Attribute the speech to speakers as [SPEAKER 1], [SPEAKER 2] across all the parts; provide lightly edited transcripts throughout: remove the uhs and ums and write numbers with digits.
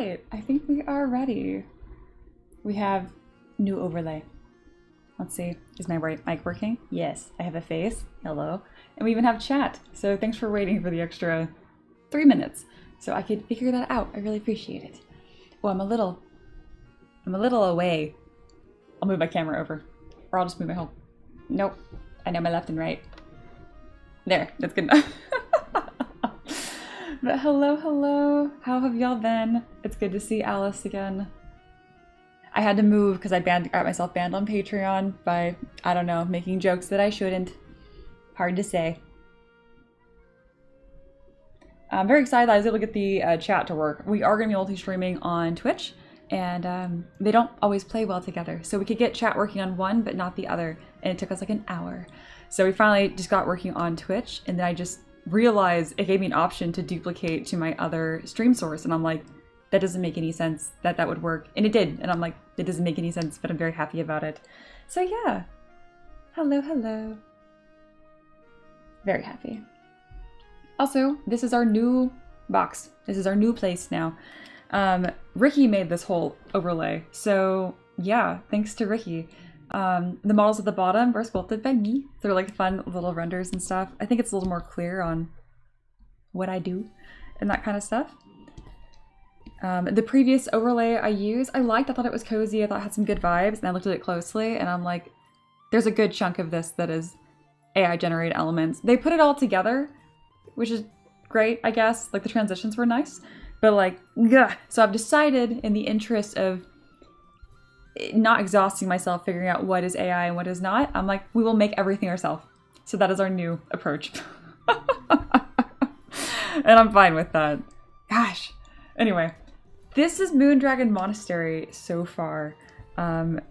[SPEAKER 1] right, I think we are ready. We have new overlay. Let's see, is my right mic working? Yes, I have a face, hello. And we even have chat, so thanks for waiting for the extra 3 minutes so I could figure that out. I really appreciate it. Well, I'm a little away. I'll move my camera over, or I'll just move my whole, nope, I know my left and right. There, that's good enough. But hello, hello. How have y'all been? It's good to see Alice again. I had to move because I got myself banned on Patreon by, I don't know, making jokes that I shouldn't. Hard to say. I'm very excited that I was able to get the chat to work. We are going to be multi-streaming on Twitch, and they don't always play well together. So we could get chat working on one, but not the other. And it took us like an hour. So we finally just got working on Twitch, and then I just realized it gave me an option to duplicate to my other stream source, and I'm like, that doesn't make any sense that that would work. And it did, and I'm like, it doesn't make any sense, but I'm very happy about it. So yeah, hello, hello. Very happy. Also, this is our new box. This is our new place now. Ricky made this whole overlay, so yeah, thanks to Ricky. The models at the bottom were sculpted by me. They're like fun little renders and stuff. I think it's a little more clear on what I do and that kind of stuff. The previous overlay I used, I liked. I thought it was cozy. I thought it had some good vibes, and I looked at it closely, and I'm like, there's a good chunk of this that is AI generated elements. They put it all together, which is great, I guess. Like the transitions were nice, but like, ugh. So I've decided, in the interest of not exhausting myself figuring out what is AI and what is not, I'm like, we will make everything ourselves. So that is our new approach. And I'm fine with that. Gosh. Anyway, this is Moondragon Monastery so far.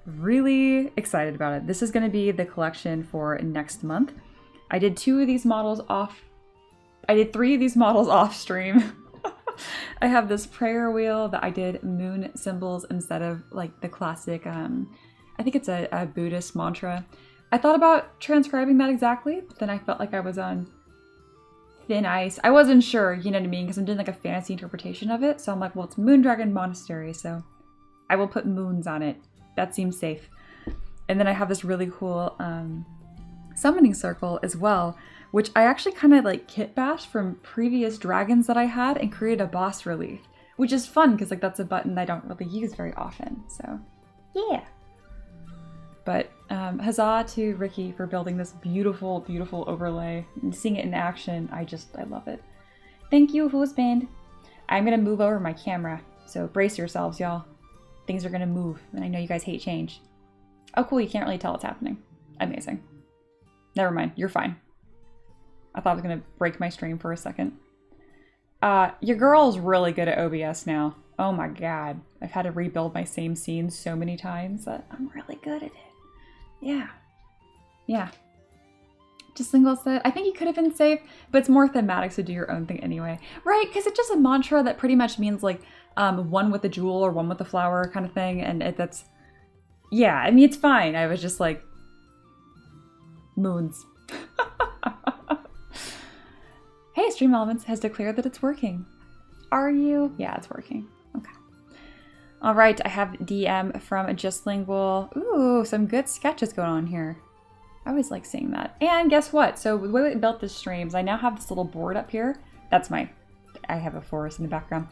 [SPEAKER 1] Really excited about it. This is going to be the collection for next month. I did 2 of these models off. I did 3 of these models off stream. I have this prayer wheel that I did moon symbols instead of like the classic, I think it's a Buddhist mantra. I thought about transcribing that exactly, but then I felt like I was on thin ice. I wasn't sure, you know what I mean? Because I'm doing like a fancy interpretation of it. So I'm like, well, it's Moondragon Monastery, so I will put moons on it. That seems safe. And then I have this really cool summoning circle as well, which I actually kind of like kit bashed from previous dragons that I had and created a boss relief, which is fun because like that's a button I don't really use very often. So yeah. But huzzah to Ricky for building this beautiful, beautiful overlay and seeing it in action. I love it. Thank you, husband. I'm gonna move over my camera, so brace yourselves, y'all. Things are gonna move, and I know you guys hate change. Oh cool, you can't really tell what's happening. Amazing. Never mind, you're fine. I thought I was gonna break my stream for a second. Your girl's really good at OBS now. Oh my god. I've had to rebuild my same scenes so many times that I'm really good at it. Yeah. Yeah. Just single set. I think you could have been safe, but it's more thematic, so do your own thing anyway. Right, because it's just a mantra that pretty much means like one with a jewel or one with a flower kind of thing, and that's... Yeah, I mean, it's fine. I was just like... Moons. Hey, Stream Elements has declared that it's working. Are you? Yeah, it's working. Okay. All right, I have DM from Just Lingual. Ooh, some good sketches going on here. I always like seeing that. And guess what? So the way we built this streams, I now have this little board up here. That's I have a forest in the background.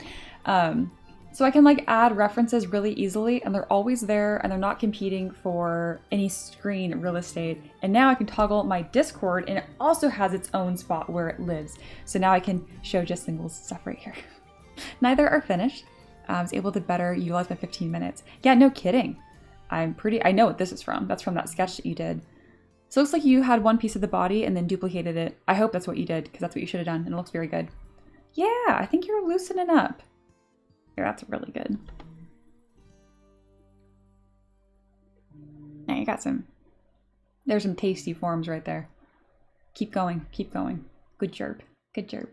[SPEAKER 1] So I can like add references really easily, and they're always there, and they're not competing for any screen real estate. And now I can toggle my Discord, and it also has its own spot where it lives. So now I can show Just Singles stuff right here. Neither are finished. I was able to better utilize my 15 minutes. Yeah, no kidding. I know what this is from. That's from that sketch that you did. So it looks like you had one piece of the body and then duplicated it. I hope that's what you did, because that's what you should have done, and it looks very good. Yeah, I think you're loosening up. That's really good. Now you got there's some tasty forms right there. Keep going, keep going. Good job, good job.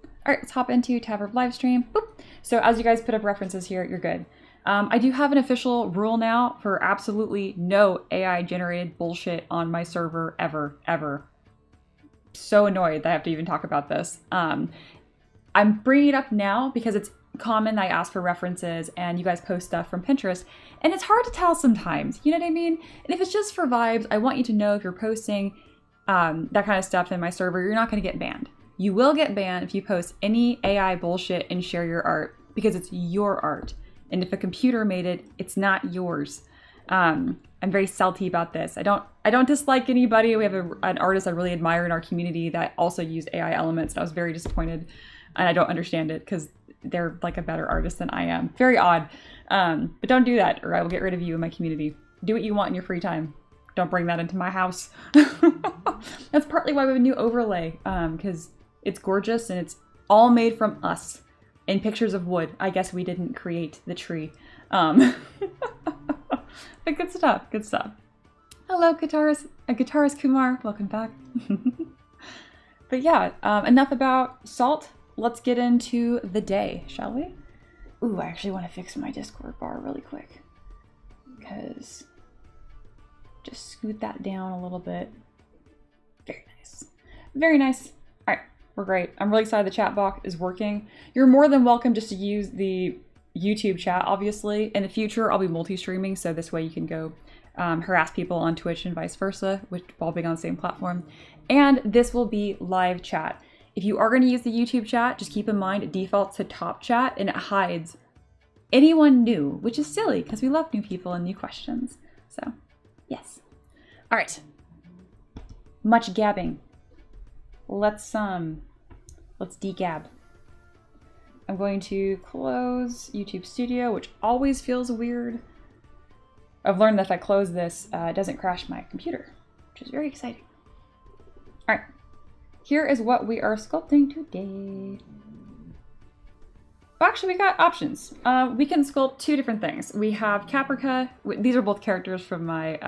[SPEAKER 1] All right, let's hop into Tavern live stream. Boop. So as you guys put up references here, you're good. I do have an official rule now for absolutely no AI generated bullshit on my server ever, ever. So annoyed that I have to even talk about this. I'm bringing it up now because it's common that I ask for references and you guys post stuff from Pinterest, and it's hard to tell sometimes, you know what I mean? And if it's just for vibes, I want you to know if you're posting that kind of stuff in my server, you're not going to get banned. You will get banned if you post any AI bullshit and share your art, because it's your art. And if a computer made it, it's not yours. I'm very salty about this. I don't dislike anybody. We have an artist I really admire in our community that also used AI elements, and I was very disappointed, and I don't understand it because they're like a better artist than I am. Very odd. But don't do that, or I will get rid of you in my community. Do what you want in your free time. Don't bring that into my house. That's partly why we have a new overlay, because it's gorgeous and it's all made from us in pictures of wood. I guess we didn't create the tree. But good stuff, good stuff. Hello, guitarist Kumar, welcome back. But yeah, enough about salt. Let's get into the day, shall we? Ooh, I actually want to fix my Discord bar really quick, because just scoot that down a little bit. Very nice. Very nice. All right, we're great. I'm really excited the chat box is working. You're more than welcome just to use the YouTube chat, obviously. In the future, I'll be multi-streaming, so this way you can go harass people on Twitch and vice versa, while being on the same platform. And this will be live chat. If you are going to use the YouTube chat, just keep in mind it defaults to top chat and it hides anyone new, which is silly because we love new people and new questions. So, yes. All right. Much gabbing. Let's degab. I'm going to close YouTube Studio, which always feels weird. I've learned that if I close this, it doesn't crash my computer, which is very exciting. All right, here is what we are sculpting today. Oh, actually, we got options. We can sculpt two different things. We have Caprica. These are both characters from my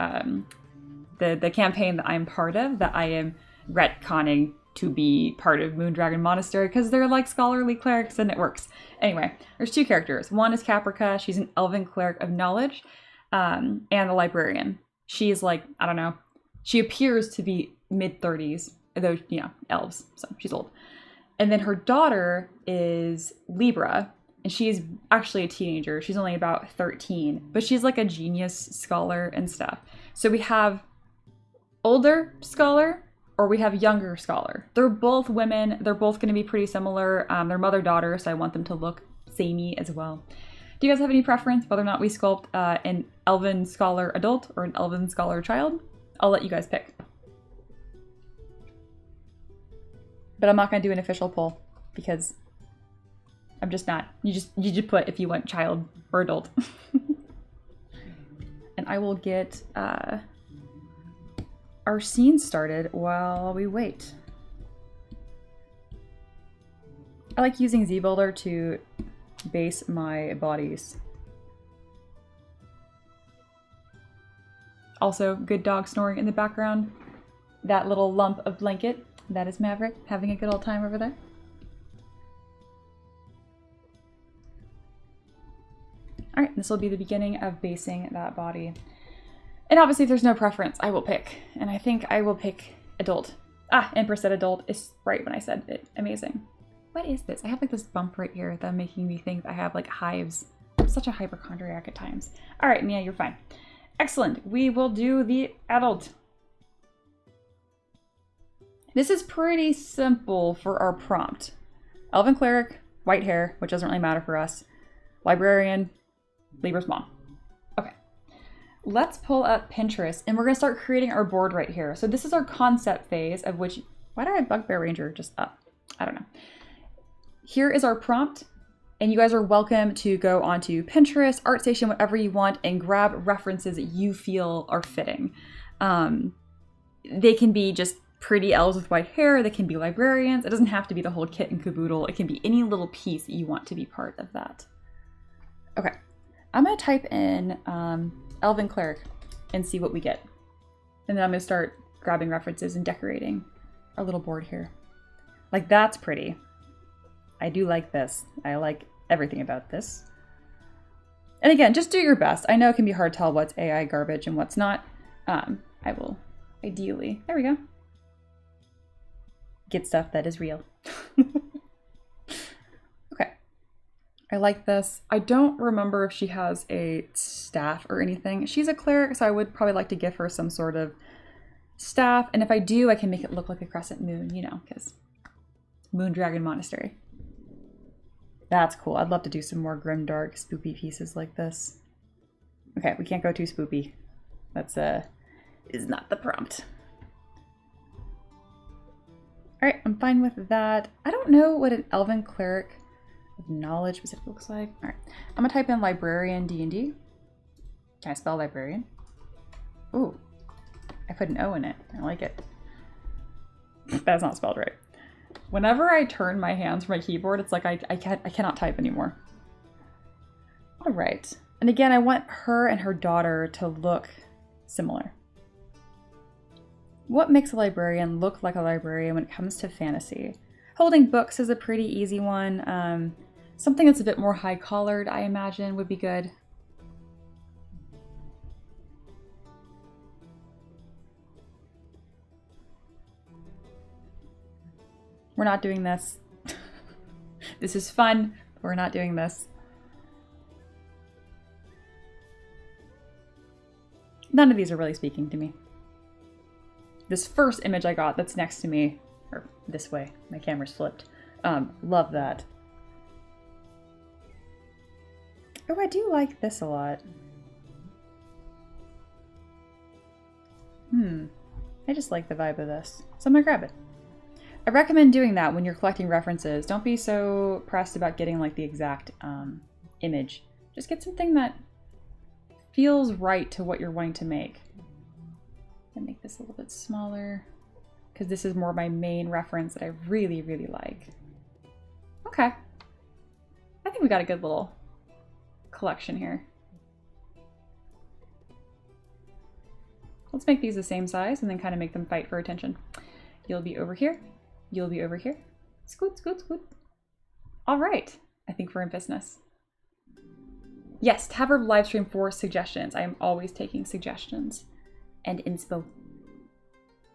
[SPEAKER 1] the campaign that I'm part of, that I am retconning to be part of Moondragon Monastery because they're like scholarly clerics and it works. Anyway, there's two characters. One is Caprica. She's an elven cleric of knowledge, and the librarian. She's like, I don't know. She appears to be mid-30s, though, you know, elves, so she's old. And then her daughter is Libra, and she's actually a teenager. She's only about 13, but she's like a genius scholar and stuff. So we have older scholar, or we have younger scholar. They're both women. They're both going to be pretty similar. They're mother-daughter, so I want them to look samey as well. Do you guys have any preference whether or not we sculpt an elven scholar adult or an elven scholar child? I'll let you guys pick. But I'm not going to do an official poll because I'm just not. You just put if you want child or adult. And I will get our scene started while we wait. I like using ZBuilder to base my bodies. Also, good dog snoring in the background. That little lump of blanket, that is Maverick having a good old time over there. All right, this will be the beginning of basing that body. And obviously, if there's no preference, I will pick. And I think I will pick adult. Ah, Empress said adult is right when I said it. Amazing. What is this? I have like this bump right here that's making me think I have like hives. I'm such a hypochondriac at times. All right, Mia, you're fine. Excellent. We will do the adult. This is pretty simple for our prompt. Elven cleric, white hair, which doesn't really matter for us. Librarian, Libra's mom. Okay. Let's pull up Pinterest and we're going to start creating our board right here. So this is our concept phase of which, why did I have Bugbear Ranger just up? I don't know. Here is our prompt, and you guys are welcome to go onto Pinterest, ArtStation, whatever you want, and grab references that you feel are fitting. They can be just pretty elves with white hair, they can be librarians, it doesn't have to be the whole kit and caboodle, it can be any little piece that you want to be part of that. Okay, I'm going to type in Elven Cleric and see what we get. And then I'm going to start grabbing references and decorating our little board here. Like, that's pretty. I do like this. I like everything about this. And again, just do your best. I know it can be hard to tell what's AI garbage and what's not. I will ideally, there we go, get stuff that is real. Okay. I like this. I don't remember if she has a staff or anything. She's a cleric, so I would probably like to give her some sort of staff. And if I do, I can make it look like a crescent moon, you know, because Moondragon Monastery. That's cool. I'd love to do some more grimdark, spoopy pieces like this. Okay, we can't go too spoopy. That's is not the prompt. All right, I'm fine with that. I don't know what an elven cleric of knowledge specifically looks like. All right, I'm gonna type in librarian D&D. Can I spell librarian? Ooh, I put an O in it. I like it. That's not spelled right. Whenever I turn my hands from my keyboard, it's like I cannot type anymore. All right, and again, I want her and her daughter to look similar. What makes a librarian look like a librarian when it comes to fantasy? Holding books is a pretty easy one. Something that's a bit more high-collared, I imagine, would be good. We're not doing this. This is fun, but we're not doing this. None of these are really speaking to me. This first image I got that's next to me, or this way, my camera's flipped. Love that. Oh, I do like this a lot. I just like the vibe of this, so I'm gonna grab it. I recommend doing that when you're collecting references. Don't be so pressed about getting like the exact image. Just get something that feels right to what you're wanting to make. And make this a little bit smaller because this is more my main reference that I really, really like. Okay. I think we got a good little collection here. Let's make these the same size and then kind of make them fight for attention. You'll be over here. You'll be over here. Scoot, scoot, scoot. All right. I think we're in business. Yes, have her live stream for suggestions. I am always taking suggestions. And inspo.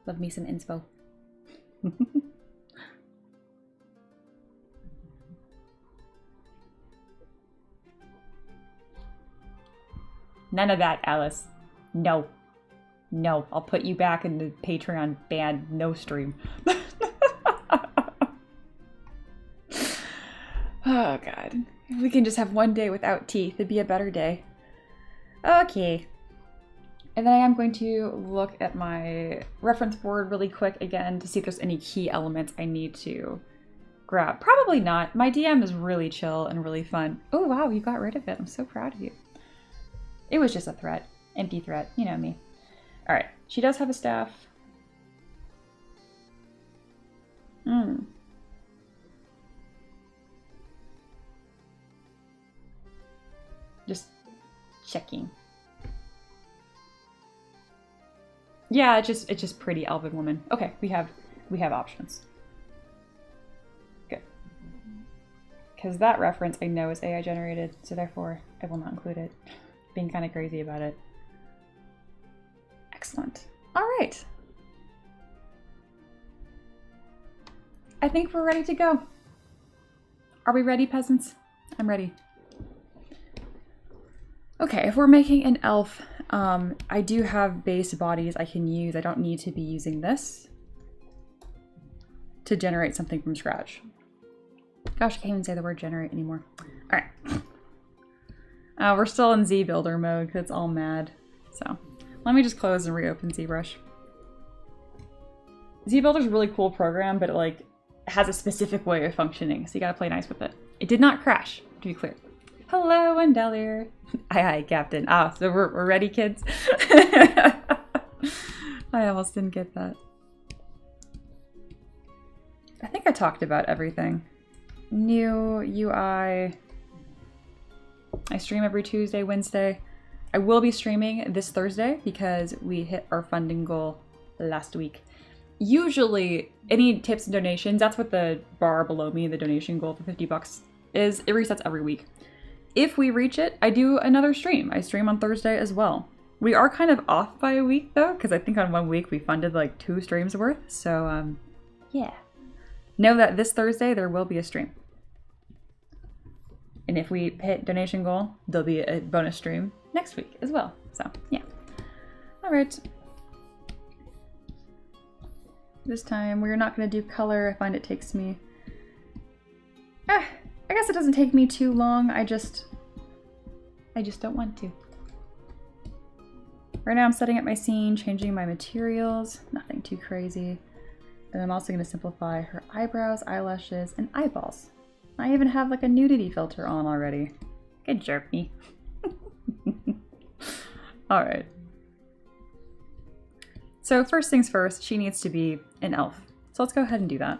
[SPEAKER 1] Love me some inspo. None of that, Alice. No. No, I'll put you back in the Patreon ban no stream. Oh, God. If we can just have one day without teeth, it'd be a better day. Okay. And then I am going to look at my reference board really quick again to see if there's any key elements I need to grab. Probably not. My DM is really chill and really fun. Oh, wow, you got rid of it. I'm so proud of you. It was just a threat. Empty threat. You know me. All right. She does have a staff. Just checking. Yeah, it's just pretty elven woman. Okay, we have options. Good. Because that reference I know is AI generated, so therefore I will not include it. Being kind of crazy about it. Excellent. All right. I think we're ready to go. Are we ready, peasants? I'm ready. Okay, if we're making an elf, I do have base bodies I can use. I don't need to be using this to generate something from scratch. Gosh, I can't even say the word generate anymore. All right. We're still in ZBuilder mode because it's all mad. So let me just close and reopen ZBrush. ZBuilder's a really cool program, but it like has a specific way of functioning, so you gotta play nice with it. It did not crash, to be clear. Hello, Wendelir. Aye, aye, Captain. Ah, so we're ready, kids? I almost didn't get that. I think I talked about everything. New UI. I stream every Tuesday, Wednesday. I will be streaming this Thursday because we hit our funding goal last week. Usually, any tips and donations, that's what the bar below me, the donation goal for 50 bucks is. It resets every week. If we reach it, I do another stream. I stream on Thursday as well. We are kind of off by a week though, because I think on 1 week we funded like 2 streams worth. So yeah. Know that this Thursday there will be a stream. And if we hit donation goal, there'll be a bonus stream next week as well. So yeah. All right. This time we're not going to do color. I find it takes me... I guess it doesn't take me too long. I just don't want to. Right now I'm setting up my scene, changing my materials. Nothing too crazy. And I'm also going to simplify her eyebrows, eyelashes, and eyeballs. I even have like a nudity filter on already. Good job, me. All right. So first things first, she needs to be an elf. So let's go ahead and do that.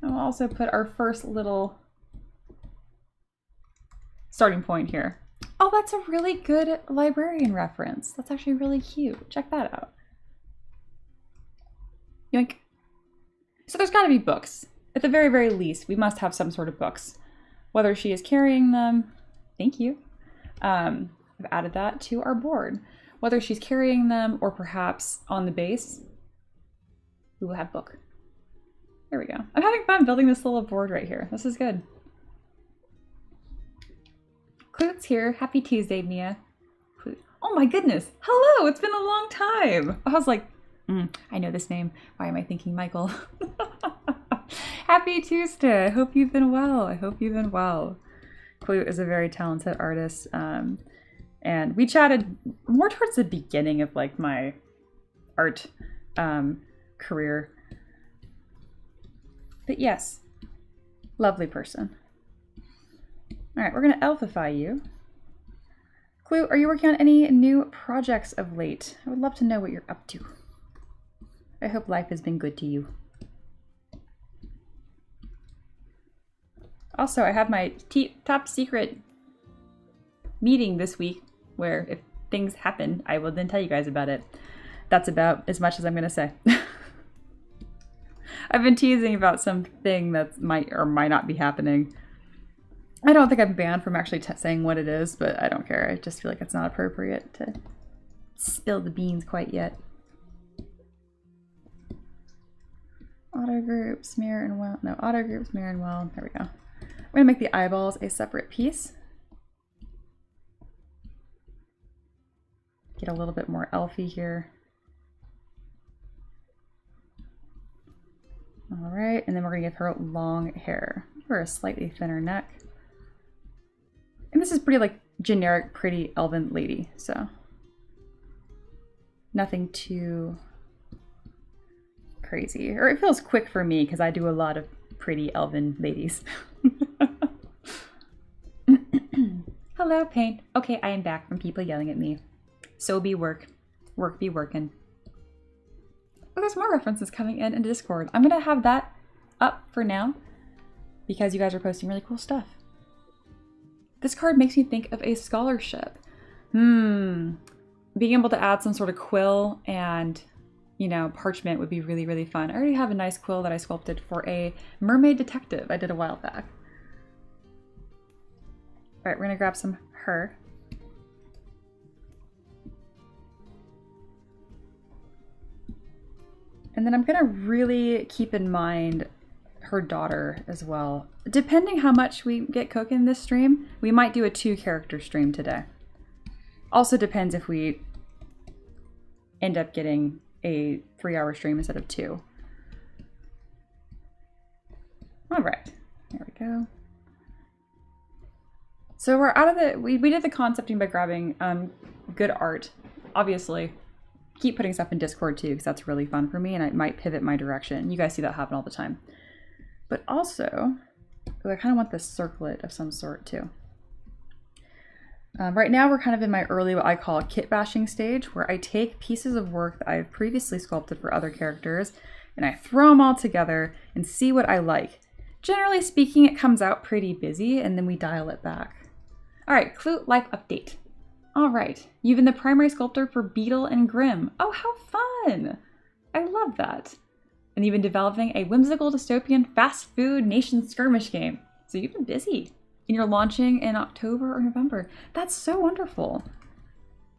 [SPEAKER 1] I'll also put our first little starting point here. Oh, that's a really good librarian reference. That's actually really cute. Check that out. Yoink. So there's got to be books. At the very, very least, we must have some sort of books. Whether she is carrying them, thank you. I've added that to our board. Whether she's carrying them or perhaps on the base, we will have book. There we go. I'm having fun building this little board right here. This is good. Clute's here. Happy Tuesday, Mia. Clute. Oh my goodness. Hello. It's been a long time. I was like, I know this name. Why am I thinking Michael? Happy Tuesday. I hope you've been well. I hope you've been well. Clute is a very talented artist. And we chatted more towards the beginning of like my art career. But yes, lovely person. All right, we're gonna elfify you. Clute, are you working on any new projects of late? I would love to know what you're up to. I hope life has been good to you. Also, I have my top secret meeting this week where if things happen, I will then tell you guys about it. That's about as much as I'm gonna say. I've been teasing about something that might or might not be happening. I don't think I'm banned from actually saying what it is, but I don't care. I just feel like it's not appropriate to spill the beans quite yet. Auto groups, mirror and well. No, auto groups, mirror and well. There we go. I'm gonna make the eyeballs a separate piece. Get a little bit more elfy here. All right, and then we're gonna give her long hair. Give her a slightly thinner neck. And this is pretty like generic, pretty elven lady, so nothing too crazy. Or it feels quick for me because I do a lot of pretty elven ladies. Hello, paint. Okay, I am back from people yelling at me. So be work. Work be working. Oh, there's more references coming in Discord. I'm gonna have that up for now because you guys are posting really cool stuff. This card makes me think of a scholarship. Being able to add some sort of quill and, you know, parchment would be really, really fun. I already have a nice quill that I sculpted for a mermaid detective I did a while back. All right, we're gonna grab some her. And then I'm gonna really keep in mind her daughter as well. Depending how much we get cooking this stream, we might do a 2-character stream today. Also depends if we end up getting a 3-hour stream instead of 2. All right, there we go. So we're out of the, we did the concepting by grabbing good art, obviously. Keep putting stuff in Discord too, because that's really fun for me and it might pivot my direction. You guys see that happen all the time. But also, I kind of want this circlet of some sort too. Right now we're kind of in my early, what I call kit bashing stage, where I take pieces of work that I've previously sculpted for other characters and I throw them all together and see what I like. Generally speaking, it comes out pretty busy and then we dial it back. All right, Clute life update. All right, you've been the primary sculptor for Beetle and Grimm. Oh, how fun! I love that. And you've been developing a whimsical dystopian fast food nation skirmish game. So you've been busy. And you're launching in October or November. That's so wonderful.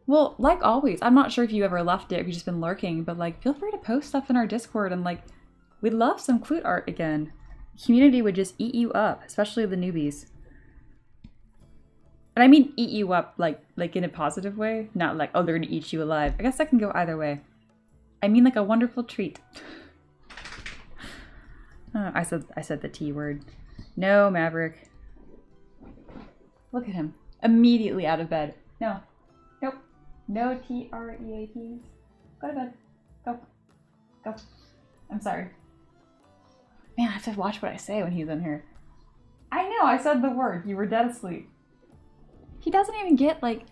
[SPEAKER 1] Well, like always, I'm not sure if you ever left it, if you've just been lurking, but like, feel free to post stuff in our Discord and like, we'd love some Clute art again. The community would just eat you up, especially the newbies. And I mean eat you up like in a positive way, not like, oh, they're gonna eat you alive. I guess that can go either way. I mean like a wonderful treat. I said the T word. No, Maverick. Look at him. Immediately out of bed. No. Nope. No TREATs. Go to bed. Go. Go. I'm sorry. Man, I have to watch what I say when he's in here. I know, I said the word. You were dead asleep. He doesn't even get, like,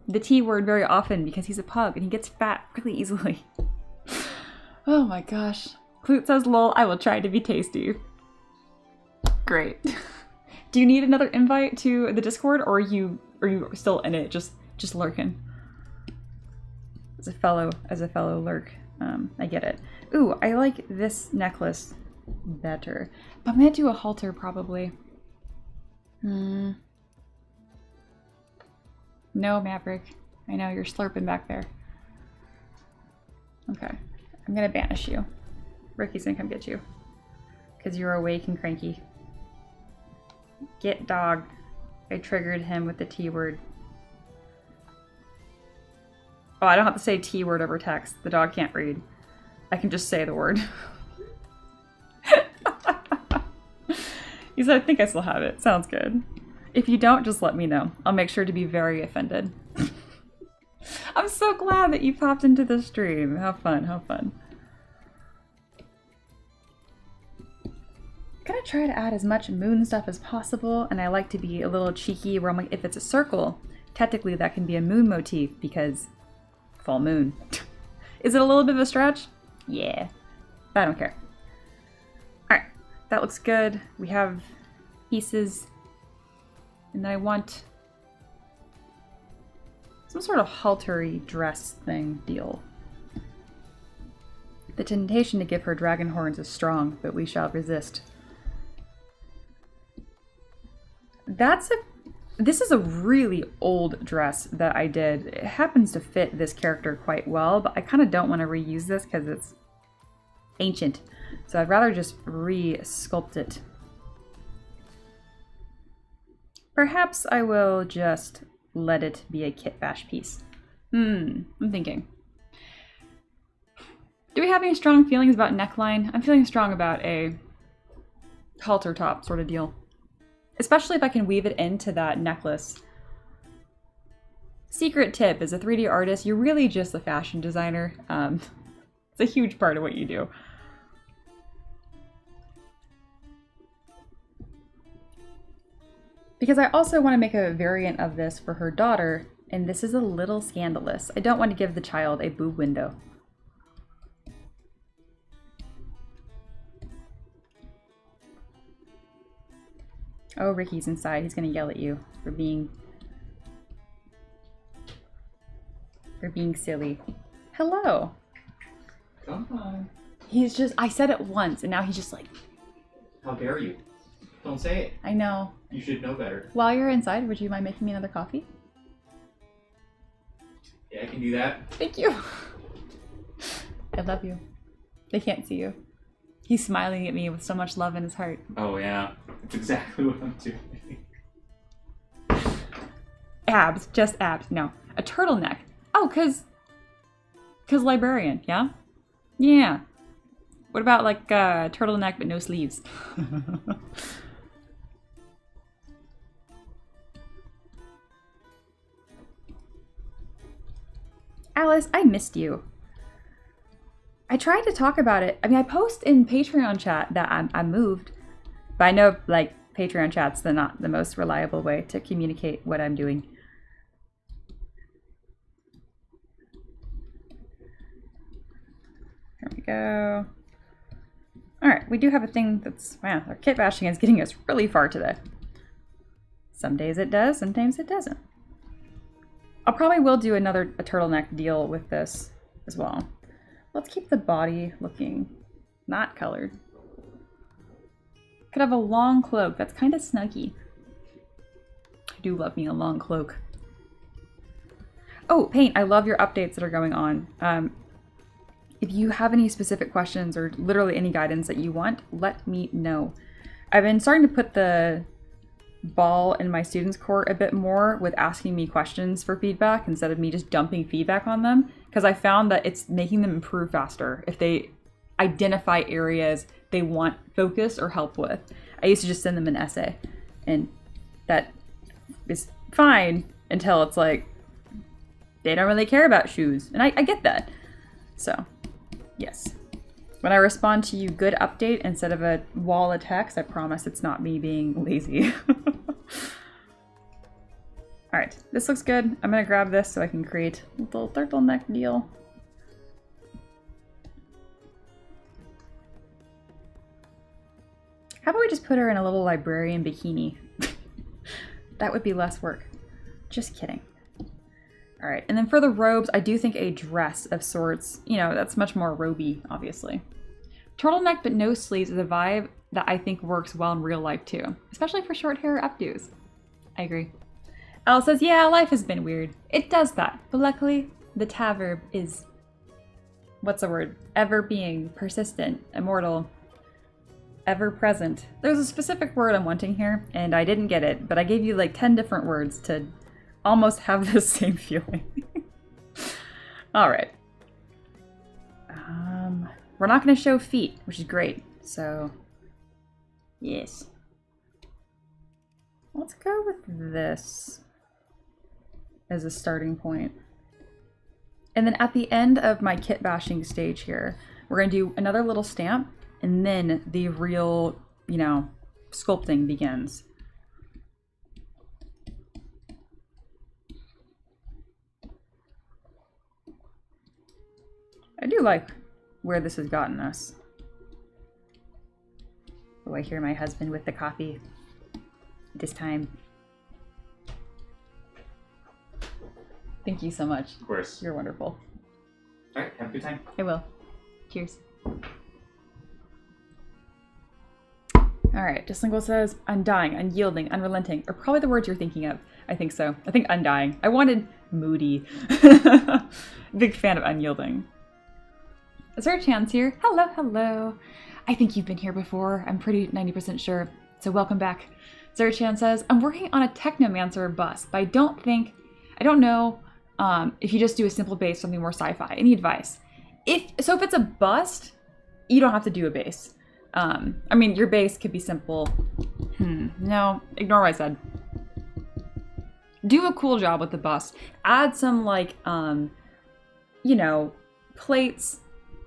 [SPEAKER 1] the T word very often because he's a pug and he gets fat really easily. Oh my gosh. Clute says, lol, I will try to be tasty. Great. Do you need another invite to the Discord, or are you still in it, just lurking? As a fellow lurk, I get it. Ooh, I like this necklace better. But I'm gonna do a halter probably. No, Maverick. I know you're slurping back there. Okay, I'm gonna banish you. Ricky's gonna come get you because you're awake and cranky. Get dog. I triggered him with the T word. Oh, I don't have to say T word over text. The dog can't read. I can just say the word. He said, I think I still have it. Sounds good. If you don't, just let me know. I'll make sure to be very offended. I'm so glad that you popped into the stream. How fun, how fun. I'm gonna try to add as much moon stuff as possible, and I like to be a little cheeky where I'm like, if it's a circle, technically that can be a moon motif because full moon. Is it a little bit of a stretch? Yeah, I don't care. All right, that looks good. We have pieces, and then I want some sort of haltery dress thing deal. The temptation to give her dragon horns is strong, but we shall resist. This is a really old dress that I did. It happens to fit this character quite well, but I kind of don't want to reuse this because it's ancient. So I'd rather just re-sculpt it. Perhaps I will just let it be a kit bash piece. I'm thinking. Do we have any strong feelings about neckline? I'm feeling strong about a halter top sort of deal. Especially if I can weave it into that necklace. Secret tip, as a 3D artist, you're really just a fashion designer. It's a huge part of what you do. Because I also want to make a variant of this for her daughter, and this is a little scandalous. I don't want to give the child a boob window. Oh, Ricky's inside. He's gonna yell at you for being silly. Hello.
[SPEAKER 2] Come on.
[SPEAKER 1] He's just, I said it once and now he's just like,
[SPEAKER 2] how dare you? Don't say it.
[SPEAKER 1] I know.
[SPEAKER 2] You should know better.
[SPEAKER 1] While you're inside, would you mind making me another coffee?
[SPEAKER 2] Yeah, I can do that.
[SPEAKER 1] Thank you. I love you. They can't see you. He's smiling at me with so much love in his heart.
[SPEAKER 2] Oh yeah, that's exactly what I'm doing.
[SPEAKER 1] Abs, just abs. No, a turtleneck. Oh, cause librarian, yeah? Yeah. What about like a turtleneck but no sleeves? Alice, I missed you. I tried to talk about it. I mean, I post in Patreon chat that I moved, but I know like Patreon chat's not the most reliable way to communicate what I'm doing. There we go. All right, we do have a thing that's, wow, our kit bashing is getting us really far today. Some days it does, sometimes it doesn't. I probably will do a turtleneck deal with this as well. Let's keep the body looking not colored. Could have a long cloak. That's kind of snuggy. I do love me a long cloak. Oh, Paint, I love your updates that are going on. If you have any specific questions or literally any guidance that you want, let me know. I've been starting to put the ball in my students' court a bit more with asking me questions for feedback instead of me just dumping feedback on them, because I found that it's making them improve faster if they identify areas they want focus or help with. I used to just send them an essay, and that is fine until it's like they don't really care about shoes, and I get that. So yes, when I respond to you good update instead of a wall of text, I promise it's not me being lazy. All right, this looks good. I'm gonna grab this so I can create a little turtleneck deal. How about we just put her in a little librarian bikini? That would be less work. Just kidding. All right, and then for the robes, I do think a dress of sorts, you know, that's much more roby, obviously. Turtleneck but no sleeves is a vibe that I think works well in real life too, especially for short hair updos. I agree. Elle says, yeah, life has been weird. It does that, but luckily the ta verb is, what's the word? Ever being, persistent, immortal, ever present. There's a specific word I'm wanting here, and I didn't get it, but I gave you like 10 different words to almost have the same feeling. All right. We're not going to show feet, which is great. So, yes. Let's go with this as a starting point. And then at the end of my kit bashing stage here, we're going to do another little stamp, and then the real, you know, sculpting begins. I do like where this has gotten us. Oh, I hear my husband with the coffee this time. Thank you so much.
[SPEAKER 2] Of course.
[SPEAKER 1] You're wonderful.
[SPEAKER 2] All right, have a good time.
[SPEAKER 1] I will. Cheers. All right, Dislingual says, undying, unyielding, unrelenting, are probably the words you're thinking of. I think so. I think undying. I wanted moody. Big fan of unyielding. Is there a chance here? Hello, hello. I think you've been here before. I'm pretty 90% sure. So welcome back. Zerchan says, I'm working on a Technomancer bust, but I don't know if you just do a simple base, something more sci-fi. Any advice? If it's a bust, you don't have to do a base. I mean, your base could be simple. No, ignore what I said. Do a cool job with the bust. Add some like, you know, plates,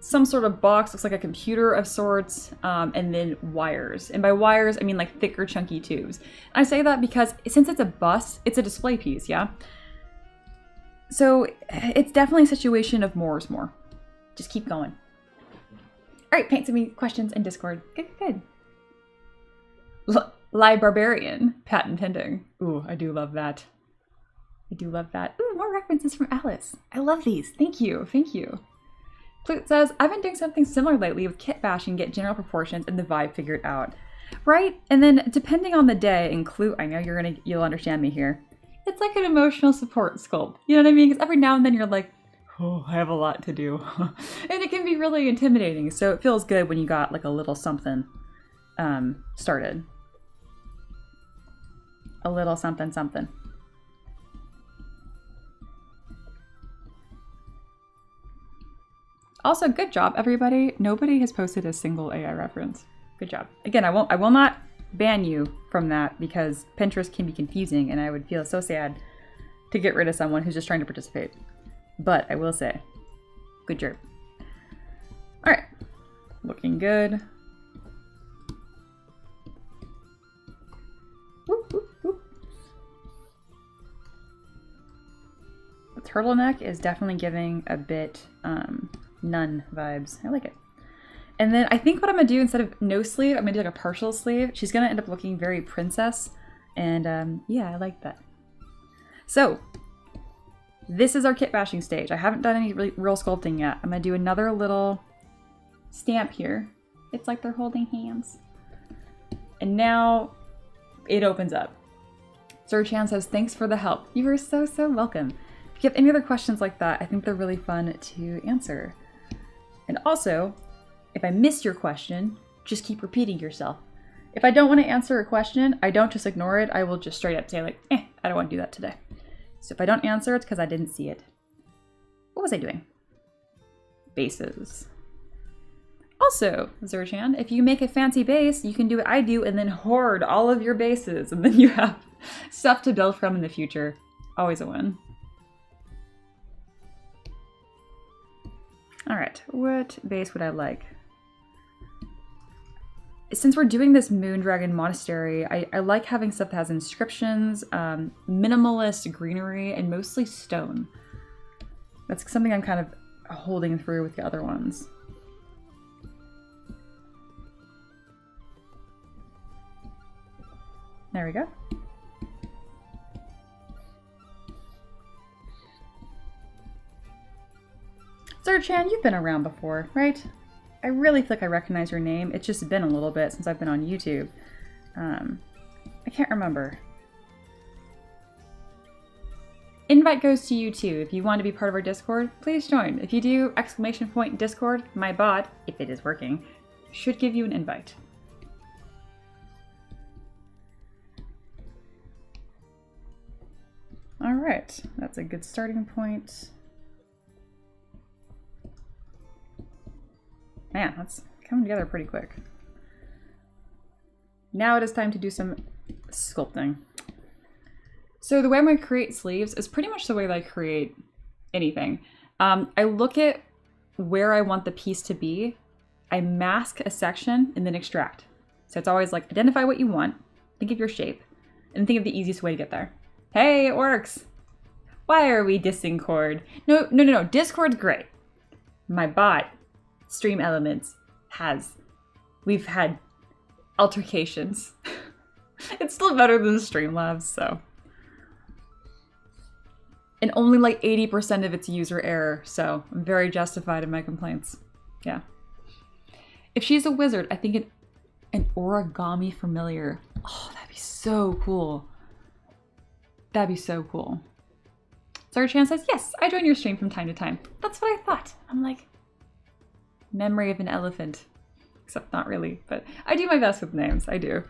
[SPEAKER 1] some sort of box, looks like a computer of sorts, and then wires. And by wires, I mean like thicker, chunky tubes. And I say that because since it's a bust, it's a display piece, yeah? So it's definitely a situation of more is more. Just keep going. All right, paint to me questions in Discord. Good. Barbarian, patent pending. Ooh, I do love that. Ooh, more references from Alice. I love these. Thank you. Flute says, I've been doing something similar lately with kit bashing, get general proportions and the vibe figured out. Right? And then depending on the day, include, I know you'll understand me here. It's like an emotional support sculpt. You know what I mean? Because every now and then you're like, oh, I have a lot to do. And it can be really intimidating. So it feels good when you got like a little something started. A little something. Also, good job, everybody. Nobody has posted a single AI reference. Good job. Again, I will not ban you from that because Pinterest can be confusing and I would feel so sad to get rid of someone who's just trying to participate. But I will say, good job. All right, looking good. Whoop, whoop, whoop. The turtleneck is definitely giving a bit nun vibes. I like it. And then I think what I'm gonna do instead of no sleeve, I'm gonna do like a partial sleeve. She's gonna end up looking very princess. And yeah, I like that. So this is our kit bashing stage. I haven't done any real sculpting yet. I'm gonna do another little stamp here. It's like they're holding hands. And now it opens up. Zerchan says, thanks for the help. You are so welcome. If you have any other questions like that, I think they're really fun to answer. And also, if I missed your question, just keep repeating yourself. If I don't want to answer a question, I don't just ignore it. I will just straight up say like, I don't want to do that today. So if I don't answer, it's because I didn't see it. What was I doing? Bases. Also, Zerchan, if you make a fancy base, you can do what I do and then hoard all of your bases, and then you have stuff to build from in the future. Always a win. All right, what base would I like? Since we're doing this Moondragon Monastery, I like having stuff that has inscriptions, minimalist greenery, and mostly stone. That's something I'm kind of holding through with the other ones. There we go. Zerchan, you've been around before, right? I really feel like I recognize your name. It's just been a little bit since I've been on YouTube. I can't remember. Invite goes to you too. If you want to be part of our Discord, please join. If you do, !Discord, my bot, if it is working, should give you an invite. All right, that's a good starting point. Man, that's coming together pretty quick. Now it is time to do some sculpting. So the way I'm going to create sleeves is pretty much the way that I create anything. I look at where I want the piece to be, I mask a section, and then extract. So it's always like, identify what you want, think of your shape, and think of the easiest way to get there. Hey, it works! Why are we dissing Cord? No, Discord's great. My bot, Stream Elements, we've had altercations. It's still better than Streamlabs, so. And only like 80% of it's user error, so I'm very justified in my complaints. Yeah. If she's a wizard, I think an origami familiar. Oh, that'd be so cool. That'd be so cool. Zerchan says, yes, I join your stream from time to time. That's what I thought. I'm like, memory of an elephant. Except not really, but I do my best with names, I do.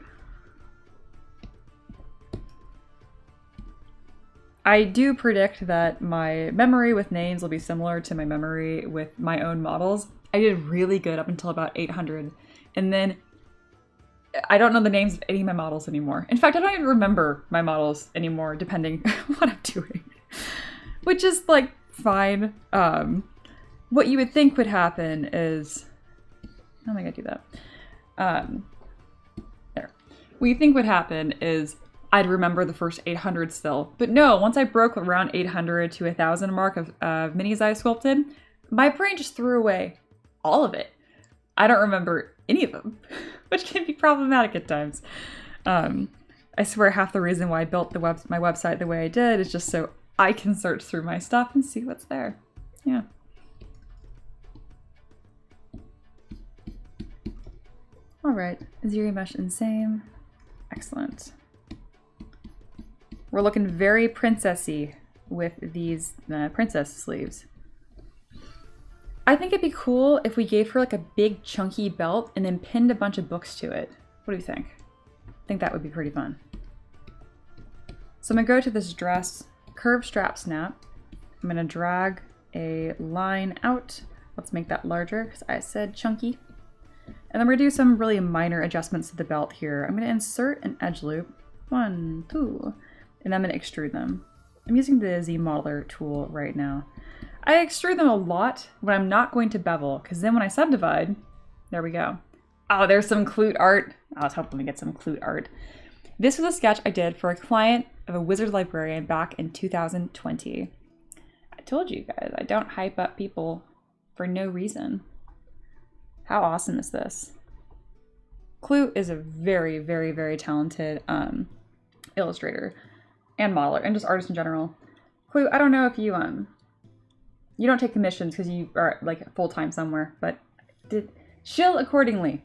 [SPEAKER 1] I do predict that my memory with names will be similar to my memory with my own models. I did really good up until about 800, and then I don't know the names of any of my models anymore. In fact, I don't even remember my models anymore, depending on what I'm doing. Which is, like, fine. What you would think would happen is... How am I gonna do that? There. What you think would happen is I'd remember the first 800 still. But no, once I broke around 800 to 1,000 mark of minis I sculpted, my brain just threw away all of it. I don't remember any of them, which can be problematic at times. I swear half the reason why I built my website the way I did is just so I can search through my stuff and see what's there. Yeah. All right, ZBrush and same. Excellent. We're looking very princessy with these princess sleeves. I think it'd be cool if we gave her like a big chunky belt and then pinned a bunch of books to it. What do you think? I think that would be pretty fun. So I'm gonna go to this dress, curved strap snap. I'm gonna drag a line out. Let's make that larger because I said chunky. And then we're gonna do some really minor adjustments to the belt here. I'm gonna insert an edge loop, 1, 2, and I'm gonna extrude them. I'm using the Z Modeler tool right now. I extrude them a lot when I'm not going to bevel, because then when I subdivide, there we go. Oh, there's some Clute art. I was hoping to get some Clute art. This was a sketch I did for a client of a wizard librarian back in 2020. I told you guys, I don't hype up people for no reason. How awesome is this? Clute is a very, very, very talented illustrator and modeler, and just artist in general. Clute, I don't know if you don't take commissions because you are like full-time somewhere, but shill accordingly.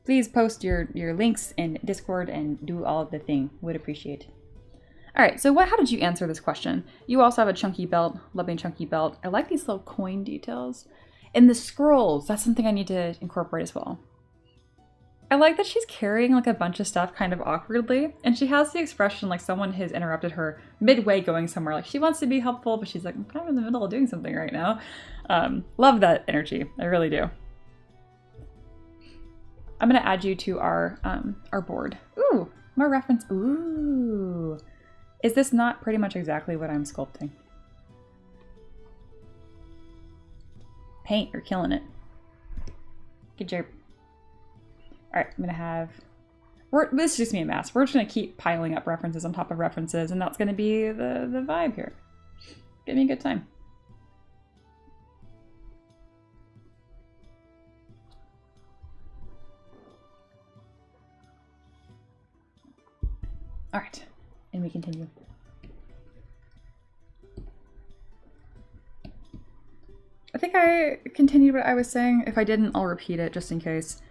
[SPEAKER 1] Please post your links in Discord and do all of the thing. Would appreciate. All right, so how did you answer this question? You also have a chunky belt, loving chunky belt. I like these little coin details. And the scrolls, that's something I need to incorporate as well. I like that she's carrying like a bunch of stuff kind of awkwardly, and she has the expression like someone has interrupted her midway going somewhere. Like she wants to be helpful, but she's like, I'm kind of in the middle of doing something right now. Love that energy. I really do. I'm gonna add you to our board. Ooh, more reference. Ooh, is this not pretty much exactly what I'm sculpting? Paint, you're killing it. Good job. All right, I'm gonna have, this is just me a mess. We're just gonna keep piling up references on top of references, and that's gonna be the vibe here. Give me a good time. All right, and we continue. I think I continued what I was saying. If I didn't, I'll repeat it just in case.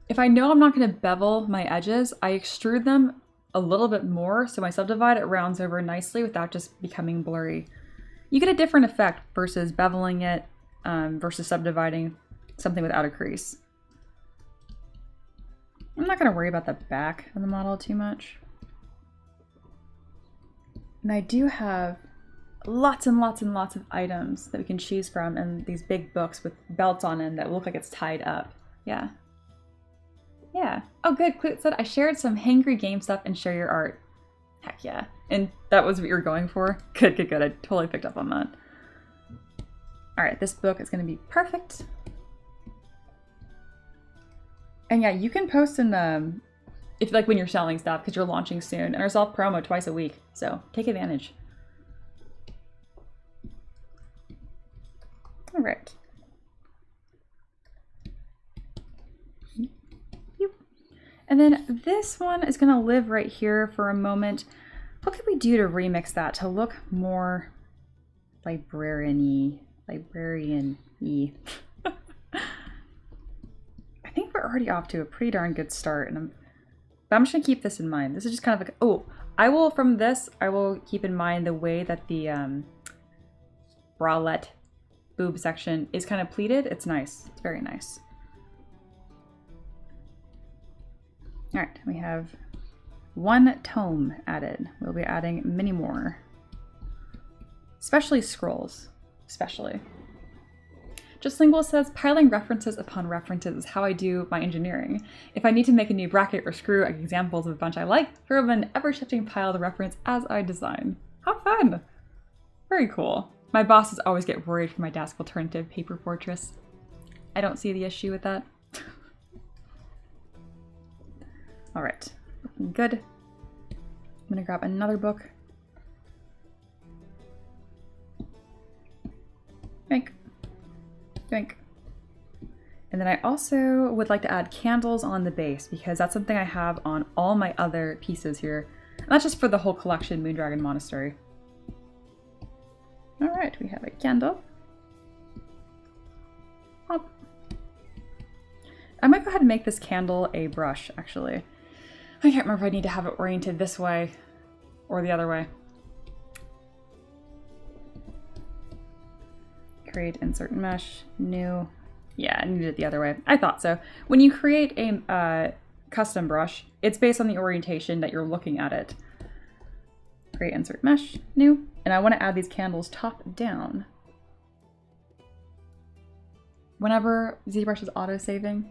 [SPEAKER 1] If I know I'm not going to bevel my edges, I extrude them a little bit more so my subdivide it rounds over nicely without just becoming blurry. You get a different effect versus beveling it versus subdividing something without a crease. I'm not going to worry about the back of the model too much. And I do have lots and lots and lots of items that we can choose from, and these big books with belts on them that look like it's tied up. Yeah. Yeah. Oh, good. Clute said, I shared some hangry game stuff and share your art. Heck yeah. And that was what you were going for? Good, good, good. I totally picked up on that. All right, this book is going to be perfect. And yeah, you can post in, if like when you're selling stuff, because you're launching soon, and our self promo twice a week. So take advantage. All right. And then this one is going to live right here for a moment. What could we do to remix that to look more librarian-y? Librarian-y. I think we're already off to a pretty darn good start, and but I'm just going to keep this in mind. This is just kind of like, oh, from this, I will keep in mind the way that the bralette boob section is kind of pleated. It's nice. It's very nice. All right, we have one tome added. We'll be adding many more, especially scrolls, especially. Just Lingual says, piling references upon references is how I do my engineering. If I need to make a new bracket or screw, I get examples of a bunch I like, throw them an ever-shifting pile of reference as I design. How fun! Very cool. My bosses always get worried for my desk alternative paper fortress. I don't see the issue with that. All right, looking good. I'm gonna grab another book. Drink, drink. And then I also would like to add candles on the base because that's something I have on all my other pieces here. And that's just for the whole collection, Moondragon Monastery. All right, we have a candle. Hop. I might go ahead and make this candle a brush, actually. I can't remember if I need to have it oriented this way or the other way. Create, insert mesh, new. Yeah, I needed it the other way. I thought so. When you create a custom brush, it's based on the orientation that you're looking at it. Create, insert mesh, new. And I want to add these candles top down. Whenever ZBrush is auto-saving,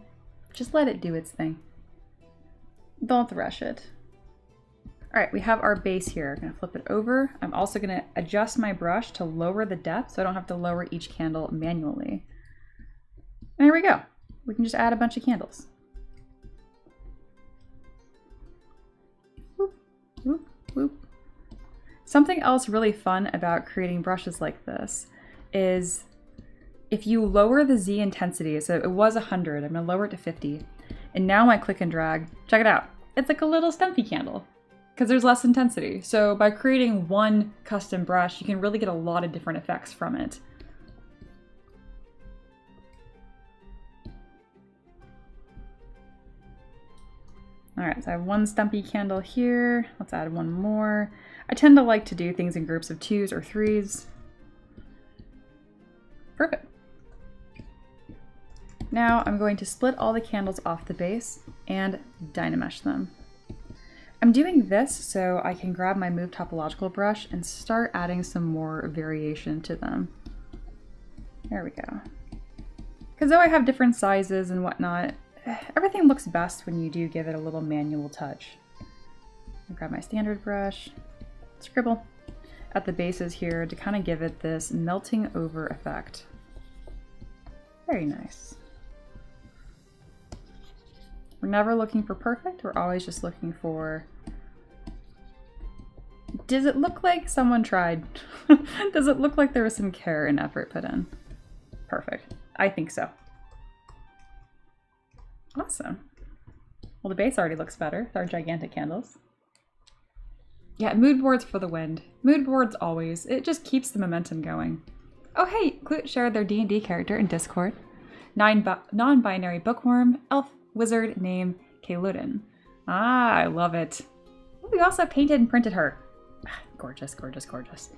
[SPEAKER 1] just let it do its thing. Don't rush it. All right, we have our base here. I'm gonna flip it over. I'm also gonna adjust my brush to lower the depth so I don't have to lower each candle manually. And here we go. We can just add a bunch of candles. Whoop, whoop, whoop. Something else really fun about creating brushes like this is if you lower the Z intensity, so it was 100, I'm gonna lower it to 50. And now my click and drag, check it out. It's like a little stumpy candle because there's less intensity. So by creating one custom brush, you can really get a lot of different effects from it. All right, so I have one stumpy candle here. Let's add one more. I tend to like to do things in groups of 2s or 3s. Perfect. Now I'm going to split all the candles off the base and Dynamesh them. I'm doing this so I can grab my Move Topological brush and start adding some more variation to them. There we go. Because though I have different sizes and whatnot, everything looks best when you do give it a little manual touch. I'll grab my standard brush, scribble at the bases here to kind of give it this melting over effect. Very nice. We're never looking for perfect, we're always just looking for, does it look like someone tried? Does it look like there was some care and effort put in? Perfect. I think so. Awesome. Well, the base already looks better with our gigantic candles. Yeah, mood boards for the wind. Mood boards always. It just keeps the momentum going. Oh hey, Clute shared their D&D character in Discord. Non-binary bookworm, elf wizard named Kaeludin. Ah, I love it. We also painted and printed her. Gorgeous, gorgeous, gorgeous.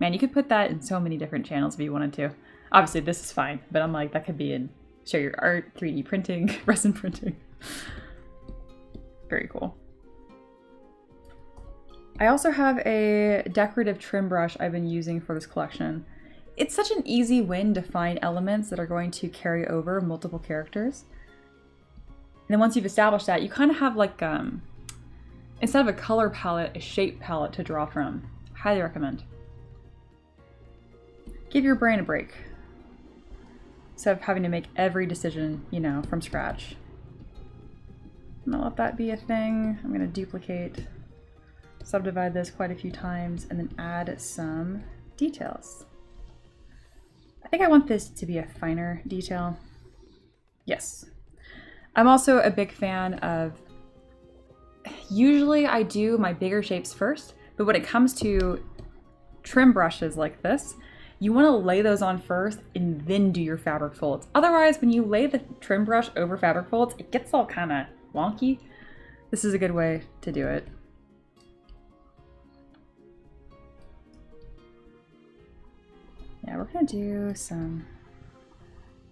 [SPEAKER 1] Man, you could put that in so many different channels if you wanted to. Obviously, this is fine, but I'm like, that could be in share your art, 3D printing, resin printing. Very cool. I also have a decorative trim brush I've been using for this collection. It's such an easy win to find elements that are going to carry over multiple characters. And then once you've established that, you kind of have like, instead of a color palette, a shape palette to draw from. Highly recommend. Give your brain a break. Instead of having to make every decision, you know, from scratch. I'm gonna let that be a thing. I'm gonna duplicate, subdivide this quite a few times, and then add some details. I think I want this to be a finer detail. Yes. I'm also a big fan of, usually I do my bigger shapes first, but when it comes to trim brushes like this, you want to lay those on first and then do your fabric folds. Otherwise, when you lay the trim brush over fabric folds, it gets all kind of wonky. This is a good way to do it. Yeah, we're gonna do some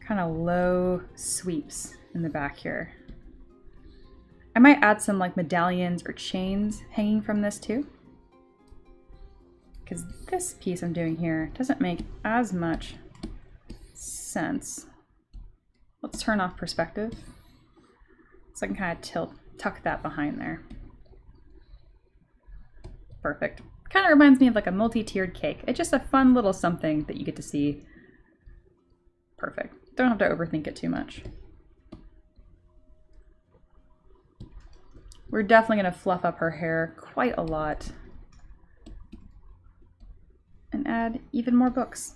[SPEAKER 1] kind of low sweeps in the back here. I might add some like medallions or chains hanging from this too, because this piece I'm doing here doesn't make as much sense. Let's turn off perspective so I can kind of tuck that behind there. Perfect. Kind of reminds me of like a multi-tiered cake. It's just a fun little something that you get to see. Perfect. Don't have to overthink it too much. We're definitely going to fluff up her hair quite a lot and add even more books.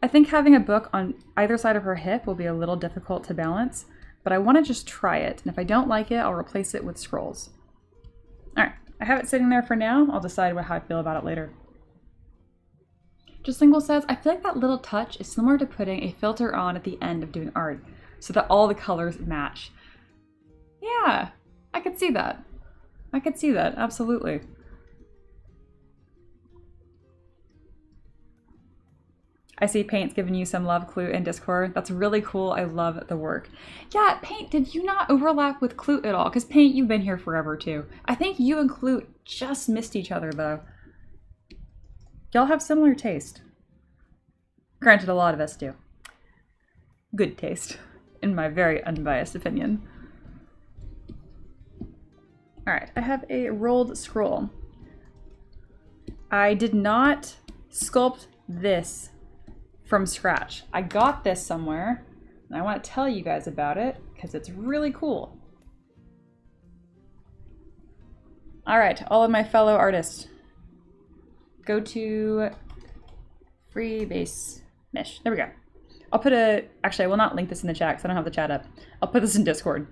[SPEAKER 1] I think having a book on either side of her hip will be a little difficult to balance, but I want to just try it, and if I don't like it, I'll replace it with scrolls. All right, I have it sitting there for now. I'll decide how I feel about it later. Just Lingual says, I feel like that little touch is similar to putting a filter on at the end of doing art so that all the colors match. Yeah, I could see that. I could see that, absolutely. I see Paint's giving you some love, Clute, in Discord. That's really cool. I love the work. Yeah, Paint, did you not overlap with Clute at all? Because Paint, you've been here forever too. I think you and Clute just missed each other though. Y'all have similar taste. Granted, a lot of us do. Good taste, in my very unbiased opinion. All right, I have a rolled scroll. I did not sculpt this from scratch. I got this somewhere, and I want to tell you guys about it because it's really cool. All right, all of my fellow artists, go to free base mesh. There we go. I'll put actually I will not link this in the chat because I don't have the chat up. I'll put this in Discord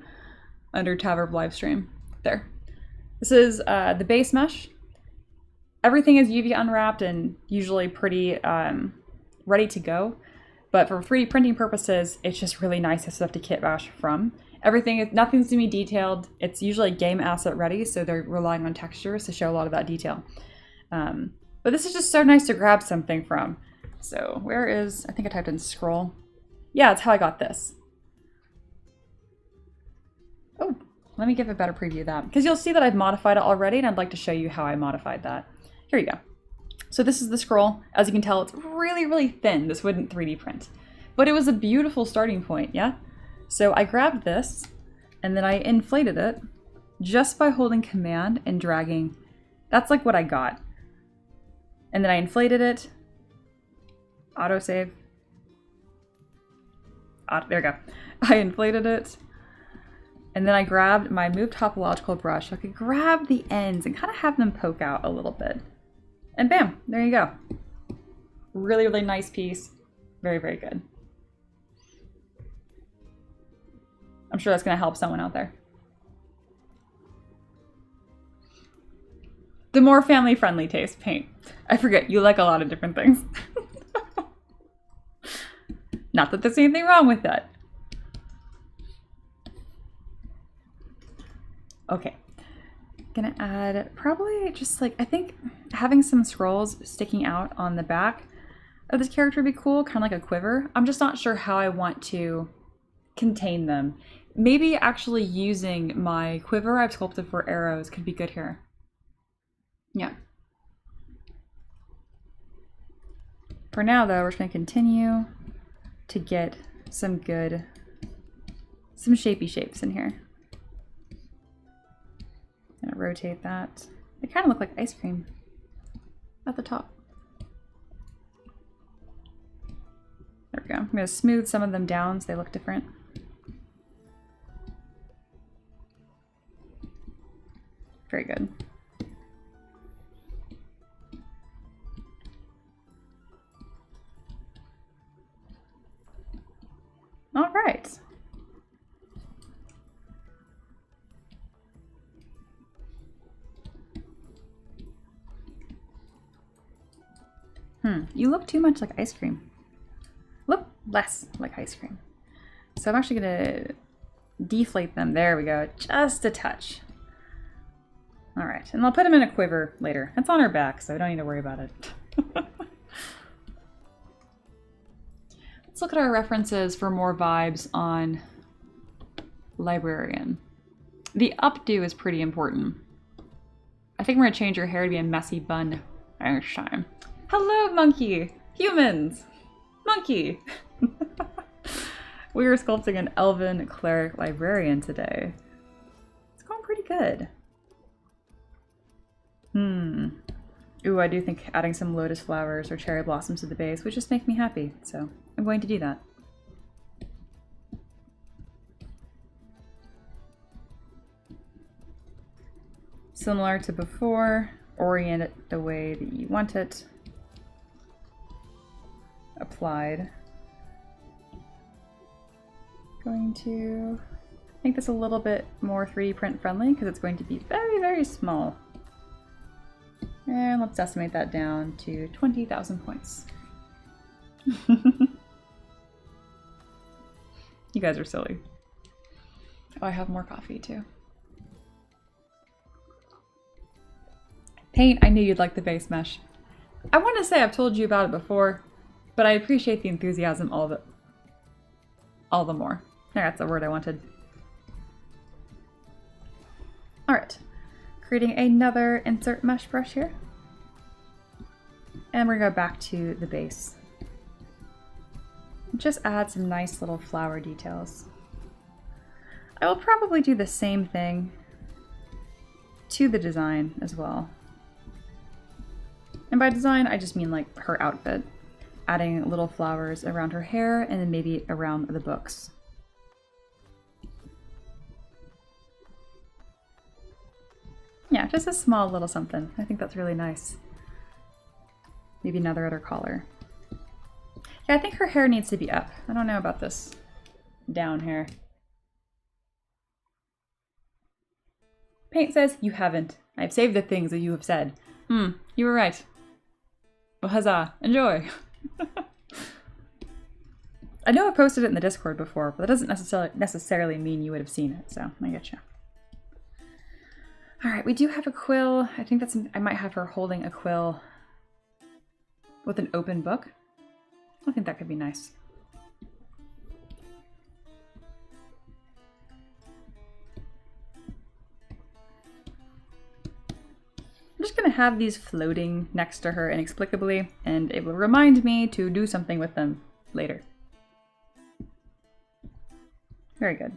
[SPEAKER 1] under Taverb livestream. There. This is the base mesh. Everything is UV unwrapped and usually pretty ready to go, but for 3D printing purposes, it's just really nice to stuff to kit bash from. Nothing's to be detailed. It's usually game asset ready, so they're relying on textures to show a lot of that detail. But this is just so nice to grab something from. So where is, I think I typed in scroll. Yeah, that's how I got this. let me give a better preview of that because you'll see that I've modified it already and I'd like to show you how I modified that. Here you go. So this is the scroll. As you can tell, it's really, really thin. This wouldn't 3D print, but it was a beautiful starting point, yeah? So I grabbed this and then I inflated it just by holding Command and dragging. That's like what I got. And then I inflated it. Autosave. There we go. I inflated it. And then I grabbed my Move Topological brush so I could grab the ends and kind of have them poke out a little bit. And bam, there you go. Really, really nice piece. Very, very good. I'm sure that's going to help someone out there. The more family-friendly taste paint. I forget, you like a lot of different things. Not that there's anything wrong with that. Okay. Gonna add probably just like, I think having some scrolls sticking out on the back of this character would be cool, kind of like a quiver. I'm just not sure how I want to contain them. Maybe actually using my quiver I've sculpted for arrows could be good here. Yeah. For now though, we're just gonna continue to get some shapy shapes in here. Gonna rotate that. They kind of look like ice cream at the top. There we go. I'm gonna smooth some of them down so they look different. Very good. All right. You look too much like ice cream. Look less like ice cream. So I'm actually gonna deflate them. There we go, just a touch. All right, and I'll put them in a quiver later. It's on her back, so I don't need to worry about it. Let's look at our references for more vibes on Librarian. The updo is pretty important. I think we're gonna change her hair to be a messy bun next time. Hello, monkey! Humans! Monkey! We were sculpting an elven cleric librarian today. It's going pretty good. Ooh, I do think adding some lotus flowers or cherry blossoms to the base would just make me happy, so I'm going to do that. Similar to before, orient it the way that you want it. Applied. Going to make this a little bit more 3D print friendly because it's going to be very, very small. And let's estimate that down to 20,000 points. You guys are silly. Oh, I have more coffee too. Paint, I knew you'd like the base mesh. I want to say I've told you about it before, but I appreciate the enthusiasm all the more. There, that's the word I wanted. All right. Creating another insert mesh brush here. And we're gonna go back to the base. Just add some nice little flower details. I will probably do the same thing to the design as well. And by design, I just mean like her outfit. Adding little flowers around her hair and then maybe around the books. Yeah, just a small little something. I think that's really nice. Maybe another other collar. Yeah, I think her hair needs to be up. I don't know about this down hair. Paint says, you haven't. I've saved the things that you have said. You were right. Well, huzzah. Enjoy. I know I posted it in the Discord before, but that doesn't necessarily mean you would have seen it, so I get you. All right, we do have a quill. I think I might have her holding a quill with an open book. I think that could be nice. just gonna have these floating next to her inexplicably, and it will remind me to do something with them later. Very good.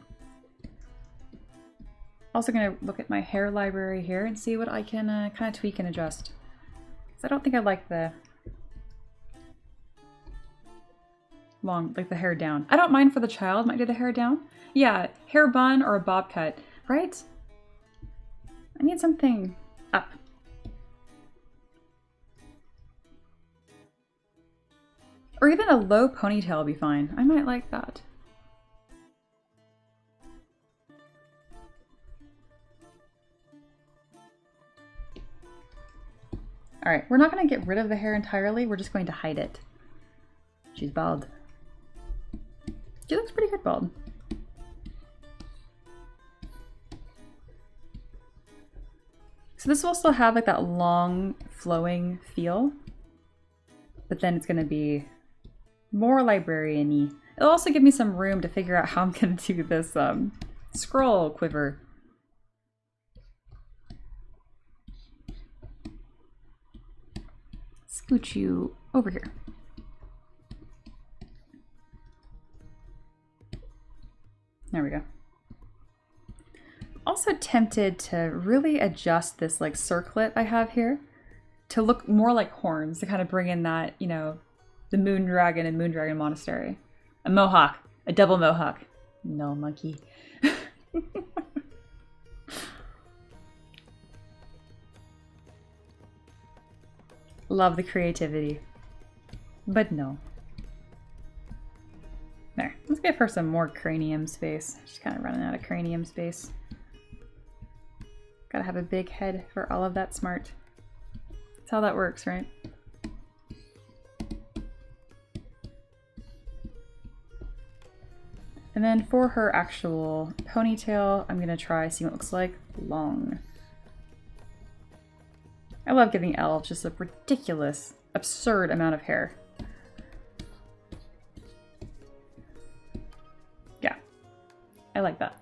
[SPEAKER 1] Also gonna look at my hair library here and see what I can kind of tweak and adjust. Because I don't think I like the long, like the hair down. I don't mind for the child, might do the hair down. Yeah, hair bun or a bob cut, right? I need something up. Or even a low ponytail would be fine. I might like that. All right, we're not going to get rid of the hair entirely. We're just going to hide it. She's bald. She looks pretty good bald. So this will still have like that long flowing feel, but then it's going to be more librarian-y. It'll also give me some room to figure out how I'm going to do this scroll quiver. Scooch you over here. There we go. Also tempted to really adjust this like circlet I have here to look more like horns, to kind of bring in that, you know, the moon dragon and moon dragon monastery. A mohawk, a double mohawk. No, monkey. Love the creativity, but no. There, let's give her some more cranium space. She's kind of running out of cranium space. Gotta have a big head for all of that smart. That's how that works, right? And then for her actual ponytail, I'm gonna try see what it looks like long. I love giving elves just a ridiculous, absurd amount of hair. Yeah, I like that.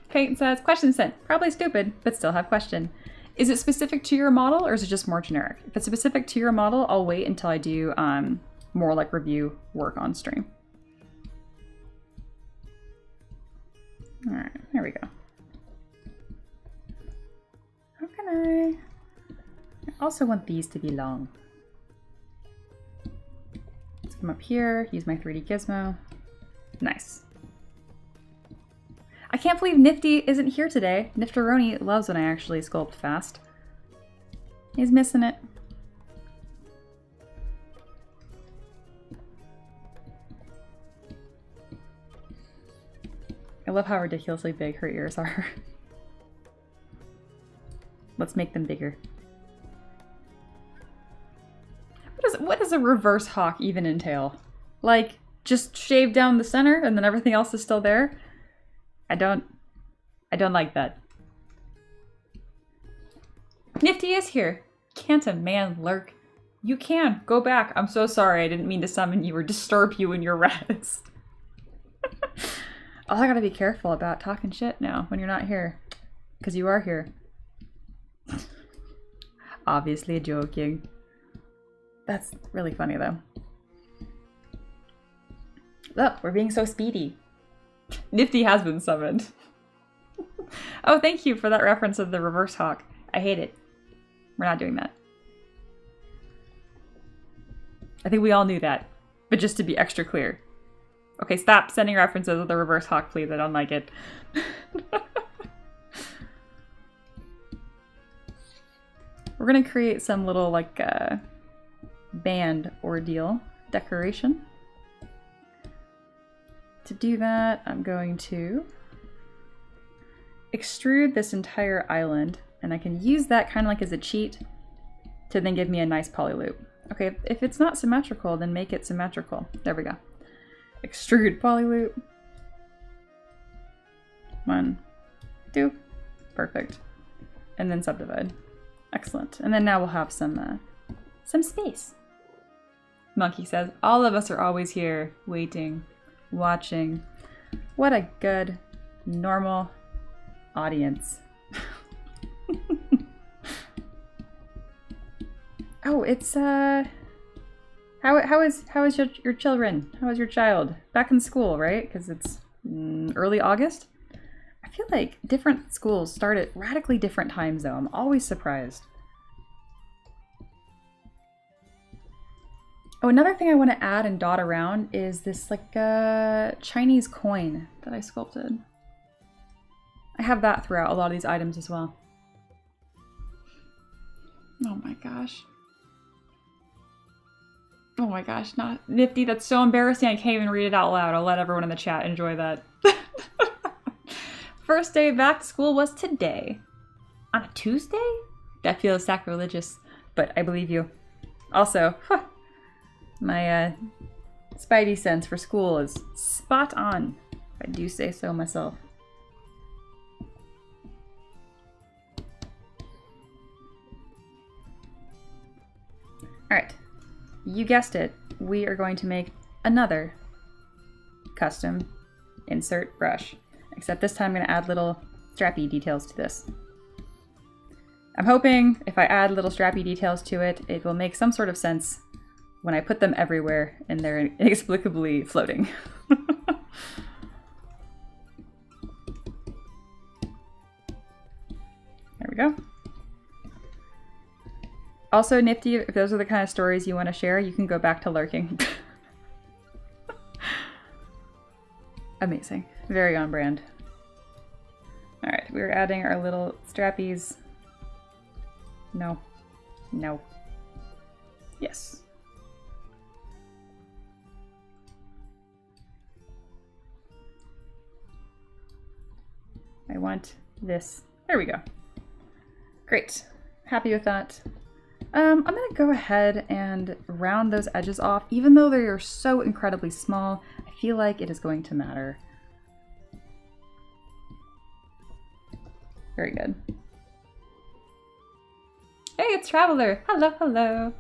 [SPEAKER 1] Kate says, question sent. Probably stupid, but still have question. Is it specific to your model or is it just more generic? If it's specific to your model, I'll wait until I do more like review work on stream. All right, there we go. How can I also want these to be long. Let's come up here, use my 3D gizmo. Nice. I can't believe Nifty isn't here today. Niftaroni loves when I actually sculpt fast. He's missing it. I love how ridiculously big her ears are. Let's make them bigger. What does a reverse hawk even entail? Like, just shave down the center and then everything else is still there? I don't like that. Nifty is here. Can't a man lurk? You can. Go back. I'm so sorry. I didn't mean to summon you or disturb you in your rest. Oh, I gotta be careful about talking shit now when you're not here. Because you are here. Obviously joking. That's really funny though. Look, we're being so speedy. Nifty has been summoned. Oh, thank you for that reference of the reverse hawk. I hate it. We're not doing that. I think we all knew that, but just to be extra clear. Okay, stop sending references of the reverse hawk, please. I don't like it. We're gonna create some little like band ordeal decoration. To do that, I'm going to extrude this entire island, and I can use that kind of like as a cheat to then give me a nice poly loop. Okay, if it's not symmetrical, then make it symmetrical. There we go. Extrude poly loop. 1, 2, perfect. And then subdivide. Excellent. And then now we'll have some space. Monkey says, all of us are always here, waiting, watching. What a good, normal audience. Oh, it's how is your children? How is your child? Back in school, right? Because it's early August. I feel like different schools start at radically different times, though. I'm always surprised. Oh, another thing I want to add and dot around is this like Chinese coin that I sculpted. I have that throughout a lot of these items as well. Oh my gosh. Oh my gosh, not Nifty. That's so embarrassing. I can't even read it out loud. I'll let everyone in the chat enjoy that. First day back to school was today. On a Tuesday? That feels sacrilegious, but I believe you. Also, my spidey sense for school is spot on, if I do say so myself. Alright, you guessed it, we are going to make another custom insert brush. Except this time I'm going to add little strappy details to this. I'm hoping if I add little strappy details to it, it will make some sort of sense when I put them everywhere and they're inexplicably floating. There we go. Also, Nifty, if those are the kind of stories you want to share, you can go back to lurking. Amazing. Very on brand. Alright, we're adding our little strappies. No. No. Yes. I want this. There we go. Great. Happy with that. I'm gonna go ahead and round those edges off. Even though they are so incredibly small, I feel like it is going to matter. Very good. Hey, it's Traveler! Hello, hello!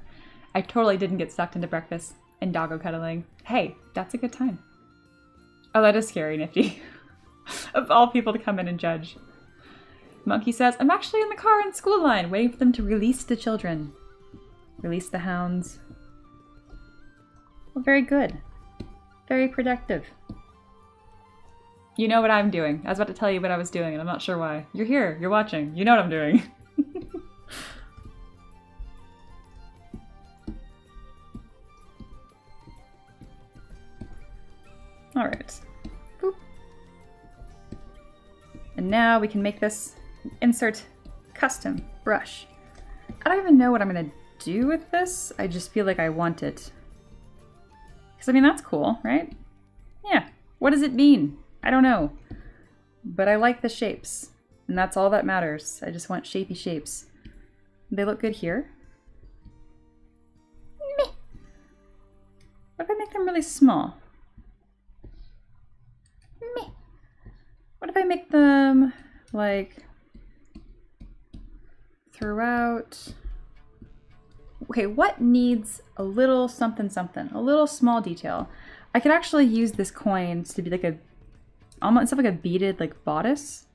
[SPEAKER 1] I totally didn't get sucked into breakfast and doggo cuddling. Hey, that's a good time. Oh, that is scary, Nifty. Of all people to come in and judge. Monkey says, I'm actually in the car in school line, waiting for them to release the children. Release the hounds. Well, very good. Very productive. You know what I'm doing. I was about to tell you what I was doing, and I'm not sure why. You're here. You're watching. You know what I'm doing. Alright. Boop. And now we can make this insert custom brush. I don't even know what I'm going to do with this. I just feel like I want it. Because, I mean, that's cool, right? Yeah. What does it mean? I don't know. But I like the shapes. And that's all that matters. I just want shapey shapes. They look good here. Meh. What if I make them really small? Meh. What if I make them, like, throughout... Okay, what needs a little something something? A little small detail. I could actually use this coin to be like a, almost instead of like a beaded like bodice,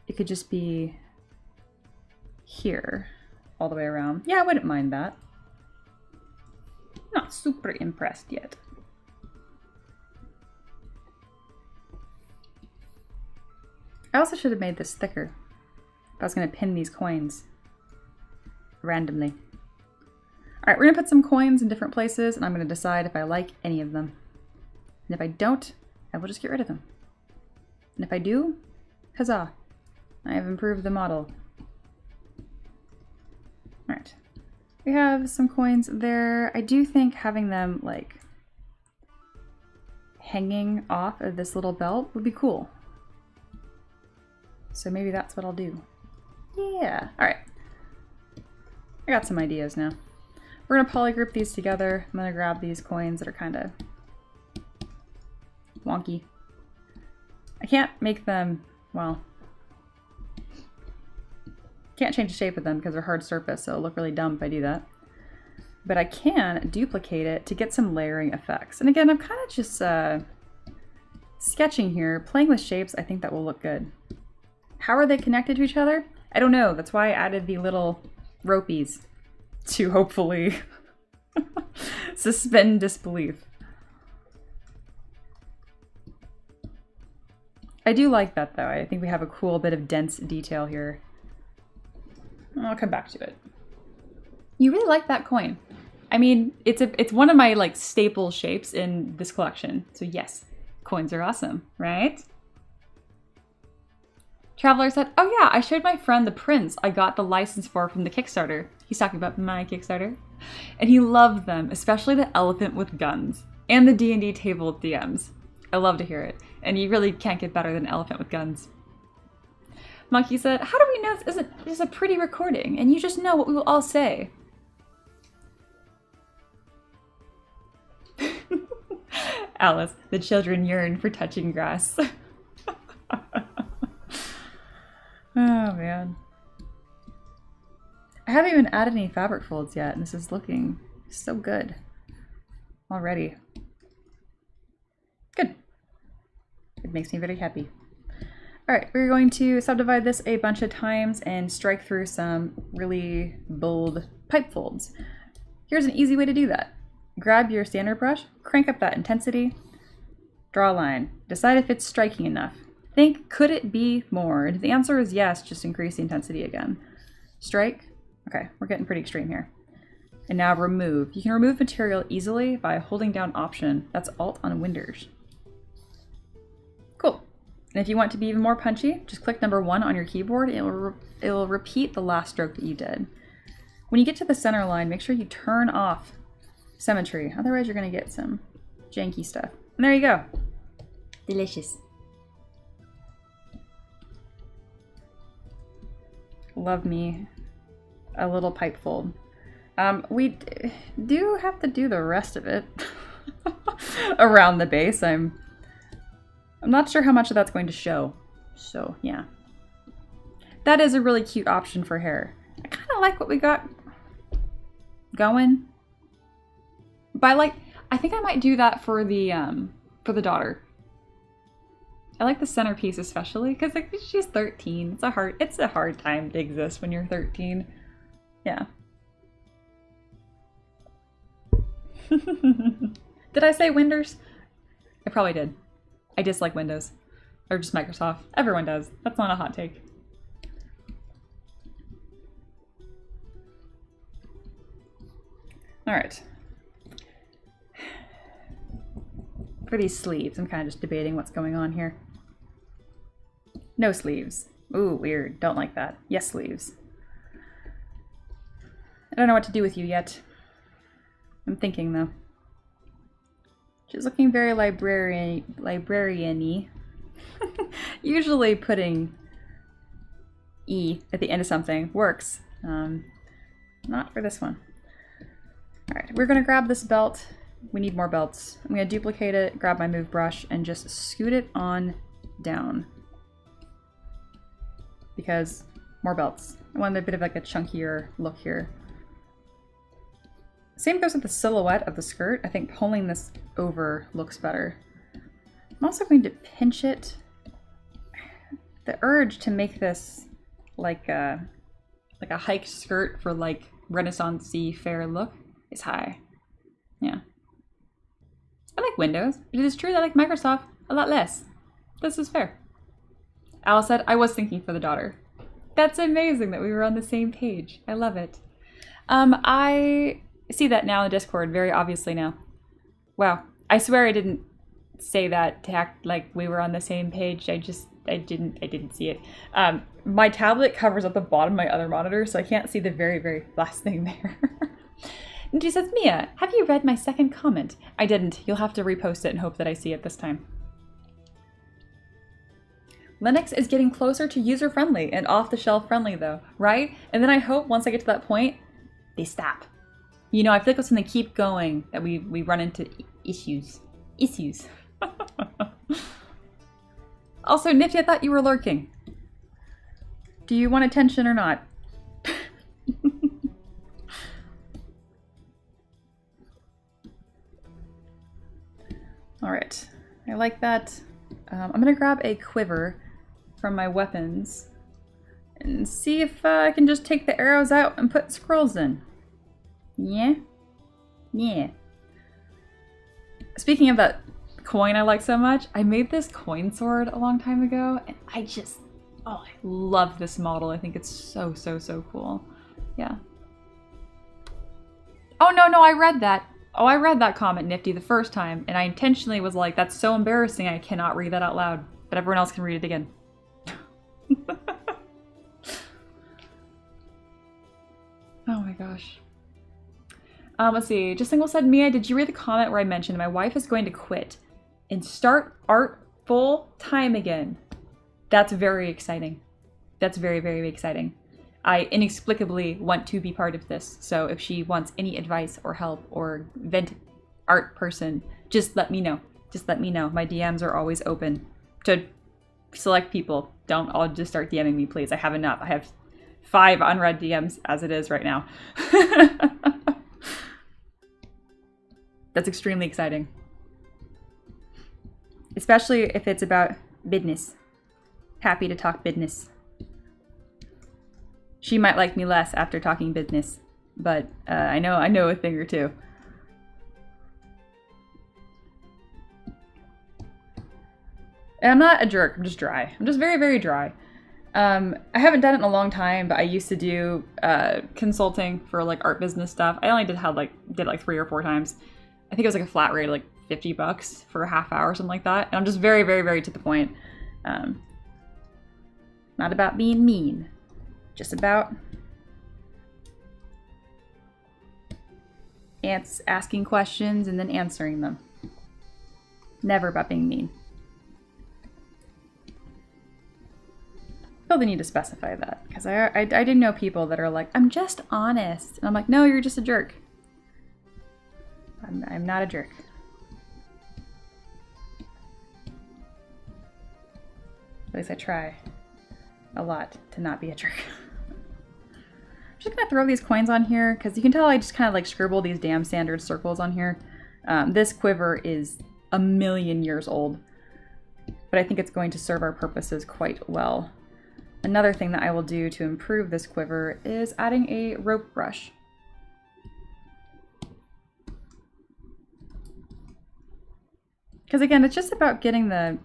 [SPEAKER 1] it could just be here all the way around. Yeah, I wouldn't mind that. Not super impressed yet. I also should have made this thicker if I was going to pin these coins randomly. Alright, we're going to put some coins in different places, and I'm going to decide if I like any of them. And if I don't, I will just get rid of them. And if I do, huzzah! I have improved the model. Alright. We have some coins there. I do think having them, like, hanging off of this little belt would be cool. So maybe that's what I'll do. Yeah! Alright. I got some ideas now. We're going to polygroup these together. I'm going to grab these coins that are kind of wonky. I can't make them, well, can't change the shape of them because they're hard surface, so it'll look really dumb if I do that. But I can duplicate it to get some layering effects. And again, I'm kind of just sketching here, playing with shapes. I think that will look good. How are they connected to each other? I don't know. That's why I added the little ropies. to hopefully suspend disbelief. I do like that though. I think we have a cool bit of dense detail here. I'll come back to it. You really like that coin. I mean, it's one of my like staple shapes in this collection. So yes, coins are awesome, right? Traveler said, oh yeah, I showed my friend the prints I got the license for from the Kickstarter. He's talking about my Kickstarter. And he loved them, especially the elephant with guns and the D&D table with DMs. I love to hear it. And you really can't get better than elephant with guns. Monkey said, how do we know this is a pretty recording? And you just know what we will all say. Alice, the children yearn for touching grass. Oh man. I haven't even added any fabric folds yet, and this is looking so good already. Good. It makes me very happy. All right, we're going to subdivide this a bunch of times and strike through some really bold pipe folds. Here's an easy way to do that. Grab your standard brush, crank up that intensity, draw a line. Decide if it's striking enough. Think, could it be more? And if the answer is yes, just increase the intensity again. Strike. Okay, we're getting pretty extreme here. And now remove. You can remove material easily by holding down Option. That's Alt on Windows. Cool. And if you want to be even more punchy, just click number 1 on your keyboard. It will repeat the last stroke that you did. When you get to the center line, make sure you turn off symmetry. Otherwise, you're going to get some janky stuff. And there you go. Delicious. Love me a little pipe fold. We do have to do the rest of it around the base. I'm not sure how much of that's going to show. So yeah, that is a really cute option for hair. I kind of like what we got going. But I think I might do that for the daughter. I like the centerpiece especially because like she's 13. It's a hard time to exist when you're 13. Yeah. Did I say Windows? I probably did. I dislike Windows. Or just Microsoft. Everyone does. That's not a hot take. Alright. For these sleeves, I'm kind of just debating what's going on here. No sleeves. Ooh, weird. Don't like that. Yes, sleeves. I don't know what to do with you yet. I'm thinking, though. She's looking very librarian-y. Usually putting E at the end of something works. Not for this one. Alright, we're going to grab this belt. We need more belts. I'm going to duplicate it, grab my move brush, and just scoot it on down. Because more belts. I want a bit of like a chunkier look here. Same goes with the silhouette of the skirt. I think pulling this over looks better. I'm also going to pinch it. The urge to make this like a hiked skirt for like Renaissance-y fair look is high. Yeah. I like Windows, but it is true that I like Microsoft a lot less. This is fair. Alice said, I was thinking for the daughter. That's amazing that we were on the same page. I love it. I see that now in the Discord, very obviously now. Wow. I swear I didn't say that to act like we were on the same page. I didn't see it. My tablet covers up the bottom of my other monitor, so I can't see the very, very last thing there. And she says, Mia, have you read my second comment? I didn't. You'll have to repost it and hope that I see it this time. Linux is getting closer to user-friendly and off-the-shelf friendly though, right? And then I hope once I get to that point, they stop. You know, I feel like it's when they keep going that we run into issues. Also, Nifty, I thought you were lurking. Do you want attention or not? All right, I like that. I'm gonna grab a quiver from my weapons and see if I can just take the arrows out and put scrolls in. Yeah? Yeah. Speaking of that coin I like so much, I made this coin sword a long time ago, and I love this model. I think it's so, so, so cool. Yeah. Oh, no, I read that. Oh, I read that comment, Nifty, the first time, and I intentionally was like, that's so embarrassing, I cannot read that out loud. But everyone else can read it again. Oh my gosh. Let's see. Just Single said, Mia, did you read the comment where I mentioned my wife is going to quit and start art full time again? That's very exciting. That's very, very exciting. I inexplicably want to be part of this. So if she wants any advice or help or vent art person, just let me know. Just let me know. My DMs are always open to select people. Don't all just start DMing me, please. I have enough. I have 5 unread DMs as it is right now. That's extremely exciting. Especially if it's about business. Happy to talk business. She might like me less after talking business, but I know a thing or two. And I'm not a jerk, I'm just dry. I'm just very, very dry. I haven't done it in a long time, but I used to do consulting for like art business stuff. I only did like 3 or 4 times. I think it was like a flat rate of like $50 for a half hour or something like that. And I'm just very, very, very to the point. Not about being mean, just about asking questions and then answering them. Never about being mean. I feel the need to specify that because I didn't know people that are like, I'm just honest. And I'm like, no, you're just a jerk. I'm not a jerk. At least I try a lot to not be a jerk. I'm just gonna throw these coins on here because you can tell I just kind of like scribble these damn standard circles on here. This quiver is 1,000,000 years old, but I think it's going to serve our purposes quite well. Another thing that I will do to improve this quiver is adding a rope brush. Because again, it's just about getting the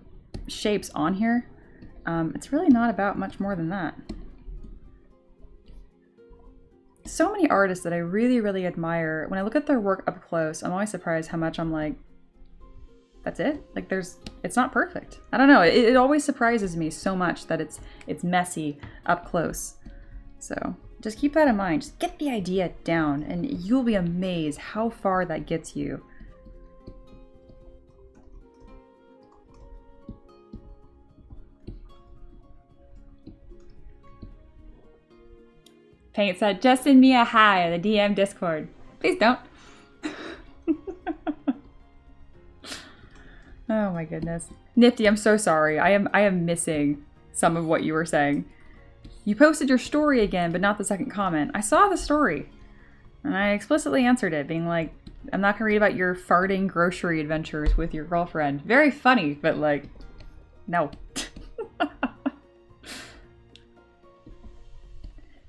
[SPEAKER 1] shapes on here. It's really not about much more than that. So many artists that I really, really admire, when I look at their work up close, I'm always surprised how much I'm like, that's it? Like it's not perfect. I don't know, it always surprises me so much that it's messy up close. So just keep that in mind. Just get the idea down and you'll be amazed how far that gets you. Paint said, just send me a hi in the DM Discord. Please don't. Oh my goodness. Nifty, I'm so sorry. I am missing some of what you were saying. You posted your story again, but not the second comment. I saw the story. And I explicitly answered it, being like, I'm not gonna read about your farting grocery adventures with your girlfriend. Very funny, but like, no.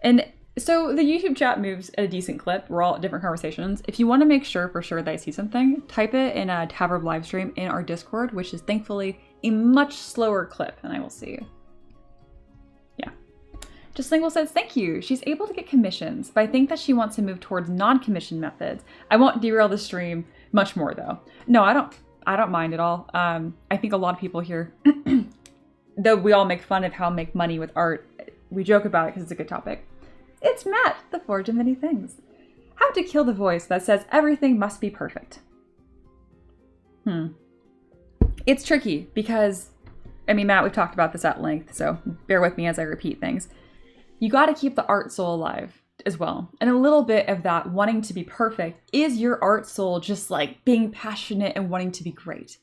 [SPEAKER 1] And so the YouTube chat moves at a decent clip. We're all at different conversations. If you want to make sure for sure that I see something, type it in a Tab live stream in our Discord, which is thankfully a much slower clip, and I will see you. Yeah. Just Single says, thank you. She's able to get commissions, but I think that she wants to move towards non-commission methods. I won't derail the stream much more though. No, I don't mind at all. I think a lot of people here, though we all make fun of how to make money with art, we joke about it because it's a good topic. It's Matt, the Forge of Many Things. How to kill the voice that says everything must be perfect. It's tricky because, I mean, Matt, we've talked about this at length, so bear with me as I repeat things. You got to keep the art soul alive as well. And a little bit of that wanting to be perfect is your art soul just like being passionate and wanting to be great.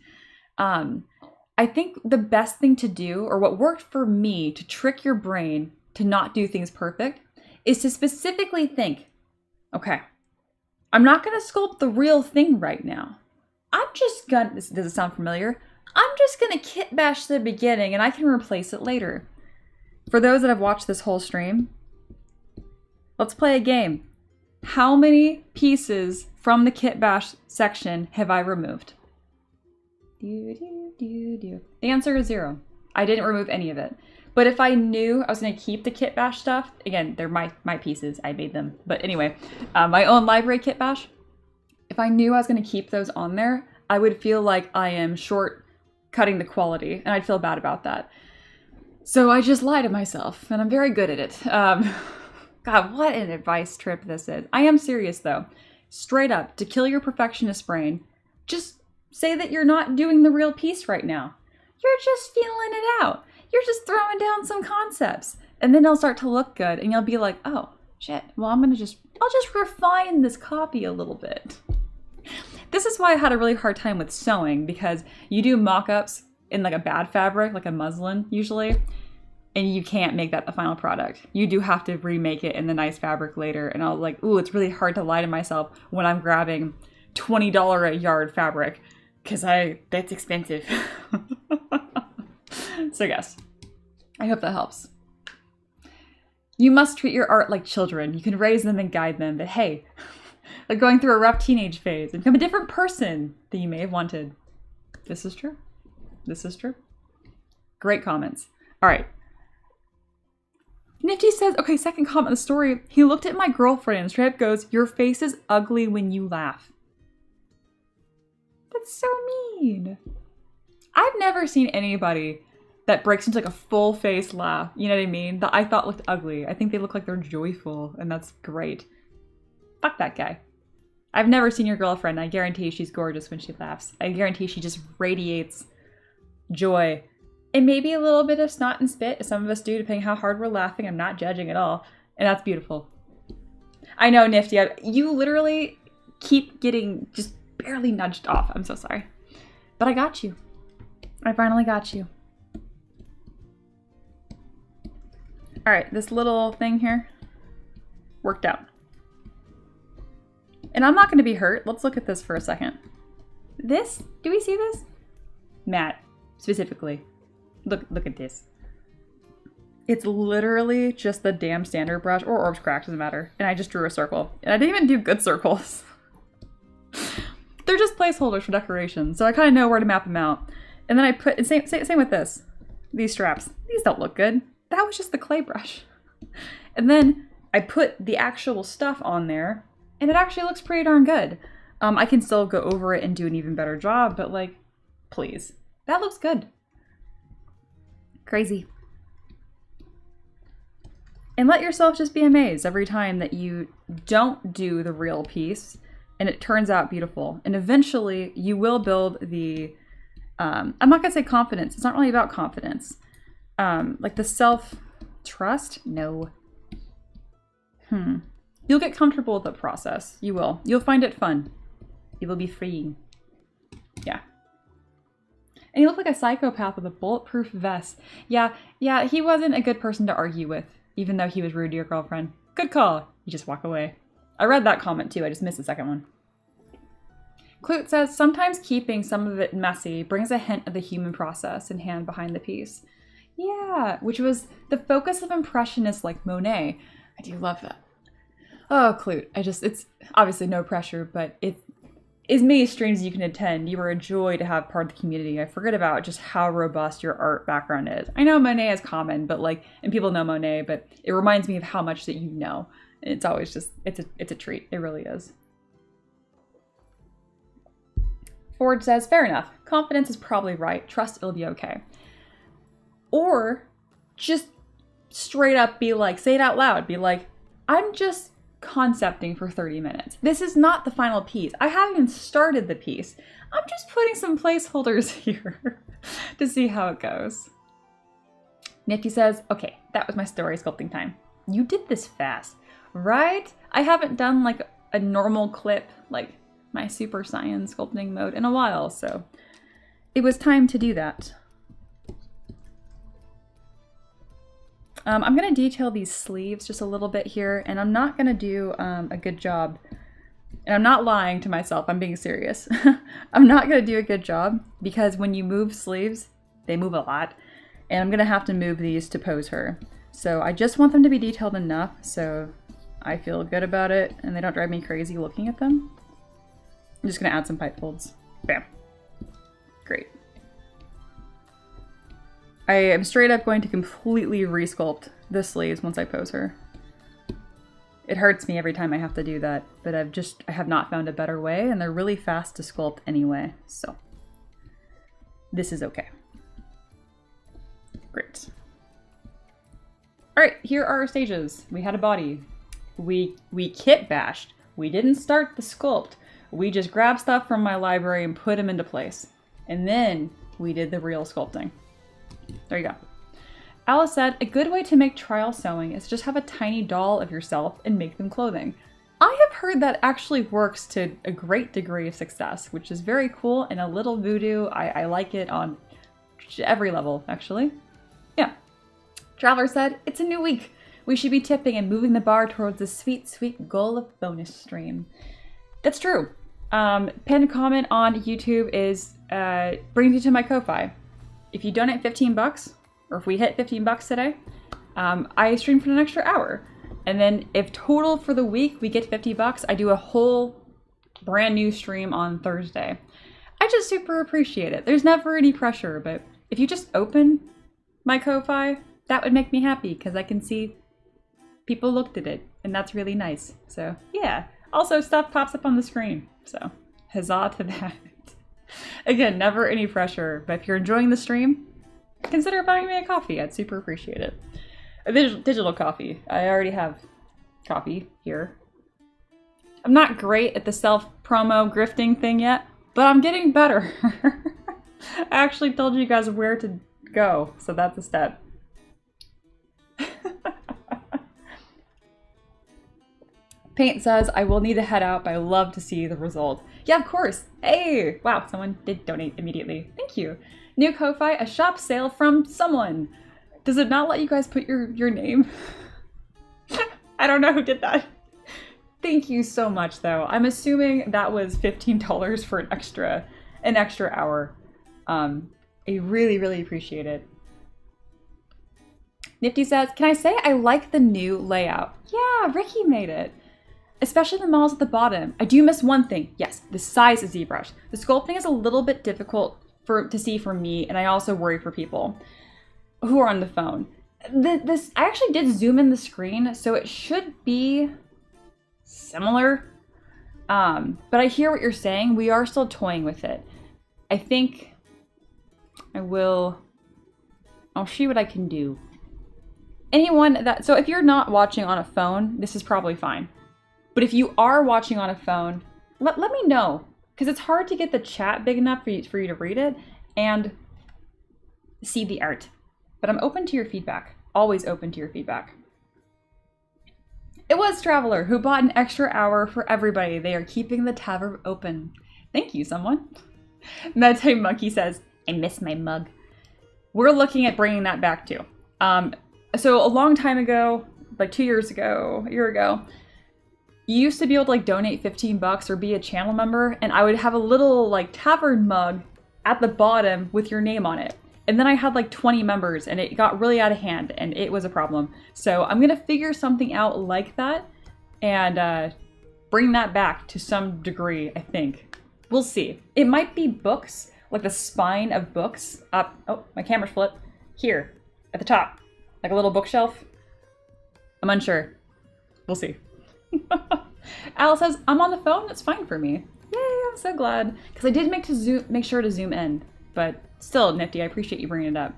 [SPEAKER 1] I think the best thing to do, or what worked for me to trick your brain to not do things perfect, is to specifically think, okay, I'm not going to sculpt the real thing right now. I'm just going to, does it sound familiar? I'm just going to kit bash the beginning and I can replace it later. For those that have watched this whole stream, let's play a game. How many pieces from the kit bash section have I removed? The answer is 0. I didn't remove any of it. But if I knew I was going to keep the kit bash stuff, again, they're my pieces, I made them. But anyway, my own library kit bash, if I knew I was going to keep those on there, I would feel like I am short-cutting the quality, and I'd feel bad about that. So I just lie to myself, and I'm very good at it. God, what an advice trip this is. I am serious, though. Straight up, to kill your perfectionist brain, just say that you're not doing the real piece right now. You're just feeling it out. You're just throwing down some concepts. And then it'll start to look good, and you'll be like, oh, shit, well, I'll just refine this copy a little bit. This is why I had a really hard time with sewing, because you do mock-ups in like a bad fabric, like a muslin usually, and you can't make that the final product. You do have to remake it in the nice fabric later, and I'll like, ooh, it's really hard to lie to myself when I'm grabbing $20 a yard fabric, because that's expensive. So yes, I hope that helps. You must treat your art like children. You can raise them and guide them, but hey, they're going through a rough teenage phase and become a different person than you may have wanted. This is true. This is true. Great comments. All right. Nifty says, okay, second comment in the story. He looked at my girlfriend and straight up goes, your face is ugly when you laugh. That's so mean. I've never seen anybody that breaks into like a full face laugh, you know what I mean? That I thought looked ugly. I think they look like they're joyful, and that's great. Fuck that guy. I've never seen your girlfriend. I guarantee she's gorgeous when she laughs. I guarantee she just radiates joy. And maybe a little bit of snot and spit, as some of us do, depending how hard we're laughing. I'm not judging at all. And that's beautiful. I know, Nifty. You literally keep getting just barely nudged off. I'm so sorry. But I got you. I finally got you. All right, this little thing here worked out. And I'm not going to be hurt. Let's look at this for a second. This, do we see this? Matte, specifically. Look at this. It's literally just the damn standard brush, or Orbs Cracked, doesn't matter. And I just drew a circle. And I didn't even do good circles. They're just placeholders for decoration, so I kind of know where to map them out. And then I put, same with this. These straps. These don't look good. That was just the clay brush. And then I put the actual stuff on there, and it actually looks pretty darn good. I can still go over it and do an even better job, but like, please. That looks good. Crazy. And let yourself just be amazed every time that you don't do the real piece and it turns out beautiful. And eventually you will build the, I'm not gonna say confidence. It's not really about confidence. Like the self-trust? No. You'll get comfortable with the process. You will. You'll find it fun. It will be freeing. Yeah. And you look like a psychopath with a bulletproof vest. Yeah, he wasn't a good person to argue with, even though he was rude to your girlfriend. Good call. You just walk away. I read that comment too. I just missed the second one. Clute says, sometimes keeping some of it messy brings a hint of the human process in hand behind the piece. Yeah, which was the focus of impressionists like Monet. I do love that. Oh, Clute, it's obviously no pressure, but it's as many streams as you can attend. You are a joy to have part of the community. I forget about just how robust your art background is. I know Monet is common, but like, and people know Monet, but it reminds me of how much that you know. It's always just, it's a treat. It really is. Ford says, fair enough. Confidence is probably right. Trust it'll be okay. Or just straight up be like, say it out loud. Be like, I'm just concepting for 30 minutes. This is not the final piece. I haven't even started the piece. I'm just putting some placeholders here to see how it goes. Nifty says, okay, that was my story sculpting time. You did this fast, right? I haven't done like a normal clip, like my Super Saiyan sculpting mode in a while, so it was time to do that. I'm going to detail these sleeves just a little bit here, and I'm not going to do a good job. And I'm not lying to myself, I'm being serious. I'm not going to do a good job because when you move sleeves, they move a lot. And I'm going to have to move these to pose her. So I just want them to be detailed enough, so I feel good about it and they don't drive me crazy looking at them. I'm just gonna add some pipe folds. Bam. Great. I am straight up going to completely resculpt the sleeves once I pose her. It hurts me every time I have to do that, but I have not found a better way, and they're really fast to sculpt anyway, so this is okay. Great. All right, here are our stages. We had a body. We kit bashed. We didn't start the sculpt. We just grabbed stuff from my library and put them into place. And then we did the real sculpting. There you go. Alice said, a good way to make trial sewing is just have a tiny doll of yourself and make them clothing. I have heard that actually works to a great degree of success, which is very cool and a little voodoo. I like it on every level, actually. Yeah. Traveler said, it's a new week. We should be tipping and moving the bar towards the sweet, sweet goal of bonus stream. That's true. Pinned comment on YouTube is, brings you to my Ko-Fi. If you donate 15 bucks, or if we hit 15 bucks today, I stream for an extra hour. And then if total for the week we get 50 bucks, I do a whole brand new stream on Thursday. I just super appreciate it. There's never any pressure, but if you just open my Ko-Fi, that would make me happy because I can see people looked at it and that's really nice. So yeah, also stuff pops up on the screen. So huzzah to that. Again, never any pressure, but if you're enjoying the stream, consider buying me a coffee. I'd super appreciate it. A digital coffee. I already have coffee here. I'm not great at the self-promo grifting thing yet, but I'm getting better. I actually told you guys where to go, so that's a step. Paint says, I will need to head out, but I love to see the result. Yeah, of course. Hey! Wow, someone did donate immediately. Thank you. New Ko-Fi, a shop sale from someone. Does it not let you guys put your name? I don't know who did that. Thank you so much, though. I'm assuming that was $15 for an extra hour. I really, really appreciate it. Nifty says, can I say I like the new layout? Yeah, Ricky made it. Especially the models at the bottom. I do miss one thing. Yes, the size of ZBrush. The sculpting is a little bit difficult to see for me, and I also worry for people who are on the phone. I actually did zoom in the screen, so it should be similar. But I hear what you're saying. We are still toying with it. I think I'll see what I can do. So if you're not watching on a phone, this is probably fine. But if you are watching on a phone, let me know, because it's hard to get the chat big enough for you to read it and see the art. But I'm open to your feedback. Always open to your feedback. It was Traveler who bought an extra hour for everybody. They are keeping the tavern open. Thank you, someone. Mete Monkey says, I miss my mug. We're looking at bringing that back too. So a long time ago, like 2 years ago, a year ago, you used to be able to like donate 15 bucks or be a channel member, and I would have a little like tavern mug at the bottom with your name on it. And then I had like 20 members and it got really out of hand and it was a problem. So I'm gonna figure something out like that and bring that back to some degree, I think. We'll see. It might be books, like the spine of books up. Oh, my camera's flipped. Here, at the top, like a little bookshelf. I'm unsure. We'll see. Alice says, I'm on the phone, that's fine for me. Yay, I'm so glad. Because I did make sure to zoom in, but still, Nifty, I appreciate you bringing it up.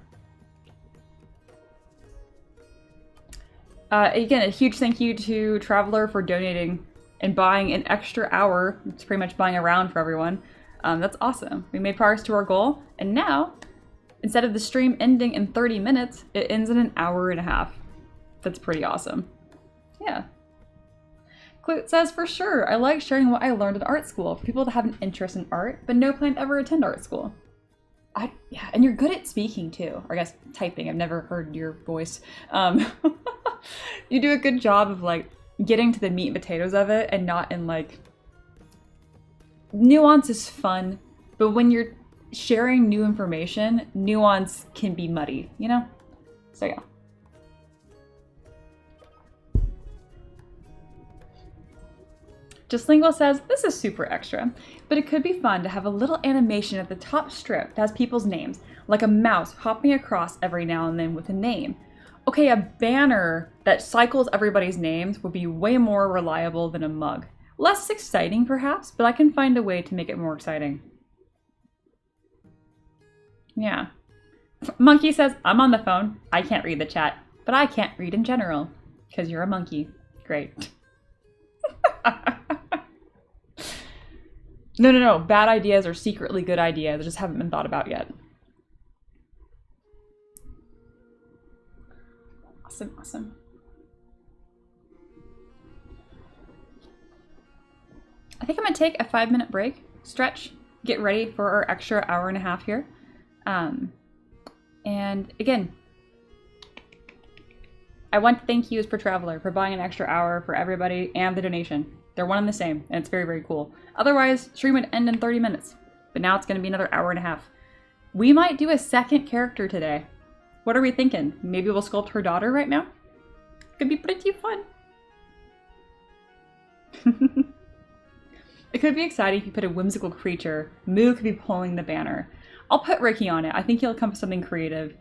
[SPEAKER 1] Again, a huge thank you to Traveler for donating and buying an extra hour. It's pretty much buying a round for everyone. That's awesome. We made progress to our goal, and now, instead of the stream ending in 30 minutes, it ends in an hour and a half. That's pretty awesome. Yeah. Clute says, for sure, I like sharing what I learned in art school for people to have an interest in art, but no plan to ever attend art school. Yeah, and you're good at speaking too, or I guess typing. I've never heard your voice. You do a good job of like getting to the meat and potatoes of it and not in like... Nuance is fun, but when you're sharing new information, nuance can be muddy, you know? So yeah. Just Lingual says, this is super extra, but it could be fun to have a little animation at the top strip that has people's names, like a mouse hopping across every now and then with a name. Okay, a banner that cycles everybody's names would be way more reliable than a mug. Less exciting perhaps, but I can find a way to make it more exciting. Yeah. Monkey says, I'm on the phone. I can't read the chat, but I can't read in general, because you're a monkey. Great. No. Bad ideas are secretly good ideas. They just haven't been thought about yet. Awesome. I think I'm going to take a 5-minute break, stretch, get ready for our extra hour and a half here. And again, I want to thank you as per traveler for buying an extra hour for everybody and the donation. They're one and the same, and it's very, very cool. Otherwise, stream would end in 30 minutes, but now it's going to be another hour and a half. We might do a second character today. What are we thinking? Maybe we'll sculpt her daughter right now? Could be pretty fun. It could be exciting if you put a whimsical creature. Moo could be pulling the banner. I'll put Ricky on it. I think he'll come up with something creative.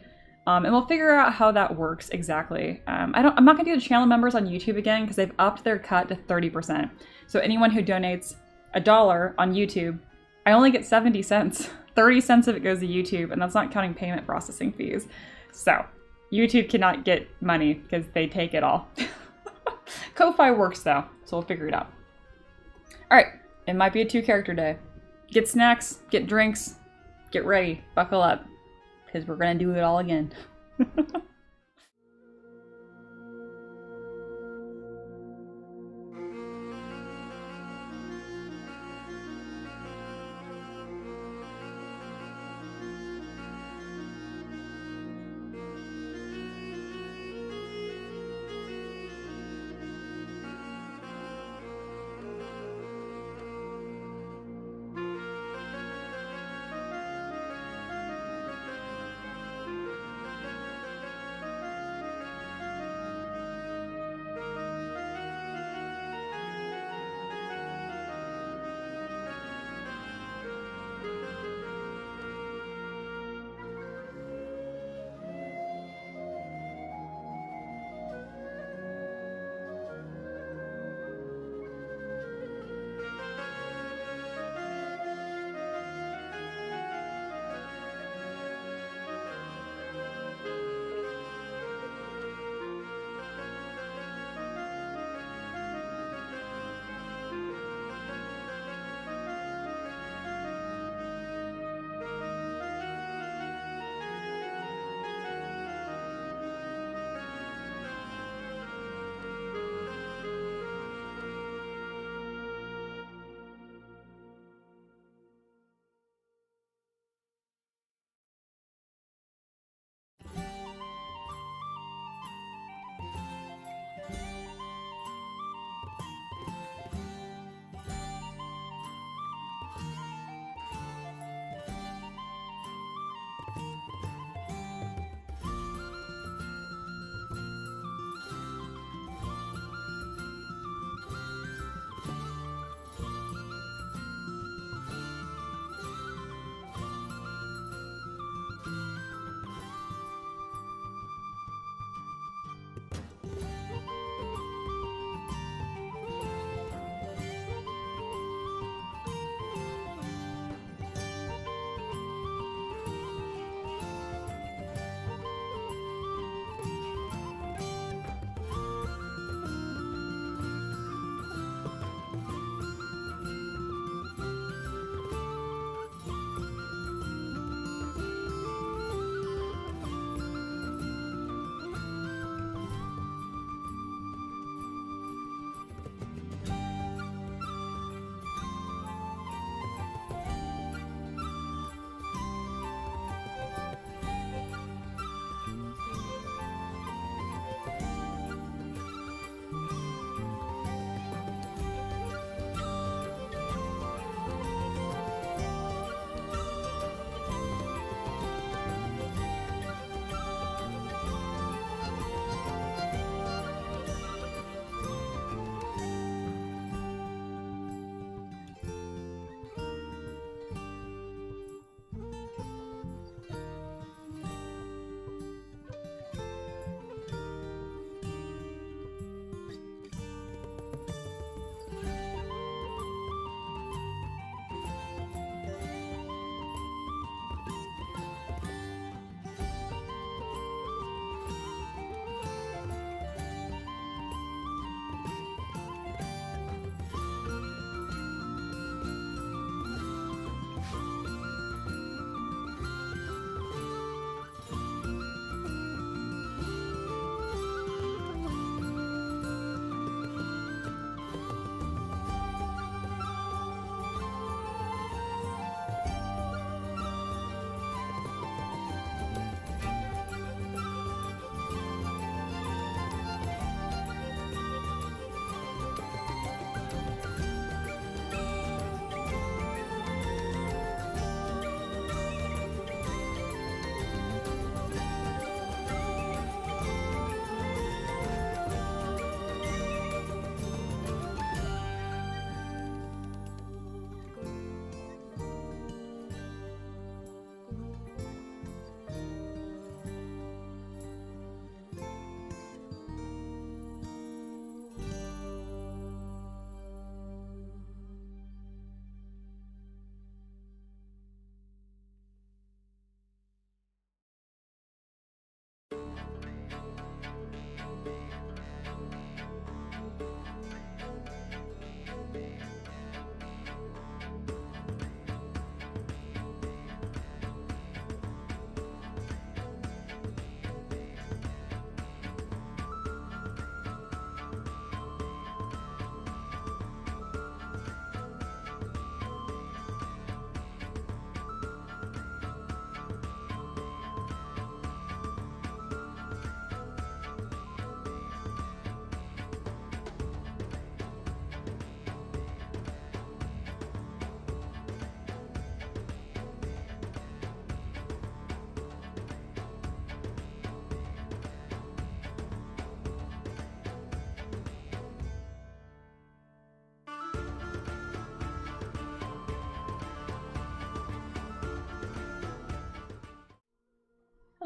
[SPEAKER 1] And we'll figure out how that works exactly. I'm not gonna do the channel members on YouTube again because they've upped their cut to 30%. So anyone who donates $1 on YouTube, I only get 70 cents. 30 cents of it goes to YouTube, and that's not counting payment processing fees. So YouTube cannot get money because they take it all. Ko-Fi works though, so we'll figure it out. All right, it might be a 2-character day. Get snacks, get drinks, get ready, buckle up, because we're gonna do it all again.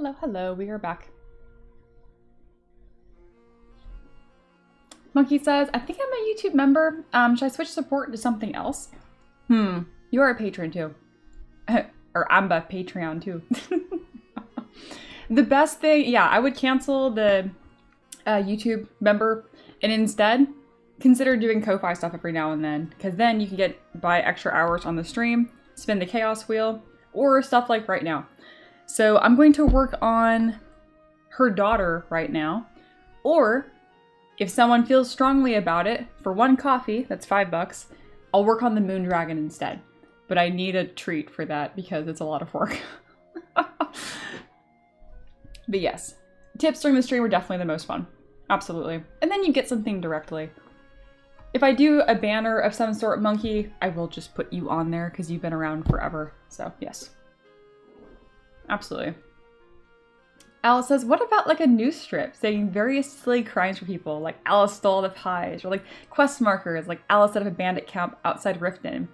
[SPEAKER 1] Hello, hello, we are back. Monkey says, I think I'm a YouTube member. Should I switch support to something else? You are a patron too. Or I'm a Patreon too. The best thing, yeah, I would cancel the YouTube member and instead consider doing Ko-Fi stuff every now and then, because then you can buy extra hours on the stream, spin the chaos wheel, or stuff like right now. So I'm going to work on her daughter right now, or if someone feels strongly about it, for one coffee, that's $5, I'll work on the Moon Dragon instead. But I need a treat for that because it's a lot of work. But yes, tips during the stream are definitely the most fun. Absolutely. And then you get something directly. If I do a banner of some sort, Monkey, I will just put you on there because you've been around forever. So yes. Absolutely. Alice says, what about like a news strip saying various silly crimes for people, like Alice stole the pies, or like quest markers, like Alice set up a bandit camp outside Riften.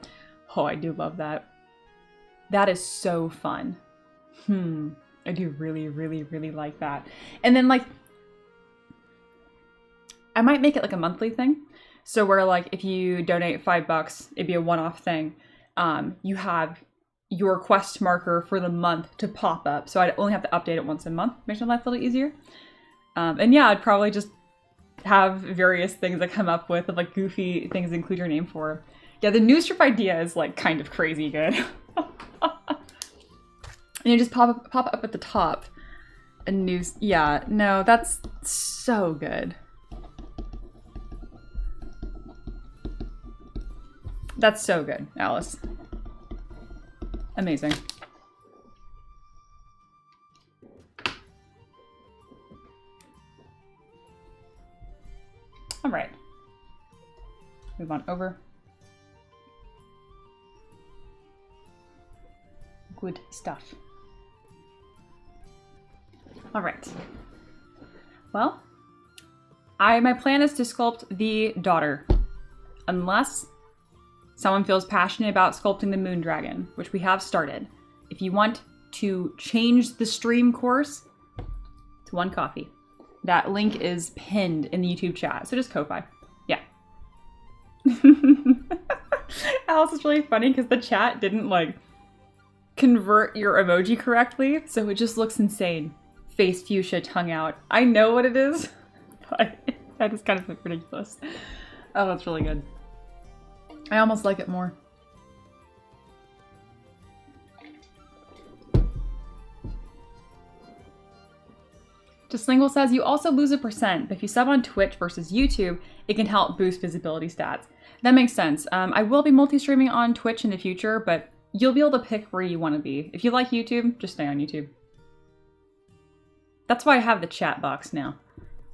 [SPEAKER 1] Oh, I do love that. That is so fun. I do really, really, really like that. And then like, I might make it like a monthly thing. So where like, if you donate $5, it'd be a one-off thing. You have your quest marker for the month to pop up. So I'd only have to update it once a month. Makes my life a little easier. And yeah, I'd probably just have various things that come up with like goofy things to include your name for. Yeah, the news strip idea is like kind of crazy good. And you just pop up at the top. A news, yeah, no, that's so good. That's so good, Alice. Amazing. All right. Move on over. Good stuff. All right. Well, my plan is to sculpt the daughter, unless someone feels passionate about sculpting the Moon Dragon, which we have started. If you want to change the stream course to one coffee, that link is pinned in the YouTube chat. So just Ko-Fi. Yeah. Alice is really funny because the chat didn't like convert your emoji correctly, so it just looks insane. Face fuchsia, tongue out. I know what it is, but that is kind of ridiculous. Oh, that's really good. I almost like it more. Jaslingle says, you also lose 1%, but if you sub on Twitch versus YouTube, it can help boost visibility stats. That makes sense. I will be multi-streaming on Twitch in the future, but you'll be able to pick where you want to be. If you like YouTube, just stay on YouTube. That's why I have the chat box now.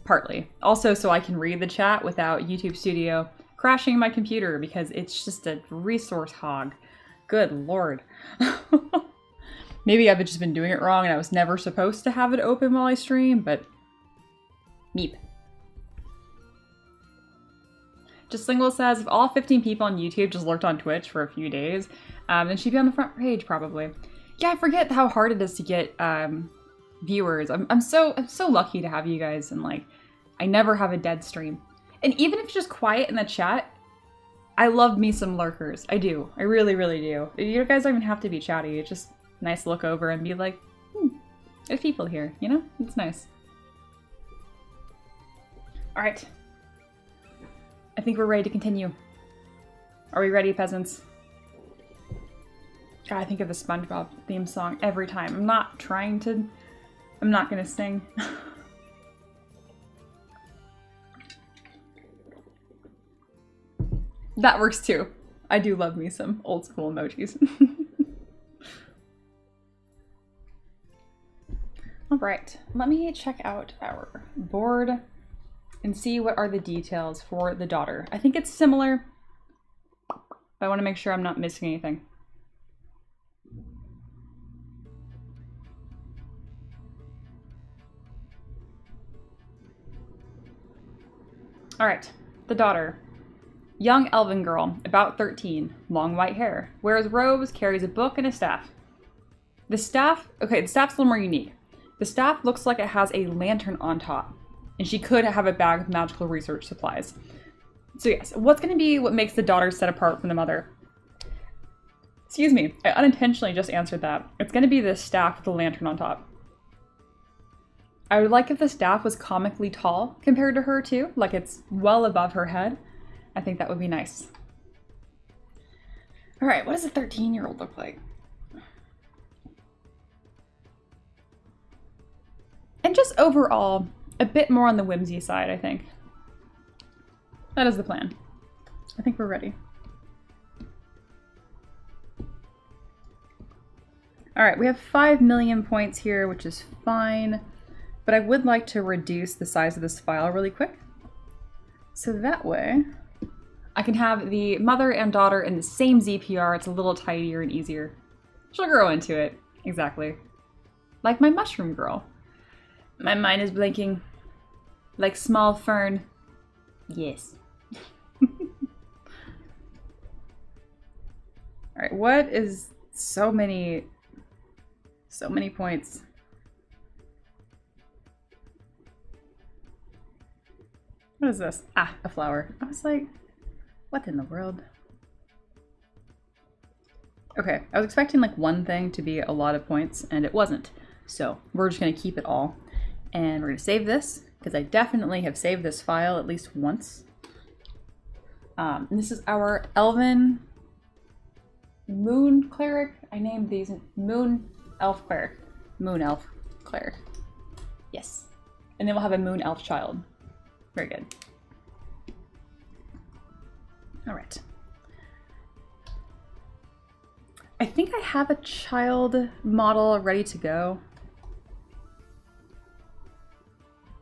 [SPEAKER 1] Partly. Also so I can read the chat without YouTube Studio crashing my computer because it's just a resource hog. Good lord. Maybe I've just been doing it wrong and I was never supposed to have it open while I stream, but meep. Jaslingle says, if all 15 people on YouTube just lurked on Twitch for a few days, then she'd be on the front page probably. Yeah, I forget how hard it is to get viewers. I'm so lucky to have you guys, and like, I never have a dead stream. And even if it's just quiet in the chat, I love me some lurkers. I do. I really, really do. You guys don't even have to be chatty. It's just nice to look over and be like, there's people here, you know? It's nice. All right. I think we're ready to continue. Are we ready, peasants? God, I think of the SpongeBob theme song every time. I'm not gonna sing. That works too. I do love me some old school emojis. All right, let me check out our board and see what are the details for the daughter. I think it's similar, but I want to make sure I'm not missing anything. All right, the daughter. Young elven girl, about 13, long white hair, wears robes, carries a book and a staff. The staff's a little more unique. The staff looks like it has a lantern on top, and she could have a bag of magical research supplies. So yes, what's going to be what makes the daughter set apart from the mother? Excuse me, I unintentionally just answered that. It's going to be the staff with the lantern on top. I would like if the staff was comically tall compared to her too, like it's well above her head. I think that would be nice. All right, what does a 13-year-old look like? And just overall, a bit more on the whimsy side, I think. That is the plan. I think we're ready. All right, we have 5 million points here, which is fine. But I would like to reduce the size of this file really quick. So that way, I can have the mother and daughter in the same ZPR. It's a little tidier and easier. She'll grow into it. Exactly. Like my mushroom girl. My mind is blinking. Like small fern. Yes. Alright, what is so many points? What is this? Ah, a flower. I was like, what in the world? Okay, I was expecting like one thing to be a lot of points, and it wasn't. So we're just gonna keep it all. And we're gonna save this, because I definitely have saved this file at least once. And this is our Elven Moon Cleric. I named these Moon Elf Cleric. Moon Elf Cleric. Yes. And then we'll have a Moon Elf Child. Very good. All right. I think I have a child model ready to go.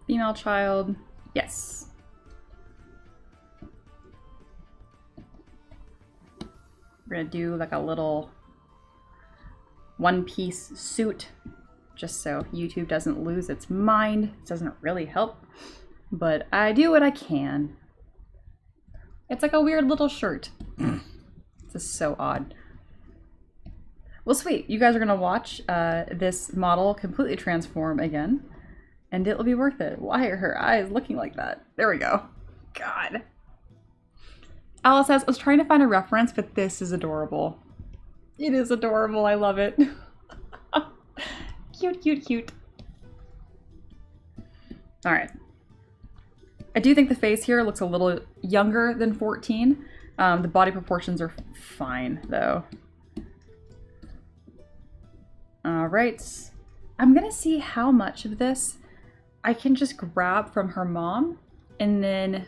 [SPEAKER 1] Female child. Yes. We're gonna do like a little one-piece suit just so YouTube doesn't lose its mind. It doesn't really help. But I do what I can. It's like a weird little shirt. This is so odd. Well, sweet. You guys are going to watch this model completely transform again. And it'll be worth it. Why are her eyes looking like that? There we go. God. Alice says, I was trying to find a reference, but this is adorable. It is adorable. I love it. Cute, cute, cute. All right. I do think the face here looks a little younger than 14. The body proportions are fine, though. All right. I'm going to see how much of this I can just grab from her mom and then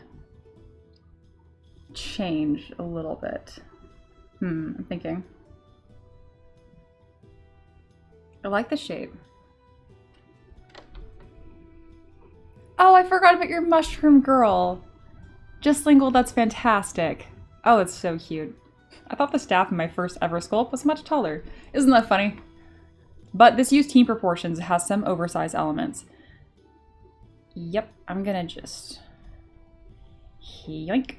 [SPEAKER 1] change a little bit. I'm thinking. I like the shape. Oh, I forgot about your mushroom girl. Just lingual, that's fantastic. Oh, it's so cute. I thought the staff in my first ever sculpt was much taller. Isn't that funny? But this used team proportions. It has some oversized elements. Yep, I'm gonna just... yoink.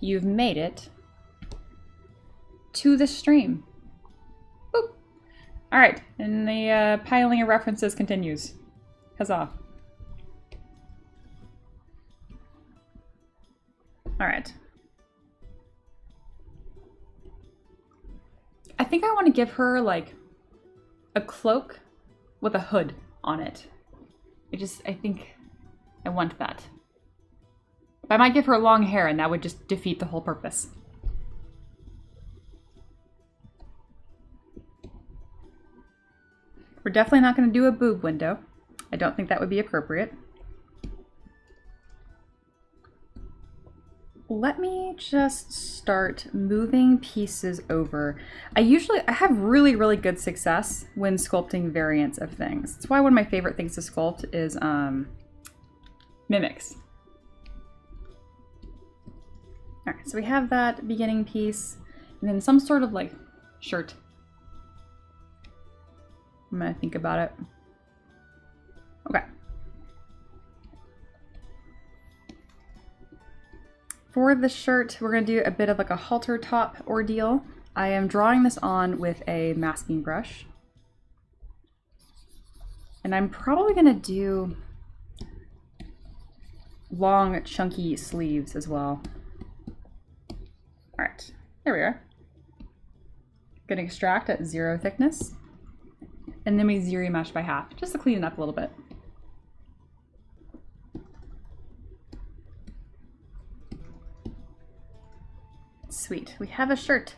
[SPEAKER 1] You've made it to the stream. Boop. All right, and the piling of references continues. Huzzah. All right. I think I want to give her like a cloak with a hood on it. I think I want that. I might give her long hair and that would just defeat the whole purpose. We're definitely not going to do a boob window. I don't think that would be appropriate. Let me just start moving pieces over. I have really, really good success when sculpting variants of things. That's why one of my favorite things to sculpt is mimics. All right, so we have that beginning piece and then some sort of like shirt. I'm gonna think about it. Okay. For the shirt, we're going to do a bit of like a halter top ordeal. I am drawing this on with a masking brush. And I'm probably gonna do long, chunky sleeves as well. All right, there we are. Gonna extract at 0 thickness. And then we zero mesh by half, just to clean it up a little bit. Sweet, we have a shirt.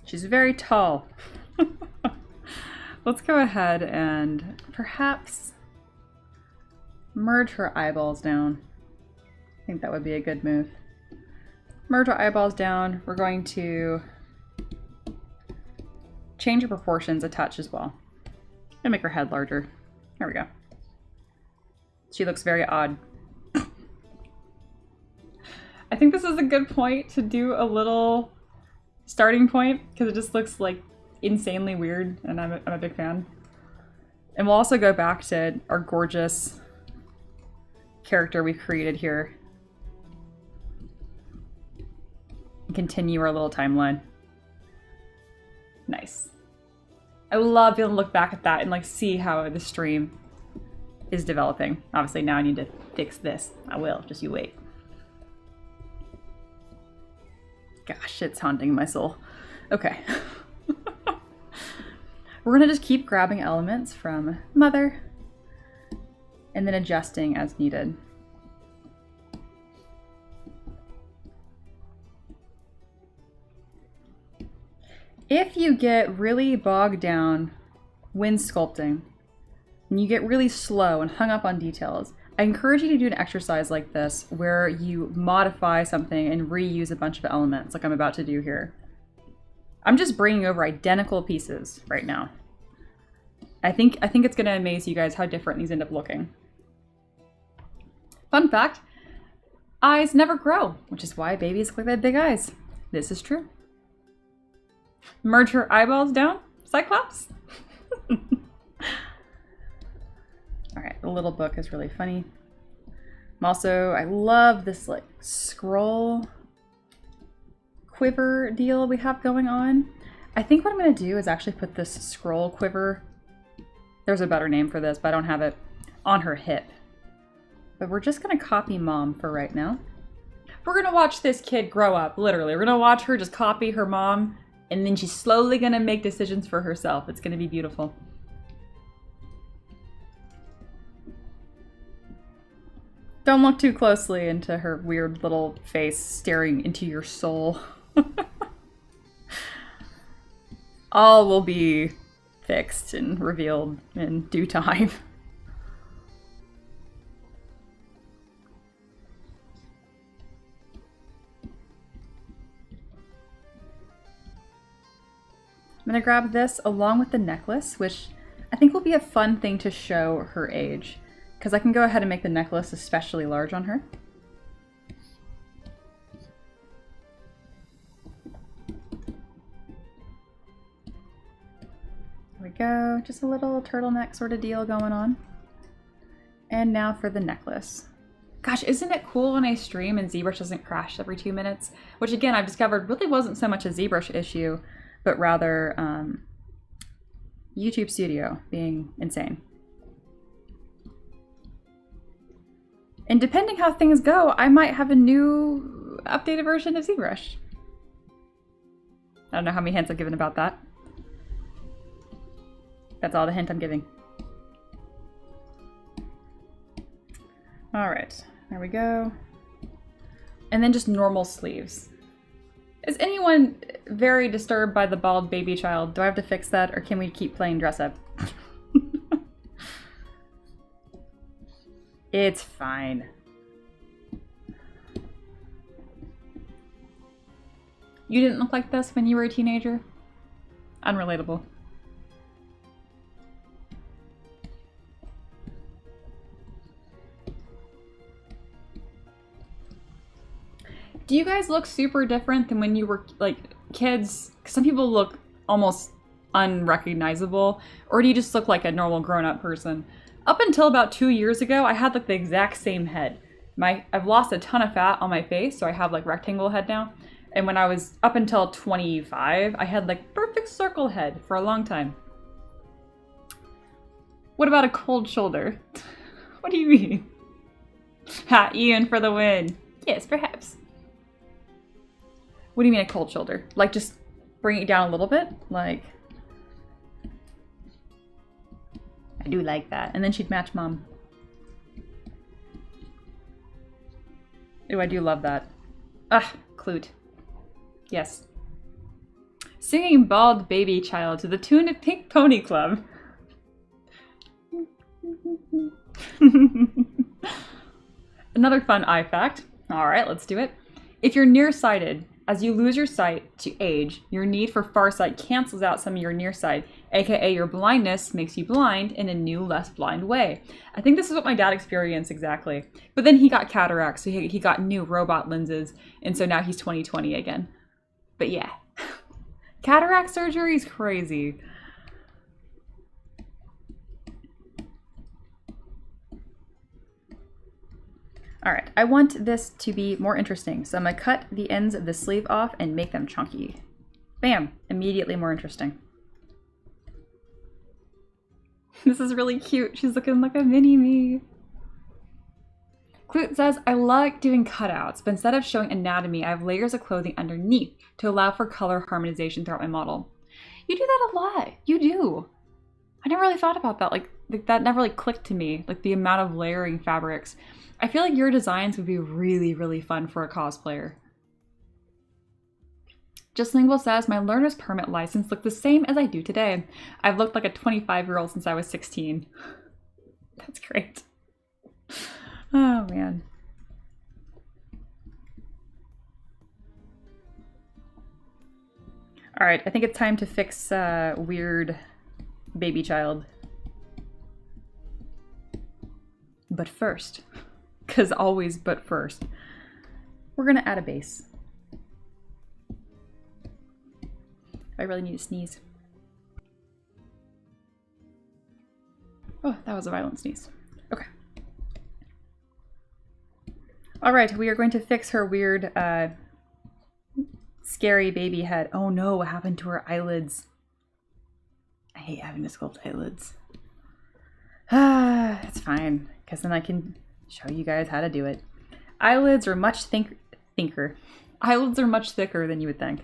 [SPEAKER 1] She's very tall. Let's go ahead and perhaps merge her eyeballs down. I think that would be a good move. Merge our eyeballs down. We're going to change her proportions a touch as well. And make her head larger. There we go. She looks very odd. I think this is a good point to do a little starting point because it just looks like insanely weird and I'm a big fan. And we'll also go back to our gorgeous character we've created here. And continue our little timeline. Nice. I love being able to look back at that and like see how the stream is developing. Obviously now I need to fix this. I will, just you wait. Gosh, it's haunting my soul. Okay. We're gonna just keep grabbing elements from Mother and then adjusting as needed. If you get really bogged down when sculpting and you get really slow and hung up on details, I encourage you to do an exercise like this where you modify something and reuse a bunch of elements like I'm about to do here. I'm just bringing over identical pieces right now. I think it's going to amaze you guys how different these end up looking. Fun fact, eyes never grow, which is why babies look like they have big eyes. This is true. Merge her eyeballs down, Cyclops. All right, the little book is really funny. I love this like scroll quiver deal we have going on. I think what I'm gonna do is actually put this scroll quiver, there's a better name for this, but I don't have it, on her hip. But we're just gonna copy Mom for right now. We're gonna watch this kid grow up, literally. We're gonna watch her just copy her mom, and then she's slowly gonna make decisions for herself. It's gonna be beautiful. Don't look too closely into her weird little face staring into your soul. All will be fixed and revealed in due time. I'm gonna grab this along with the necklace, which I think will be a fun thing to show her age, because I can go ahead and make the necklace especially large on her. There we go, just a little turtleneck sort of deal going on. And now for the necklace. Gosh, isn't it cool when I stream and ZBrush doesn't crash every 2 minutes? Which again, I've discovered really wasn't so much a ZBrush issue, but rather YouTube Studio being insane. And depending how things go, I might have a new updated version of ZBrush. I don't know how many hints I've given about that. That's all the hint I'm giving. All right, there we go. And then just normal sleeves. Is anyone very disturbed by the bald baby child? Do I have to fix that, or can we keep playing dress up? It's fine. You didn't look like this when you were a teenager? Unrelatable. Do you guys look super different than when you were like kids? 'Cause some people look almost unrecognizable, or do you just look like a normal grown-up person? Up until about 2 years ago, I had like the exact same head. I've lost a ton of fat on my face, so I have like rectangle head now. And when I was up until 25, I had like perfect circle head for a long time. What about a cold shoulder? What do you mean? Ha, Ian for the win. Yes, perhaps. What do you mean a cold shoulder? Like just bring it down a little bit? Like, I do like that. And then she'd match mom. Ooh, I do love that. Ah, Clute. Yes. Singing Bald Baby Child to the tune of Pink Pony Club. Another fun eye fact. All right, let's do it. If you're nearsighted, as you lose your sight to age, your need for farsight cancels out some of your nearsight, aka your blindness makes you blind in a new, less blind way. I think this is what my dad experienced exactly. But then he got cataracts, so he got new robot lenses, and so now he's 20/20 again. But yeah, cataract surgery is crazy. All right, I want this to be more interesting, so I'm gonna cut the ends of the sleeve off and make them chunky. Bam, immediately more interesting. This is really cute. She's looking like a mini-me. Clute says, I like doing cutouts, but instead of showing anatomy, I have layers of clothing underneath to allow for color harmonization throughout my model. You do that a lot. You do. I never really thought about that. Like that never really clicked to me, like the amount of layering fabrics. I feel like your designs would be really, really fun for a cosplayer. Just Lingual says, my learner's permit license looked the same as I do today. I've looked like a 25-year-old since I was 16. That's great. Oh, man. All right, I think it's time to fix weird baby child. But first, because always but first, we're gonna add a base. I really need to sneeze. Oh, that was a violent sneeze. Okay. All right, we are going to fix her weird, scary baby head. Oh no, what happened to her eyelids? I hate having to sculpt eyelids. Ah, it's fine, because then I can show you guys how to do it. Eyelids are much thicker. Eyelids are much thicker than you would think.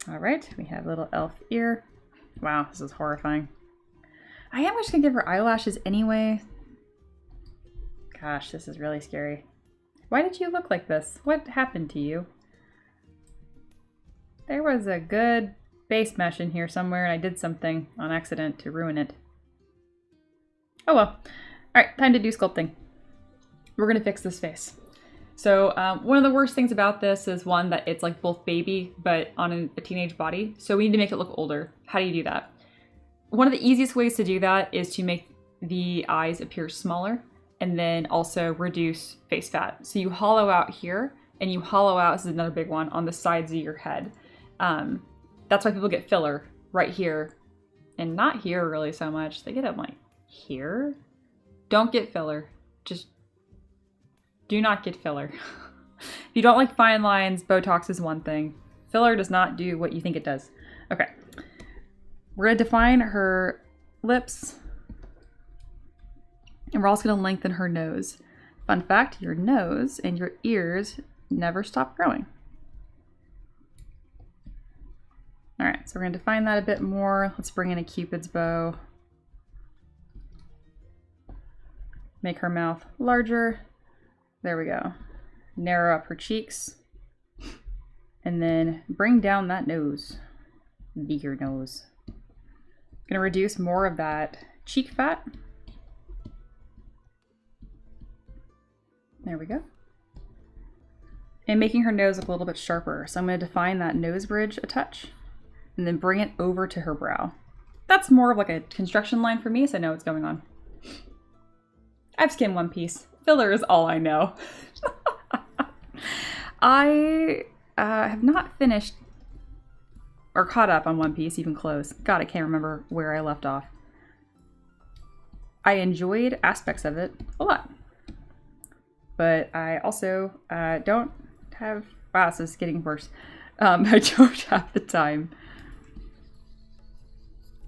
[SPEAKER 1] All right, we have a little elf ear. Wow, this is horrifying. I am just gonna give her eyelashes anyway. Gosh, this is really scary. Why did you look like this? What happened to you? There was a good base mesh in here somewhere and I did something on accident to ruin it. Oh well. All right, time to do sculpting. We're gonna fix this face. So one of the worst things about this is one, that it's like both baby, but on a teenage body. So we need to make it look older. How do you do that? One of the easiest ways to do that is to make the eyes appear smaller and then also reduce face fat. So you hollow out here and you hollow out, this is another big one, on the sides of your head. That's why people get filler right here and not here really so much. They get it like here. Don't get filler. Just do not get filler. If you don't like fine lines, Botox is one thing. Filler does not do what you think it does. Okay. We're going to define her lips. And we're also going to lengthen her nose. Fun fact, your nose and your ears never stop growing. All right, so we're going to define that a bit more. Let's bring in a Cupid's bow. Make her mouth larger. There we go. Narrow up her cheeks. And then bring down that nose. Bigger nose. Gonna reduce more of that cheek fat. There we go. And making her nose look a little bit sharper. So I'm gonna define that nose bridge a touch and then bring it over to her brow. That's more of like a construction line for me, so I know what's going on. I've skimmed One Piece. Filler is all I know. I have not finished or caught up on One Piece, even close. God, I can't remember where I left off. I enjoyed aspects of it a lot. but I also don't have, wow, this is getting worse. I don't have the time.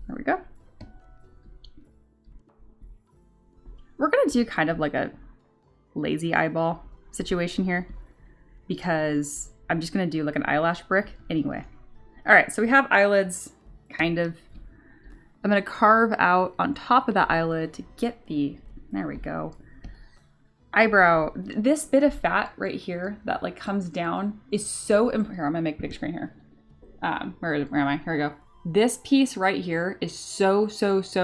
[SPEAKER 1] There we go. We're gonna do kind of like a lazy eyeball situation here because I'm just gonna do like an eyelash brick anyway. All right, so we have eyelids, kind of. I'm gonna carve out on top of that eyelid to get the, there we go, eyebrow. This bit of fat right here that like comes down is so important. Here, I'm gonna make a big screen here. Where am I? Here we go. This piece right here is so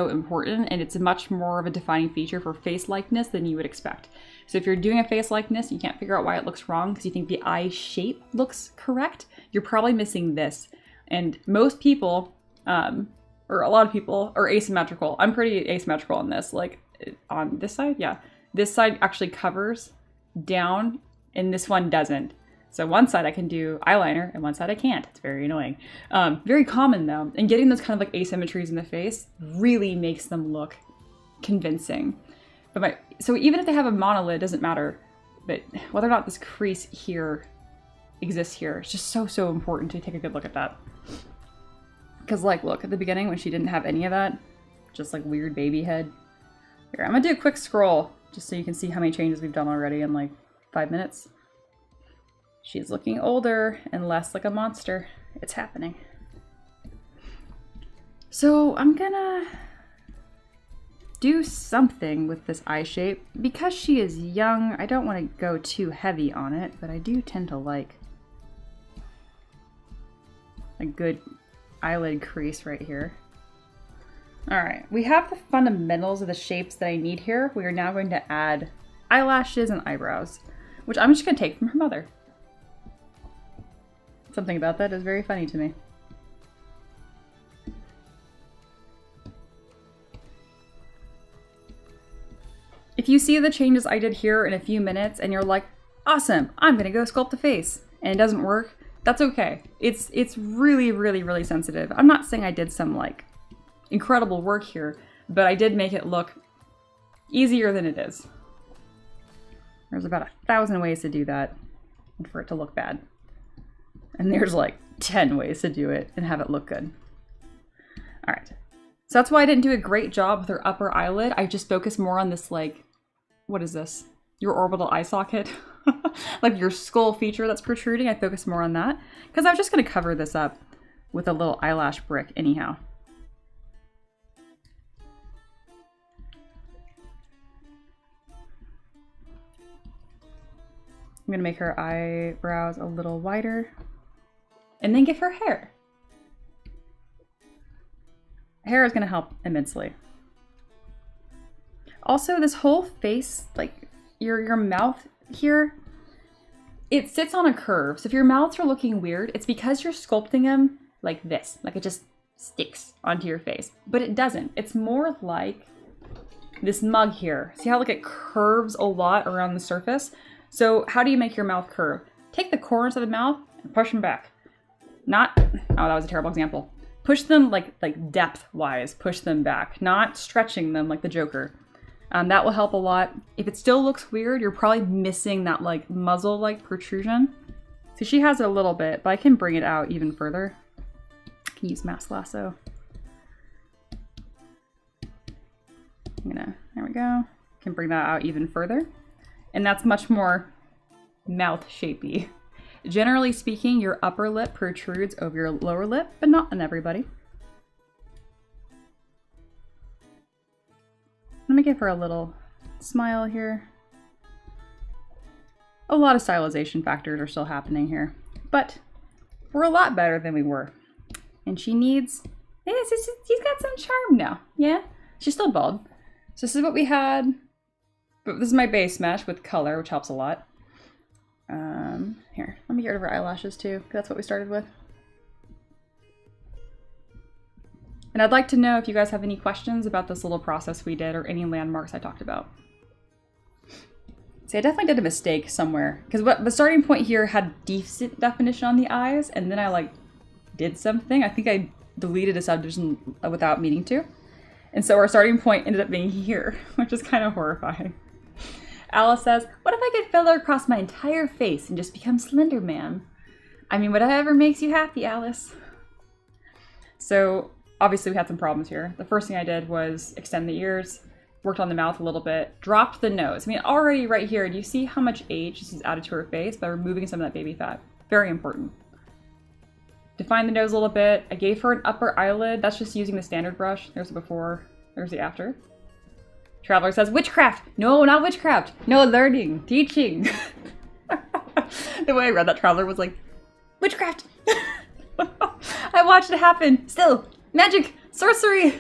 [SPEAKER 1] important, and it's much more of a defining feature for face likeness than you would expect. So if you're doing a face likeness, you can't figure out why it looks wrong because you think the eye shape looks correct, you're probably missing this. And most people, or a lot of people, are asymmetrical. I'm pretty asymmetrical on this. Like on this side, yeah. This side actually covers down and this one doesn't. So one side I can do eyeliner and one side I can't. It's very annoying. Very common though. And getting those kind of like asymmetries in the face really makes them look convincing. But so even if they have a monolid, it doesn't matter. But whether or not this crease here exists here, it's just so important to take a good look at that. Because like, look, at the beginning when she didn't have any of that, just like weird baby head. Here, I'm gonna do a quick scroll just so you can see how many changes we've done already in like 5 minutes. She's looking older and less like a monster. It's happening. So I'm gonna do something with this eye shape. Because she is young, I don't want to go too heavy on it, but I do tend to like a good eyelid crease right here. All right, we have the fundamentals of the shapes that I need here. We are now going to add eyelashes and eyebrows, which I'm just gonna take from her mother. Something about that is very funny to me. If you see the changes I did here in a few minutes and you're like, awesome, I'm gonna go sculpt the face, and it doesn't work, that's okay. It's really sensitive. I'm not saying I did some like incredible work here, but I did make it look easier than it is. There's about 1,000 ways to do that and for it to look bad. And there's like 10 ways to do it and have it look good. All right. So that's why I didn't do a great job with her upper eyelid. I just focused more on this, like, what is this? Your orbital eye socket. Like your skull feature that's protruding. I focused more on that because I was just going to cover this up with a little eyelash brick anyhow. I'm going to make her eyebrows a little wider. And then give her hair. Hair is going to help immensely. Also, this whole face, like your mouth here, it sits on a curve. So if your mouths are looking weird, it's because you're sculpting them like this. Like it just sticks onto your face. But it doesn't. It's more like this mug here. See how like it curves a lot around the surface? So how do you make your mouth curve? Take the corners of the mouth and push them back. Not, oh, that was a terrible example. Push them like depth-wise, push them back, not stretching them like the Joker. That will help a lot. If it still looks weird, you're probably missing that like muzzle-like protrusion. So she has it a little bit, but I can bring it out even further. I can use Mask Lasso. There we go. Can bring that out even further. And that's much more mouth shapey. Generally speaking, your upper lip protrudes over your lower lip, but not on everybody. Let me give her a little smile here. A lot of stylization factors are still happening here, but we're a lot better than we were. And she needs, yes, she's got some charm now. Yeah, she's still bald. So this is what we had, but this is my base mesh with color, which helps a lot. Here, let me get rid of her eyelashes too, because that's what we started with. And I'd like to know if you guys have any questions about this little process we did or any landmarks I talked about. See, I definitely did a mistake somewhere, because the starting point here had decent definition on the eyes, and then I like did something. I think I deleted a subdivision without meaning to. And so our starting point ended up being here, which is kind of horrifying. Alice says, what if I could filler across my entire face and just become Slender Man? I mean, whatever makes you happy, Alice. So obviously we had some problems here. The first thing I did was extend the ears, worked on the mouth a little bit, dropped the nose. I mean, already right here, do you see how much age this is added to her face by removing some of that baby fat? Very important. Defined the nose a little bit. I gave her an upper eyelid. That's just using the standard brush. There's the before, there's the after. Traveler says, witchcraft! No, not witchcraft! No, learning, teaching. The way I read that, Traveler was like, witchcraft! I watched it happen. Still, magic, sorcery.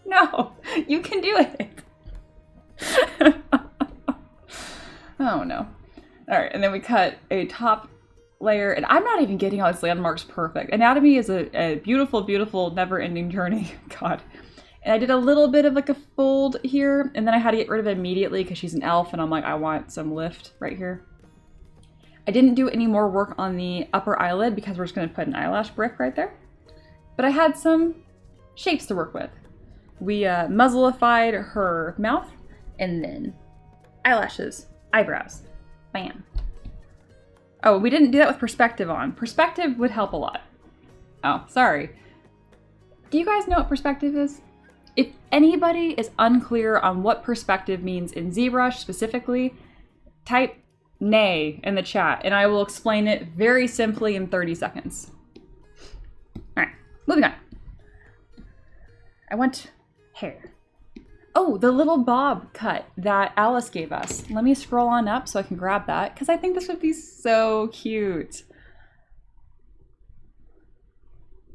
[SPEAKER 1] No, you can do it. Oh no. Alright, and then we cut a top layer, and I'm not even getting all these landmarks perfect. Anatomy is a beautiful, beautiful, never-ending journey. God. And I did a little bit of like a fold here, and then I had to get rid of it immediately because she's an elf, and I'm like, I want some lift right here. I didn't do any more work on the upper eyelid because we're just going to put an eyelash brick right there. But I had some shapes to work with. We muzzleified her mouth, and then eyelashes, eyebrows. Bam. Oh, we didn't do that with perspective on. Perspective would help a lot. Oh, sorry. Do you guys know what perspective is? If anybody is unclear on what perspective means in ZBrush specifically, type nay in the chat and I will explain it very simply in 30 seconds. Alright, moving on. I want hair. Oh, the little bob cut that Alice gave us. Let me scroll on up so I can grab that because I think this would be so cute.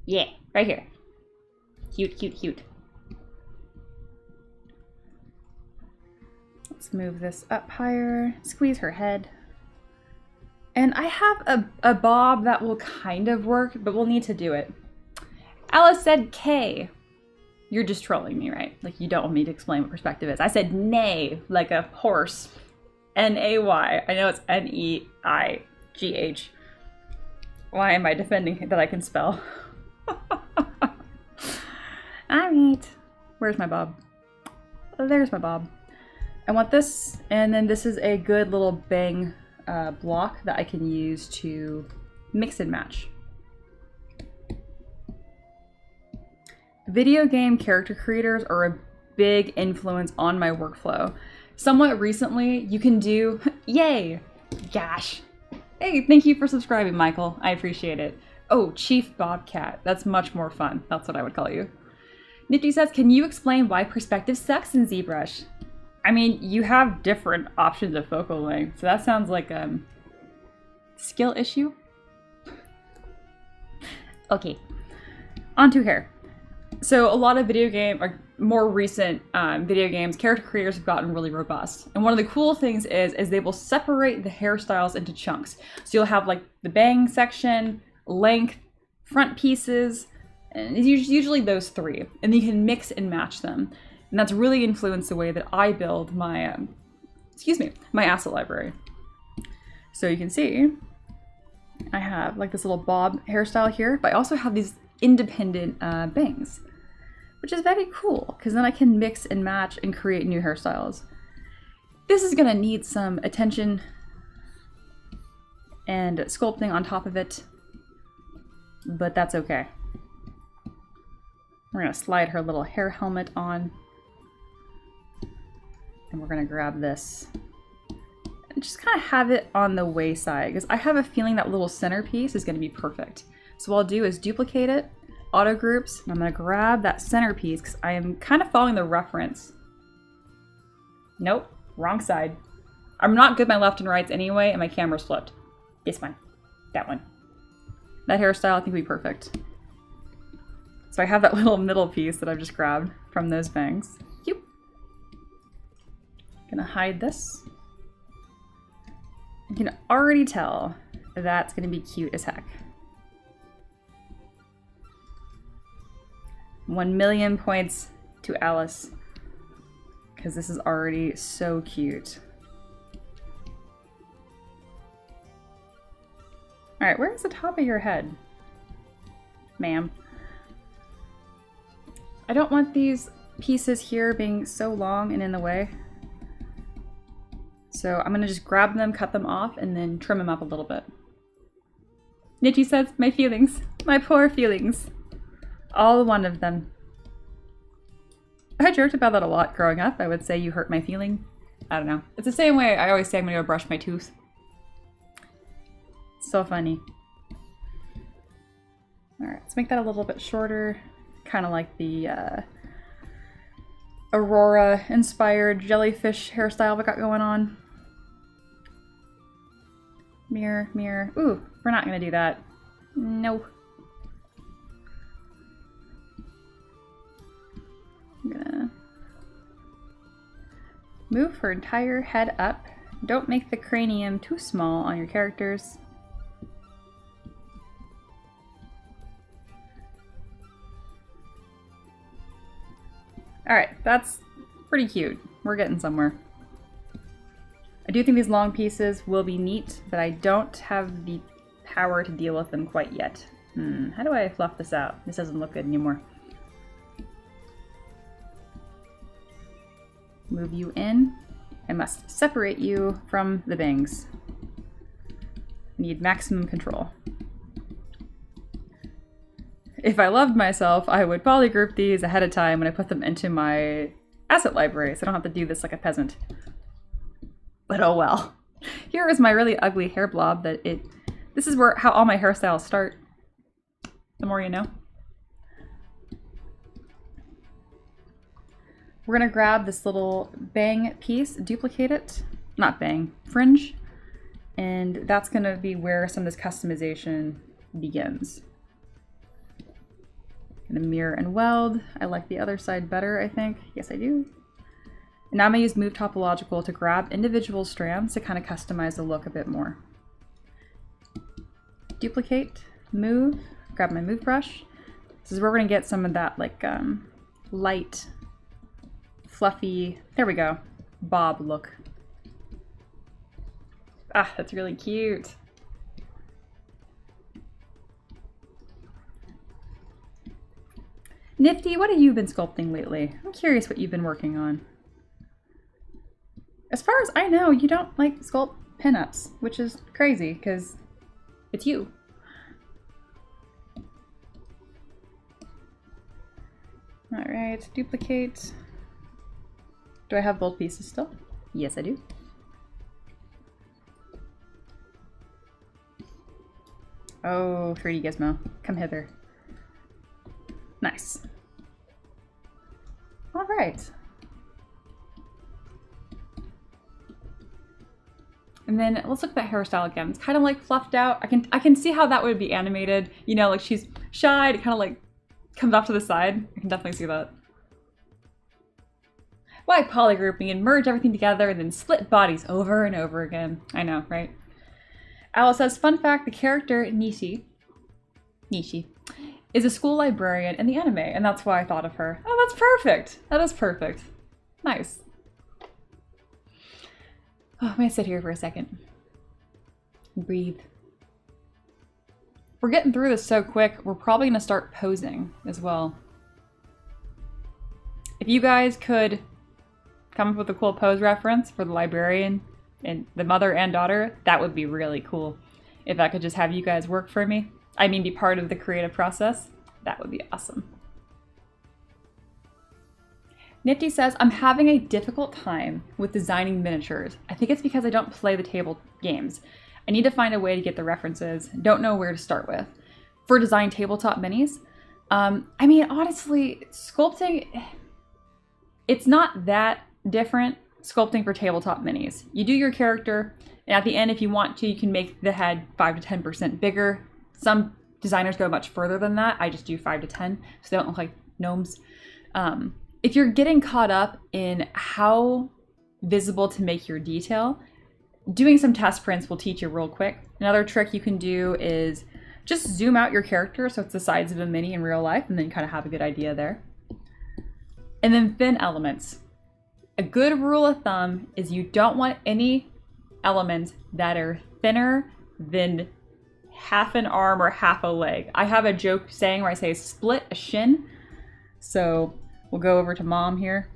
[SPEAKER 1] Yeah, right here. Cute, cute, cute. Let's move this up higher, squeeze her head. And I have a bob that will kind of work, but we'll need to do it. Alice said K. You're just trolling me, right? Like you don't want me to explain what perspective is. I said nay, like a horse. N-A-Y. I know it's N-E-I-G-H. Why am I defending that I can spell? Alright. Where's my bob? Oh, there's my bob. I want this, and then this is a good little bang block that I can use to mix and match. Video game character creators are a big influence on my workflow. Somewhat recently, you can do, yay, gosh. Hey, thank you for subscribing, Michael. I appreciate it. Oh, Chief Bobcat. That's much more fun. That's what I would call you. Nifty says, can you explain why perspective sucks in ZBrush? I mean, you have different options of focal length, so that sounds like a skill issue. Okay, on to hair. So a lot of video game, or more recent video games, character creators have gotten really robust. And one of the cool things is they will separate the hairstyles into chunks. So you'll have like the bang section, length, front pieces, and it's usually those three. And you can mix and match them. And that's really influenced the way that I build my, my asset library. So you can see, I have like this little bob hairstyle here, but I also have these independent bangs, which is very cool because then I can mix and match and create new hairstyles. This is gonna need some attention and sculpting on top of it, but that's okay. We're gonna slide her little hair helmet on. And we're gonna grab this and just kind of have it on the way side because I have a feeling that little centerpiece is gonna be perfect. So what I'll do is duplicate it, auto groups, and I'm gonna grab that centerpiece because I am kind of following the reference. Nope, wrong side. I'm not good at my left and rights anyway, and my camera's flipped. This one, that one. That hairstyle I think will be perfect. So I have that little middle piece that I've just grabbed from those bangs. Cute. Gonna hide this. You can already tell that's gonna be cute as heck. 1,000,000 points to Alice, because this is already so cute. Alright, where's the top of your head, ma'am? I don't want these pieces here being so long and in the way. So I'm gonna just grab them, cut them off, and then trim them up a little bit. Nitty says, my feelings, my poor feelings. All one of them. I joked about that a lot growing up. I would say you hurt my feeling. I don't know. It's the same way I always say I'm gonna go brush my tooth. So funny. Alright, let's make that a little bit shorter. Kind of like the Aurora-inspired jellyfish hairstyle we got going on. Mirror, mirror. Ooh, we're not gonna do that. No. I'm gonna move her entire head up. Don't make the cranium too small on your characters. Alright, that's pretty cute. We're getting somewhere. I do think these long pieces will be neat, but I don't have the power to deal with them quite yet. How do I fluff this out? This doesn't look good anymore. Move you in. I must separate you from the bangs. Need maximum control. If I loved myself, I would polygroup these ahead of time when I put them into my asset library, so I don't have to do this like a peasant. But oh well. Here is my really ugly hair blob this is how all my hairstyles start. The more you know. We're gonna grab this little bang piece, duplicate it, not bang, fringe, and that's gonna be where some of this customization begins. Gonna mirror and weld. I like the other side better, I think. Yes, I do. And now I'm gonna use Move Topological to grab individual strands to kind of customize the look a bit more. Duplicate, move, grab my move brush. This is where we're gonna get some of that like light, fluffy, there we go, bob look. Ah, that's really cute. Nifty, what have you been sculpting lately? I'm curious what you've been working on. As far as I know, you don't like sculpt pinups, which is crazy because it's you. All right, duplicate. Do I have both pieces still? Yes, I do. Oh, 3D Gizmo, come hither. Nice. All right. And then let's look at that hairstyle again. It's kind of like fluffed out. I can see how that would be animated. You know, like she's shy, it kind of like comes off to the side. I can definitely see that. Why polygrouping and merge everything together and then split bodies over and over again? I know, right? Alice says, fun fact, the character Nishi is a school librarian in the anime, and that's why I thought of her. Oh, that's perfect. That is perfect. Nice. Oh, I'm gonna sit here for a second. Breathe. We're getting through this so quick, we're probably gonna start posing as well. If you guys could come up with a cool pose reference for the librarian and the mother and daughter, that would be really cool. If I could just have you guys work for me. I mean, be part of the creative process. That would be awesome. Nifty says, I'm having a difficult time with designing miniatures. I think it's because I don't play the table games. I need to find a way to get the references. Don't know where to start with. For design tabletop minis, I mean, honestly, sculpting, it's not that different sculpting for tabletop minis. You do your character, and at the end, if you want to, you can make the head 5 to 10% bigger. Some designers go much further than that. I just do 5 to 10, so they don't look like gnomes. If you're getting caught up in how visible to make your detail, doing some test prints will teach you real quick. Another trick you can do is just zoom out your character so it's the size of a mini in real life, and then you kind of have a good idea there. And then thin elements. A good rule of thumb is you don't want any elements that are thinner than half an arm or half a leg. I have a joke saying where I say split a shin. So we'll go over to mom here.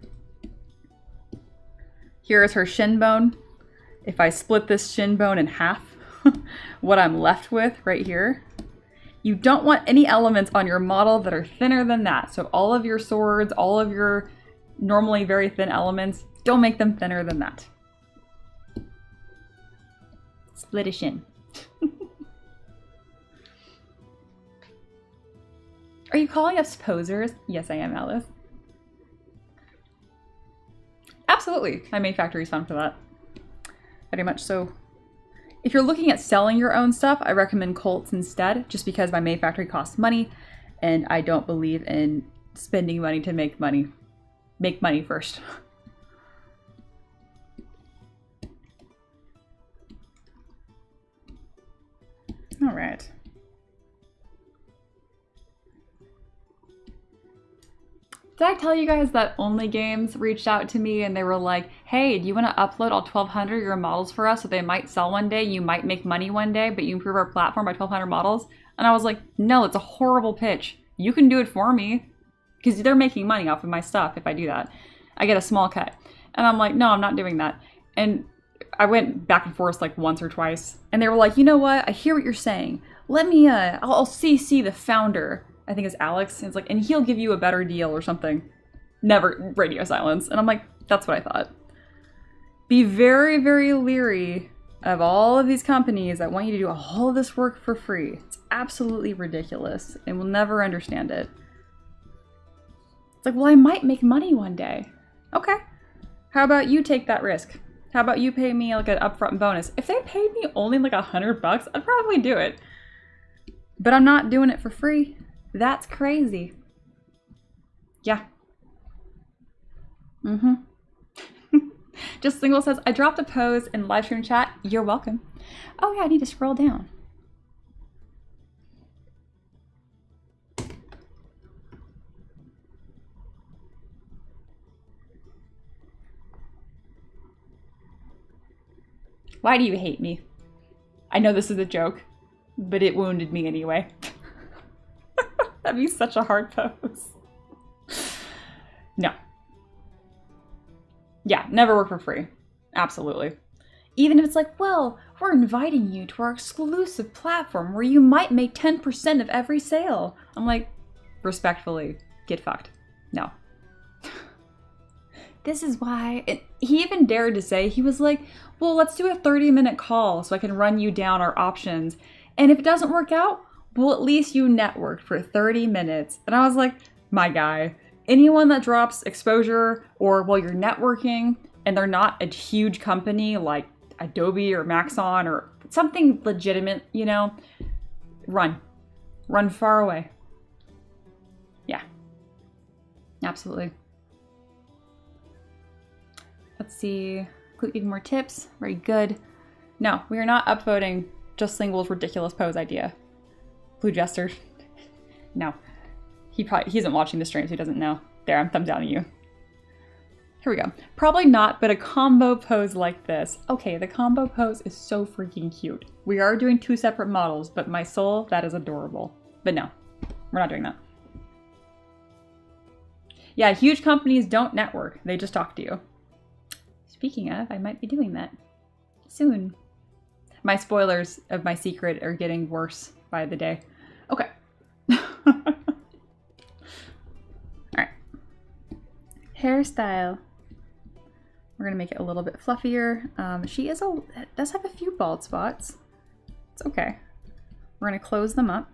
[SPEAKER 1] Here is her shin bone. if I split this shin bone in half, what I'm left with right here, you don't want any elements on your model that are thinner than that. So all of your swords, all of your normally very thin elements, don't make them thinner than that. Split a shin. Are you calling us posers? Yes, I am, Alice. Absolutely. I made factories fun for that. Very much so. If you're looking at selling your own stuff, I recommend Colts instead, just because my main factory costs money, and I don't believe in spending money to make money. Make money first. All right. Did I tell you guys that Only Games reached out to me and they were like, hey, do you want to upload all 1,200 of your models for us so they might sell one day? You might make money one day, but you improve our platform by 1,200 models? And I was like, no, it's a horrible pitch. You can do it for me because they're making money off of my stuff if I do that. I get a small cut. And I'm like, no, I'm not doing that. And I went back and forth like once or twice. And they were like, you know what? I hear what you're saying. Let me, I'll CC the founder. I think it's Alex, and it's like, and he'll give you a better deal or something. Never radio silence. And I'm like, that's what I thought. Be very, very leery of all of these companies that want you to do all of this work for free. It's absolutely ridiculous, and we'll never understand it. It's like, well, I might make money one day. Okay. How about you take that risk? How about you pay me like an upfront bonus? If they paid me only like $100, I'd probably do it. But I'm not doing it for free. That's crazy. Yeah. Just Single says, I dropped a pose in live stream chat. You're welcome. Oh yeah, I need to scroll down. Why do you hate me? I know this is a joke, but it wounded me anyway. That'd be such a hard pose. No. Yeah, never work for free. Absolutely. Even if it's like, well, we're inviting you to our exclusive platform where you might make 10% of every sale. I'm like, respectfully, get fucked. No. This is why he even dared to say, he was like, well, let's do a 30-minute call so I can run you down our options. And if it doesn't work out, well, at least you networked for 30 minutes. And I was like, my guy, anyone that drops exposure or, well, you're networking and they're not a huge company like Adobe or Maxon or something legitimate, you know, run. Run far away. Yeah. Absolutely. Let's see. Give more tips. Very good. No, we are not upvoting Just Single's ridiculous pose idea. Blue Jester. No. He isn't watching the stream, so he doesn't know. There, I'm thumb downing you. Here we go. Probably not, but a combo pose like this. Okay, the combo pose is so freaking cute. We are doing 2 separate models, but my soul, that is adorable. But no, we're not doing that. Yeah, huge companies don't network. They just talk to you. Speaking of, I might be doing that soon. My spoilers of my secret are getting worse by the day. Okay. All right. Hairstyle. We're gonna make it a little bit fluffier. She does have a few bald spots. It's okay. We're gonna close them up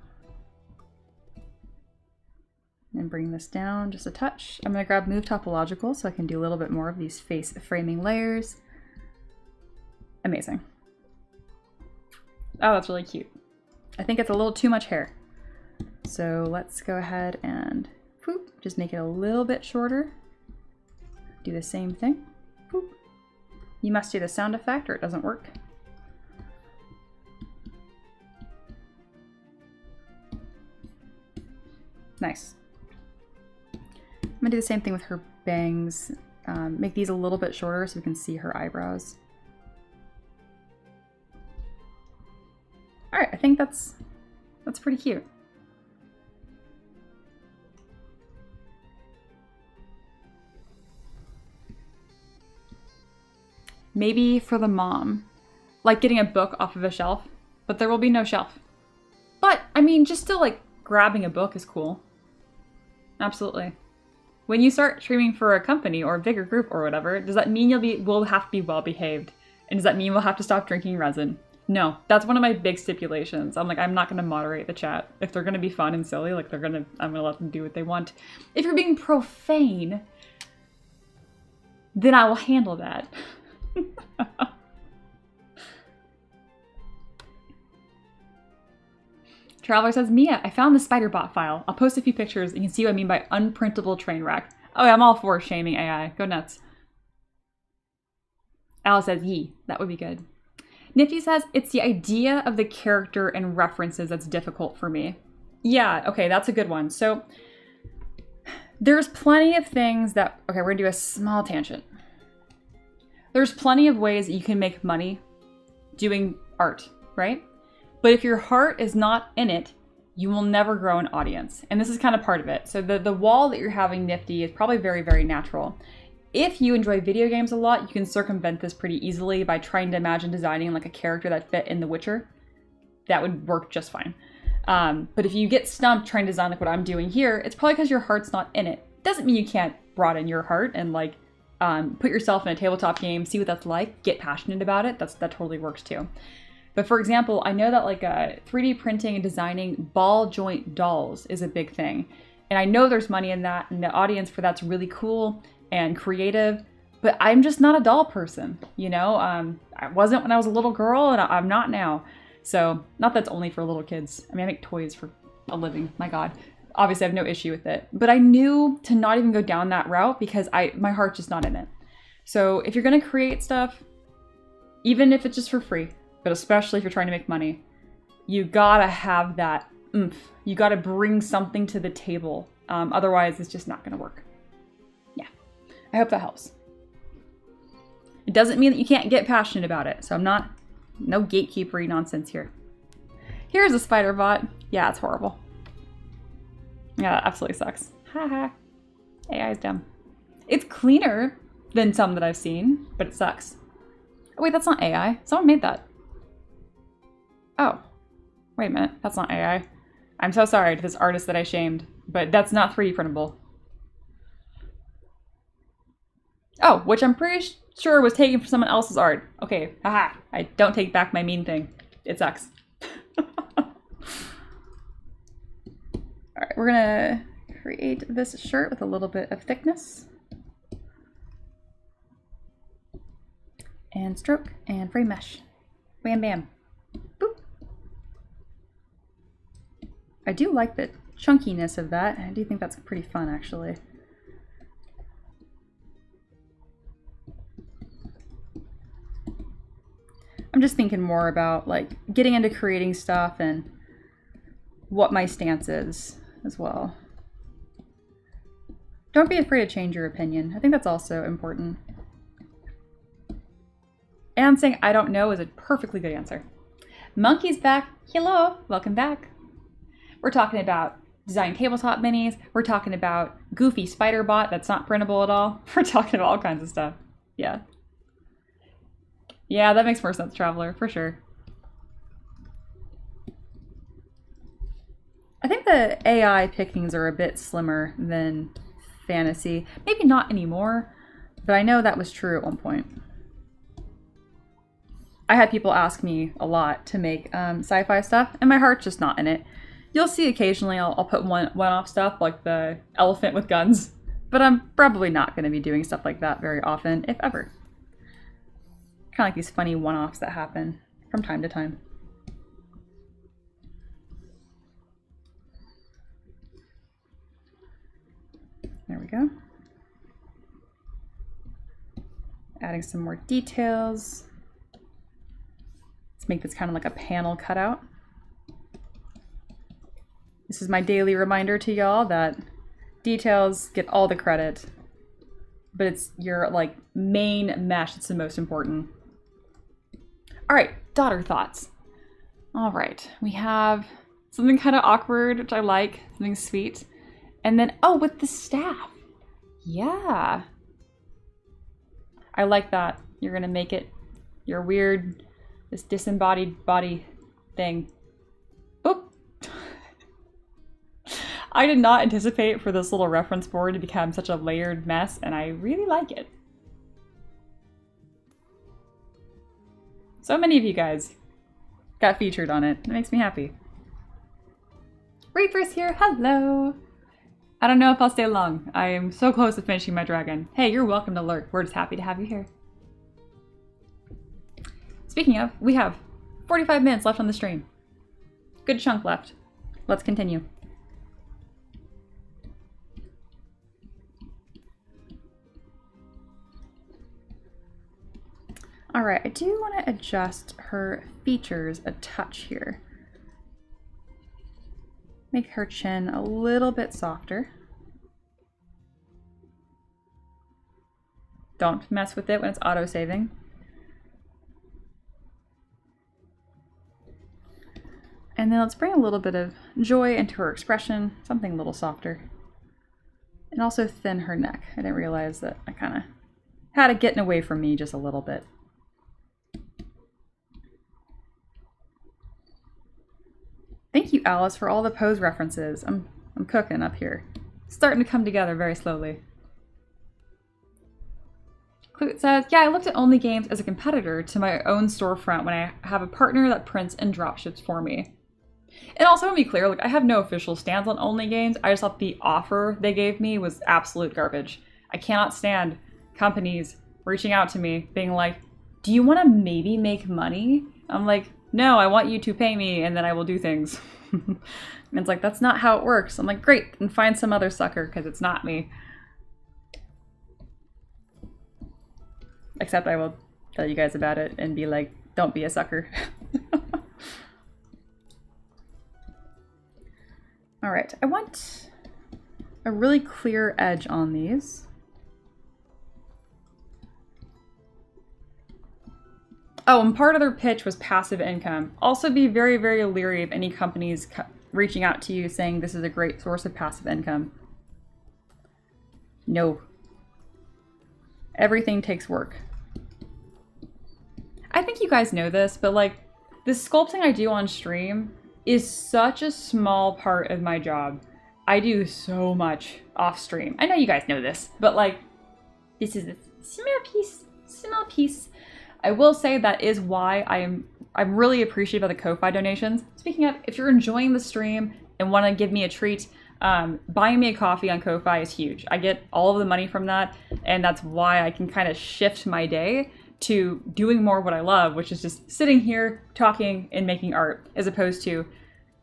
[SPEAKER 1] and bring this down just a touch. I'm gonna grab Move Topological so I can do a little bit more of these face framing layers. Amazing. Oh, that's really cute. I think it's a little too much hair. So let's go ahead and whoop, just make it a little bit shorter. Do the same thing. Whoop. You must do the sound effect or it doesn't work. Nice. I'm gonna do the same thing with her bangs. Make these a little bit shorter so we can see her eyebrows. All right, I think that's pretty cute. maybe for the mom. Like getting a book off of a shelf, but there will be no shelf. But, I mean, just still like grabbing a book is cool. Absolutely. When you start streaming for a company or a bigger group or whatever, does that mean we'll have to be well behaved? And does that mean we'll have to stop drinking resin? No, that's one of my big stipulations. I'm not going to moderate the chat. If they're going to be fun and silly, like I'm going to let them do what they want. If you're being profane, then I will handle that. Traveler says, Mia, I found the SpiderBot file. I'll post a few pictures and you can see what I mean by unprintable train wreck. Oh yeah, I'm all for shaming AI. Go nuts. Alice says, yee. That would be good. Nifty says, it's the idea of the character and references that's difficult for me. Yeah, okay, that's a good one. So there's plenty of things that, okay, we're gonna do a small tangent. There's plenty of ways that you can make money doing art, right? But if your heart is not in it, you will never grow an audience. And this is kind of part of it. So the wall that you're having, Nifty, is probably very, very natural. If you enjoy video games a lot, you can circumvent this pretty easily by trying to imagine designing like a character that fit in The Witcher. That would work just fine. But if you get stumped trying to design like what I'm doing here, it's probably because your heart's not in it. Doesn't mean you can't broaden your heart and like put yourself in a tabletop game, see what that's like, get passionate about it. That totally works too. But for example, I know that like 3D printing and designing ball joint dolls is a big thing. And I know there's money in that, and the audience for that's really cool and creative, but I'm just not a doll person, you know? I wasn't when I was a little girl, and I'm not now. So, not that's only for little kids. I mean, I make toys for a living, my God. Obviously, I have no issue with it. But I knew to not even go down that route because my heart's just not in it. So, if you're gonna create stuff, even if it's just for free, but especially if you're trying to make money, you gotta have that oomph. You gotta bring something to the table. Otherwise, it's just not gonna work. Yeah, I hope that helps. It doesn't mean that you can't get passionate about it. So no gatekeepery nonsense here. Here's a spider bot. Yeah, it's horrible. Yeah, that absolutely sucks. Haha. AI is dumb. It's cleaner than some that I've seen, but it sucks. Oh wait, that's not AI. Someone made that. Oh, wait a minute. That's not AI. I'm so sorry to this artist that I shamed, but that's not 3D printable. Oh, which I'm pretty sure was taken from someone else's art. Okay, haha. I don't take back my mean thing. It sucks. Alright, we're gonna create this shirt with a little bit of thickness. And stroke and frame mesh. Bam bam. Boop. I do like the chunkiness of that. I do think that's pretty fun, actually. I'm just thinking more about like getting into creating stuff and what my stance is as well. Don't be afraid to change your opinion. I think that's also important. And saying I don't know is a perfectly good answer. Monkey's back. Hello, welcome back. We're talking about designing tabletop minis. We're talking about goofy spider bot that's not printable at all. We're talking about all kinds of stuff. Yeah. Yeah, that makes more sense, Traveler, for sure. I think the AI pickings are a bit slimmer than fantasy. Maybe not anymore, but I know that was true at one point. I had people ask me a lot to make sci-fi stuff, and my heart's just not in it. You'll see occasionally I'll put one-off stuff, like the elephant with guns, but I'm probably not going to be doing stuff like that very often, if ever. Kind of like these funny one-offs that happen from time to time. There we go. Adding some more details. Let's make this kind of like a panel cutout. This is my daily reminder to y'all that details get all the credit, but it's your like main mesh that's the most important. All right, daughter thoughts. All right, we have something kind of awkward, which I like, something sweet. And then, oh, with the staff. Yeah. I like that. You're gonna make it your weird, this disembodied body thing. Oop! I did not anticipate for this little reference board to become such a layered mess, and I really like it. So many of you guys got featured on it. It makes me happy. Reaper's here, hello! I don't know if I'll stay long. I am so close to finishing my dragon. Hey, you're welcome to lurk. We're just happy to have you here. Speaking of, we have 45 minutes left on the stream. Good chunk left. Let's continue. All right, I do want to adjust her features a touch here. Make her chin a little bit softer. Don't mess with it when it's auto-saving. And then let's bring a little bit of joy into her expression, something a little softer. And also thin her neck. I didn't realize that I kind of had it getting away from me just a little bit. Thank you, Alice, for all the pose references. I'm cooking up here. It's starting to come together very slowly. Clute says, yeah, I looked at Only Games as a competitor to my own storefront when I have a partner that prints and dropships for me. And also, to be clear, like, I have no official stance on Only Games. I just thought the offer they gave me was absolute garbage. I cannot stand companies reaching out to me being like, do you want to maybe make money? I'm like, no, I want you to pay me and then I will do things. And it's like, that's not how it works. I'm like, great, then find some other sucker because it's not me. Except I will tell you guys about it and be like, don't be a sucker. All right, I want a really clear edge on these. Oh, and part of their pitch was passive income. Also be very, very leery of any companies reaching out to you saying this is a great source of passive income. No. Everything takes work. I think you guys know this, but like, the sculpting I do on stream is such a small part of my job. I do so much off stream. I know you guys know this, but like, this is a small piece. I will say that is why I'm really appreciative of the Ko-Fi donations. Speaking of, if you're enjoying the stream and want to give me a treat, buying me a coffee on Ko-Fi is huge. I get all of the money from that, and that's why I can kind of shift my day to doing more what I love, which is just sitting here, talking, and making art, as opposed to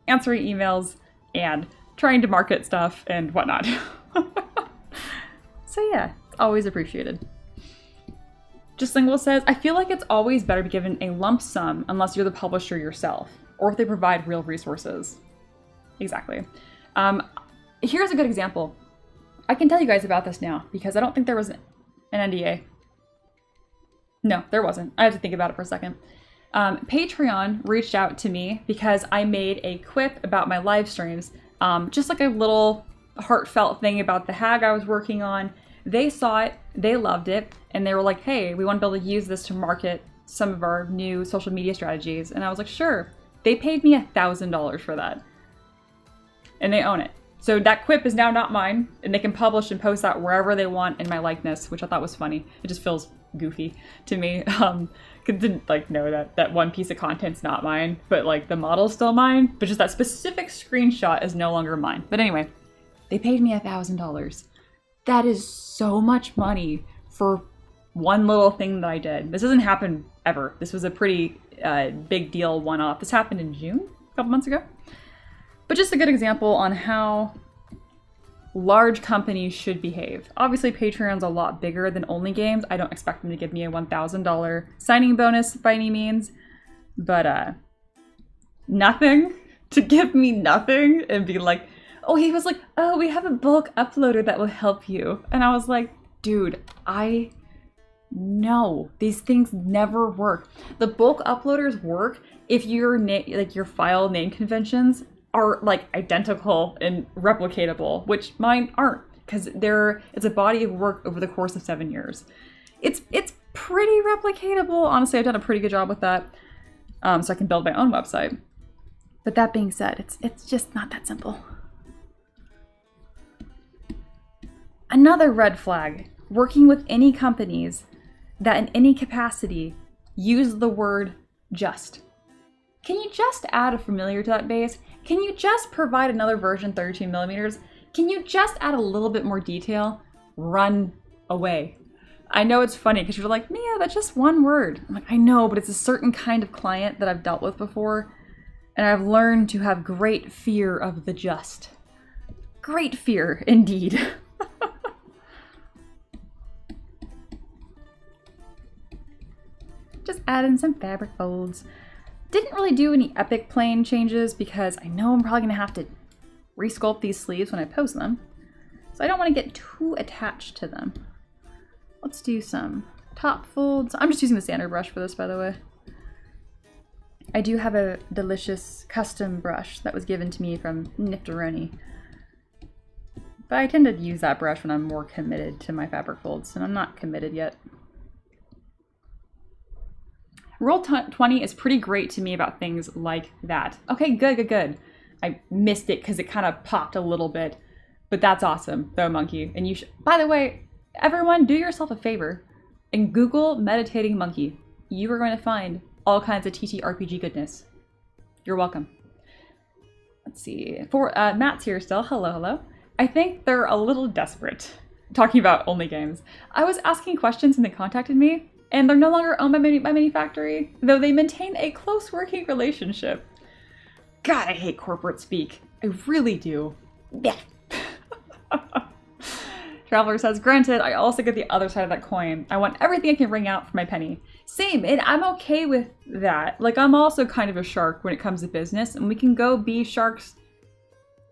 [SPEAKER 1] answering emails and trying to market stuff and whatnot. So yeah, it's always appreciated. Just Lingual says, I feel like it's always better to be given a lump sum unless you're the publisher yourself, or if they provide real resources. Exactly. Here's a good example. I can tell you guys about this now, because I don't think there was an NDA. No, there wasn't. I had to think about it for a second. Patreon reached out to me because I made a quip about my live streams, just like a little heartfelt thing about the hag I was working on. They saw it, they loved it, and they were like, hey, we want to be able to use this to market some of our new social media strategies. And I was like, sure. They paid me $1,000 for that. And they own it. So that quip is now not mine, and they can publish and post that wherever they want in my likeness, which I thought was funny. It just feels goofy to me. Didn't like know that one piece of content's not mine, but like the model's still mine, but just that specific screenshot is no longer mine. But anyway, they paid me $1,000. That is so much money for one little thing that I did. This doesn't happen ever. This was a pretty big deal one-off. This happened in June, a couple months ago. But just a good example on how large companies should behave. Obviously, Patreon's a lot bigger than Only Games. I don't expect them to give me a $1,000 signing bonus by any means. But nothing to give me nothing and be like, oh, he was like, oh, we have a bulk uploader that will help you. And I was like, dude, no, these things never work. The bulk uploaders work if your your file name conventions are like identical and replicatable, which mine aren't, because it's a body of work over the course of 7 years. It's pretty replicatable. Honestly, I've done a pretty good job with that. So I can build my own website. But that being said, it's just not that simple. Another red flag, working with any companies that in any capacity use the word just. Can you just add a familiar to that base? Can you just provide another version 32 millimeters? Can you just add a little bit more detail? Run away. I know it's funny because you're like, Mia, that's just one word. I'm like, I know, but it's a certain kind of client that I've dealt with before. And I've learned to have great fear of the just. Great fear, indeed. Just add in some fabric folds. Didn't really do any epic plane changes because I know I'm probably gonna have to resculpt these sleeves when I pose them. So I don't want to get too attached to them. Let's do some top folds. I'm just using the sander brush for this, by the way. I do have a delicious custom brush that was given to me from Nifteroni. But I tend to use that brush when I'm more committed to my fabric folds, and I'm not committed yet. Roll 20 is pretty great to me about things like that. Okay, good. I missed it because it kind of popped a little bit, but that's awesome, though, monkey. And you should, by the way, everyone, do yourself a favor and Google meditating monkey. You are going to find all kinds of TTRPG goodness. You're welcome. Let's see. For Matt's here still. Hello. I think they're a little desperate. Talking about only games. I was asking questions and they contacted me. And they're no longer owned by Mini Factory, though they maintain a close working relationship. God, I hate corporate speak. I really do. Yeah. Traveler says, granted, I also get the other side of that coin. I want everything I can wring out for my penny. Same, and I'm okay with that. Like, I'm also kind of a shark when it comes to business, and we can go be sharks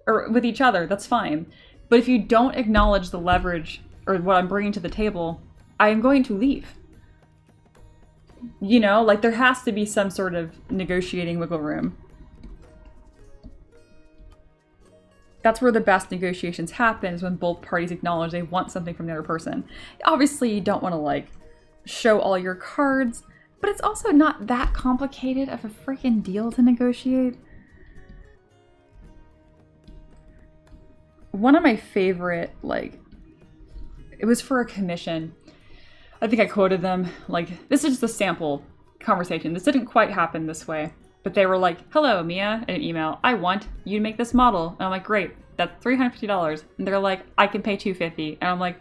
[SPEAKER 1] or with each other, that's fine. But if you don't acknowledge the leverage or what I'm bringing to the table, I am going to leave. You know, like there has to be some sort of negotiating wiggle room. That's where the best negotiations happen, is when both parties acknowledge they want something from the other person. Obviously, you don't want to like show all your cards, but it's also not that complicated of a freaking deal to negotiate. One of my favorite, like, it was for a commission. I think I quoted them, like, this is just a sample conversation. This didn't quite happen this way. But they were like, hello, Mia, in an email. I want you to make this model. And I'm like, great, that's $350. And they're like, I can pay $250. And I'm like,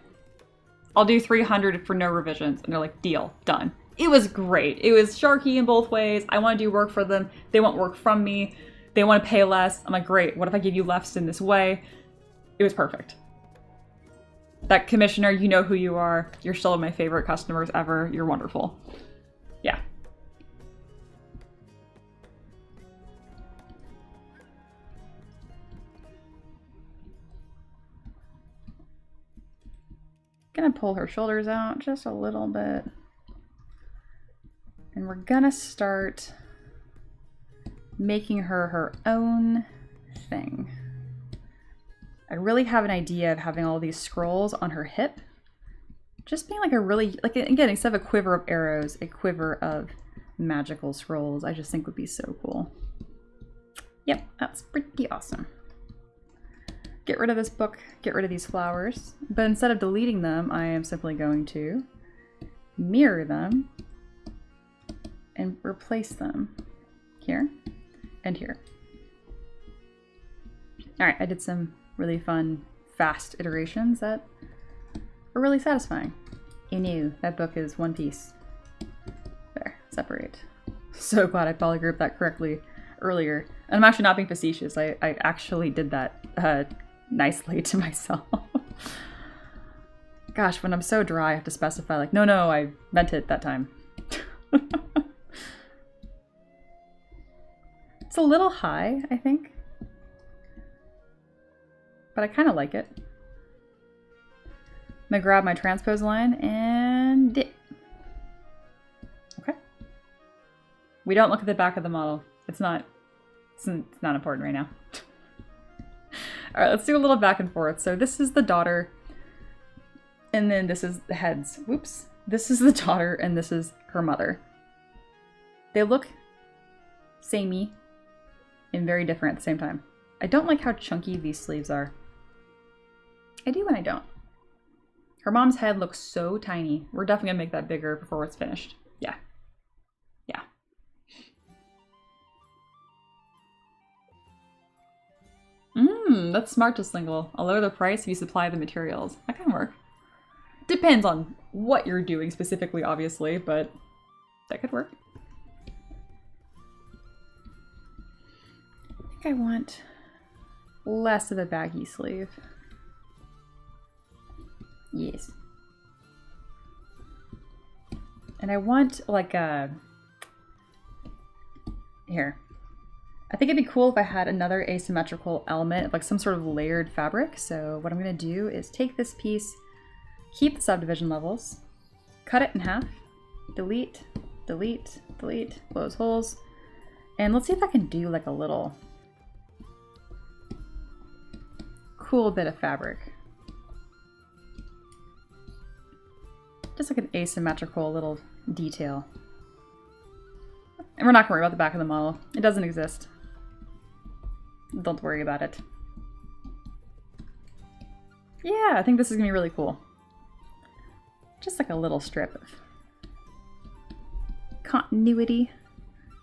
[SPEAKER 1] I'll do $300 for no revisions. And they're like, deal, done. It was great. It was sharky in both ways. I want to do work for them. They want work from me. They want to pay less. I'm like, great, what if I give you less in this way? It was perfect. That commissioner, you know who you are. You're still one of my favorite customers ever. You're wonderful. Yeah. Gonna pull her shoulders out just a little bit. And we're gonna start making her her own thing. I really have an idea of having all these scrolls on her hip. Just being like a really, like, again, instead of a quiver of arrows, a quiver of magical scrolls, I just think would be so cool. Yep, that's pretty awesome. Get rid of this book, get rid of these flowers. But instead of deleting them, I am simply going to mirror them and replace them here and here. All right, I did some really fun, fast iterations that are really satisfying. You knew that book is one piece. There, separate. So glad I polygrouped that correctly earlier. And I'm actually not being facetious. I actually did that nicely to myself. Gosh, when I'm so dry, I have to specify like, no, I meant it that time. It's a little high, I think. But I kind of like it. I'm gonna grab my transpose line and dip. Okay. We don't look at the back of the model. It's not important right now. All right, let's do a little back and forth. So this is the daughter, and then this is the heads. Whoops. This is the daughter and this is her mother. They look samey and very different at the same time. I don't like how chunky these sleeves are. I do and I don't. Her mom's head looks so tiny. We're definitely gonna make that bigger before it's finished. Yeah. Yeah. That's smart to Slingle. I'll lower the price if you supply the materials. That can work. Depends on what you're doing specifically, obviously, but that could work. I think I want less of a baggy sleeve. Yes. And I want like a... Here. I think it'd be cool if I had another asymmetrical element, like some sort of layered fabric. So what I'm going to do is take this piece, keep the subdivision levels, cut it in half, delete, delete, delete, close holes, and let's see if I can do like a little cool bit of fabric. Just like an asymmetrical little detail. And we're not going to worry about the back of the model. It doesn't exist. Don't worry about it. Yeah, I think this is going to be really cool. Just like a little strip of continuity.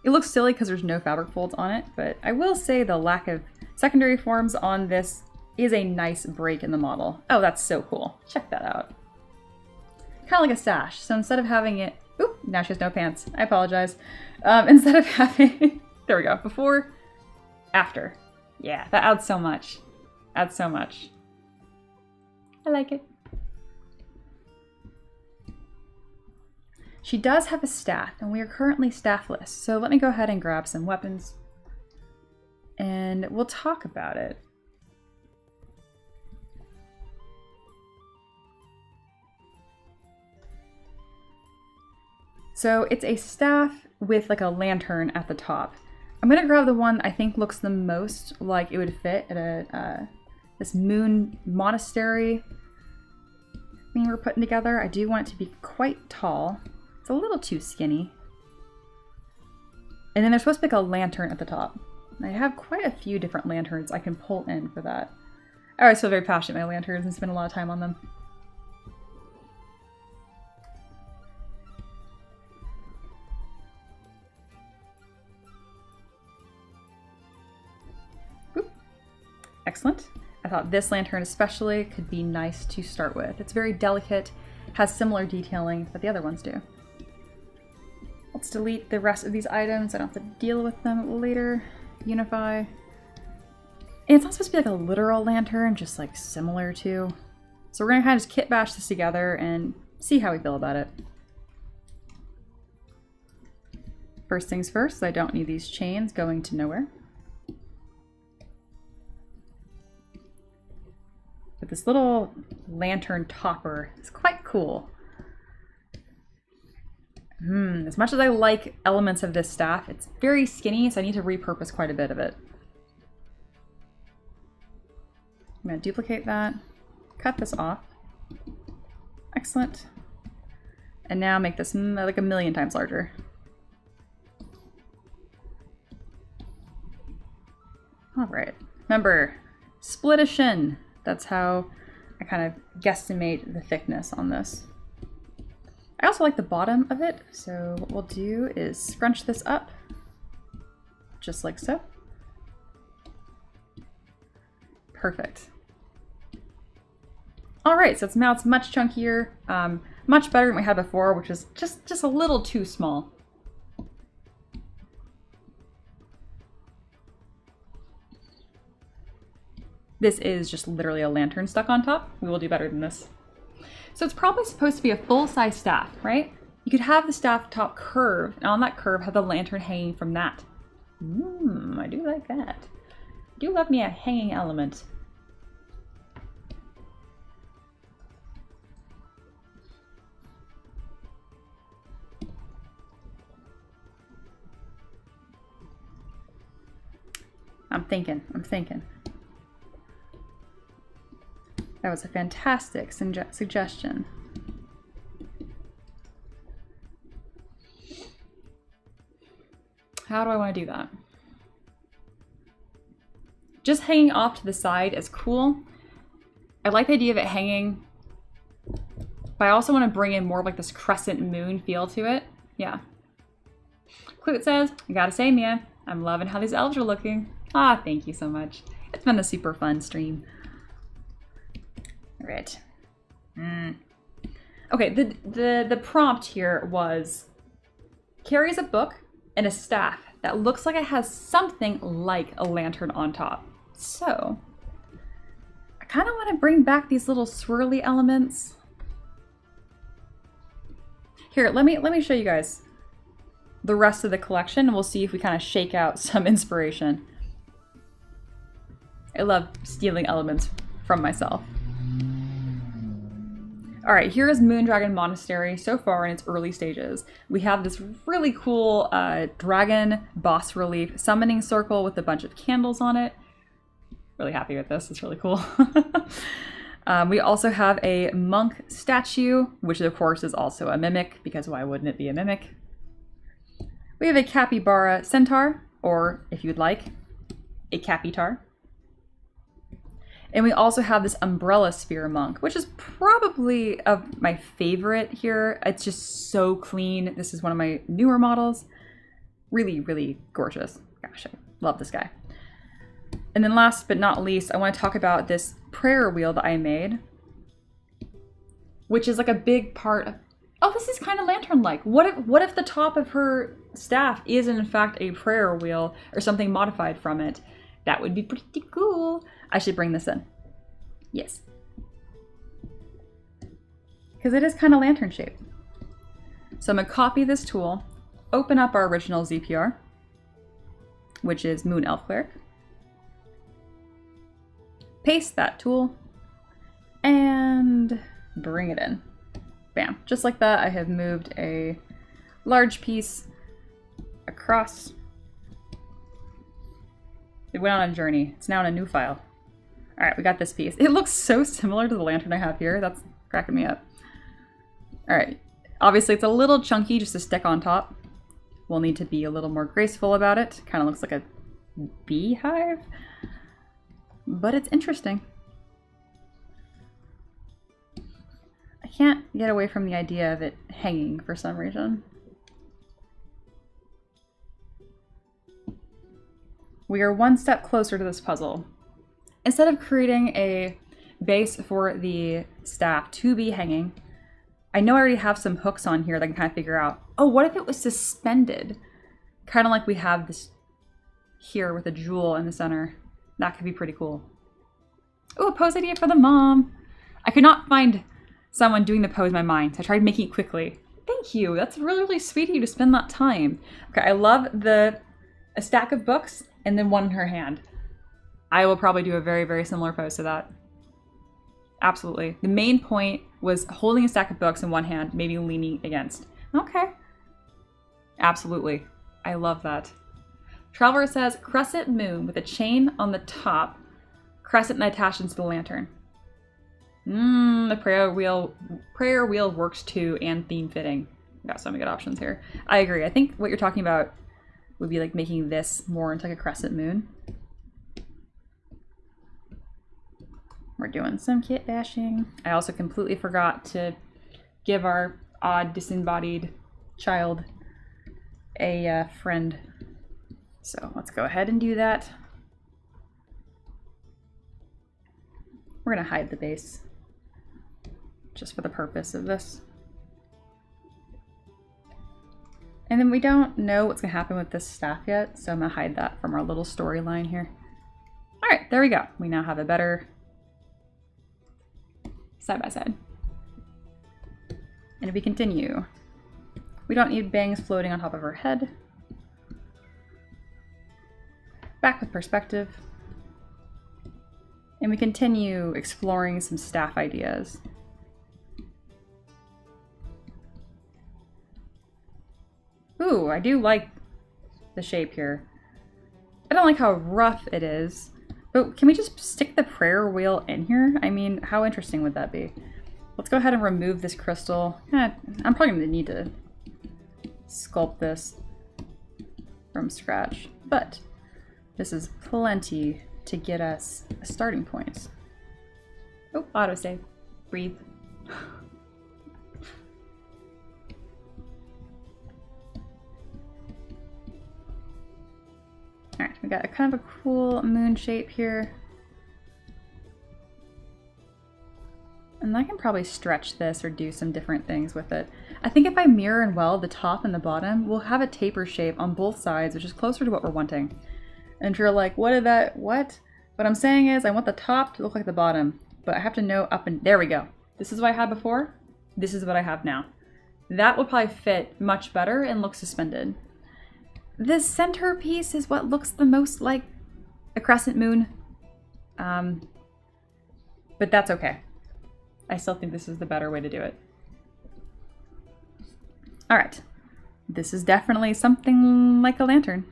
[SPEAKER 1] It looks silly because there's no fabric folds on it, but I will say the lack of secondary forms on this is a nice break in the model. Oh, that's so cool. Check that out. Kind of like a sash. So instead of having it... Oop, now she has no pants. I apologize. Instead of having... There we go. Before, after. Yeah, that adds so much. Adds so much. I like it. She does have a staff, and we are currently staffless. So let me go ahead and grab some weapons. And we'll talk about it. So it's a staff with like a lantern at the top. I'm gonna grab the one I think looks the most like it would fit at a this moon monastery thing we're putting together. I do want it to be quite tall. It's a little too skinny. And then there's supposed to be like a lantern at the top. I have quite a few different lanterns I can pull in for that. I always feel very passionate about my lanterns and spend a lot of time on them. Excellent. I thought this lantern especially could be nice to start with. It's very delicate, has similar detailing that the other ones do. Let's delete the rest of these items. I don't have to deal with them later. Unify. And it's not supposed to be like a literal lantern, just like similar to. So we're gonna kind of just kit bash this together and see how we feel about it. First things first, I don't need these chains going to nowhere. But this little lantern topper is quite cool. As much as I like elements of this staff, it's very skinny, so I need to repurpose quite a bit of it. I'm going to duplicate that, cut this off. Excellent. And now make this like 1,000,000 times larger. All right. Remember, splitation. That's how I kind of guesstimate the thickness on this. I also like the bottom of it, so what we'll do is scrunch this up, just like so. Perfect. All right, so now it's much chunkier, much better than we had before, which is just a little too small. This is just literally a lantern stuck on top. We will do better than this. So it's probably supposed to be a full-size staff, right? You could have the staff top curved, and on that curve have the lantern hanging from that. I do like that. I do love me a hanging element. I'm thinking. That was a fantastic suggestion. How do I want to do that? Just hanging off to the side is cool. I like the idea of it hanging, but I also want to bring in more of like this crescent moon feel to it. Yeah. Clute says, I gotta say, Mia, I'm loving how these elves are looking. Ah, thank you so much. It's been a super fun stream. All right. Okay, the prompt here was carries a book and a staff that looks like it has something like a lantern on top. So I kind of want to bring back these little swirly elements. Here, let me show you guys the rest of the collection and we'll see if we kind of shake out some inspiration. I love stealing elements from myself. All right, here is Moondragon Monastery so far in its early stages. We have this really cool dragon boss relief summoning circle with a bunch of candles on it. Really happy with this, it's really cool. We also have a monk statue, which of course is also a mimic, because why wouldn't it be a mimic? We have a capybara centaur, or if you'd like, a capitar. And we also have this umbrella sphere monk, which is probably of my favorite here. It's just so clean. This is one of my newer models. Really, really gorgeous. Gosh, I love this guy. And then last but not least, I want to talk about this prayer wheel that I made, which is like a big part of, oh, this is kind of lantern-like. What if the top of her staff is in fact a prayer wheel or something modified from it? That would be pretty cool. I should bring this in. Yes. Because it is kind of lantern shaped. So I'm going to copy this tool, open up our original ZPR, which is Moon Elf Cleric. Paste that tool and bring it in. Bam. Just like that, I have moved a large piece across. It went on a journey. It's now in a new file. All right, we got this piece. It looks so similar to the lantern I have here. That's cracking me up. All right. Obviously, it's a little chunky just to stick on top. We'll need to be a little more graceful about it. Kind of looks like a beehive, but it's interesting. I can't get away from the idea of it hanging for some reason. We are one step closer to this puzzle. Instead of creating a base for the staff to be hanging, I know I already have some hooks on here that I can kind of figure out, oh, what if it was suspended? Kind of like we have this here with a jewel in the center. That could be pretty cool. Oh, a pose idea for the mom. I could not find someone doing the pose in my mind, so I tried making it quickly. Thank you. That's really, really sweet of you to spend that time. Okay, I love a stack of books and then one in her hand. I will probably do a very, very similar pose to that. Absolutely. The main point was holding a stack of books in one hand, maybe leaning against. Okay. Absolutely. I love that. Traveler says, crescent moon with a chain on the top, crescent that attaches to the lantern. The prayer wheel works too, and theme fitting. Got so many good options here. I agree. I think what you're talking about would be like making this more into like a crescent moon. We're doing some kit bashing. I also completely forgot to give our odd disembodied child a friend. So let's go ahead and do that. We're gonna hide the base just for the purpose of this. And then we don't know what's gonna happen with this staff yet, so I'm gonna hide that from our little storyline here. All right, there we go. We now have a better side by side. And if we continue, we don't need bangs floating on top of her head. Back with perspective. And we continue exploring some staff ideas. Ooh, I do like the shape here. I don't like how rough it is, but can we just stick the prayer wheel in here? I mean, how interesting would that be? Let's go ahead and remove this crystal. I'm probably gonna need to sculpt this. from scratch, but this is plenty to get us a starting point. Oh, autosave. Breathe. Alright, we got a kind of a cool moon shape here. And I can probably stretch this or do some different things with it. I think if I mirror and weld the top and the bottom, we'll have a taper shape on both sides, which is closer to what we're wanting. And if you're like, what? What I'm saying is I want the top to look like the bottom, but I have to know up and, there we go. This is what I had before. This is what I have now. That will probably fit much better and look suspended. This center piece is what looks the most like a crescent moon. But that's okay. I still think this is the better way to do it. All right. This is definitely something like a lantern.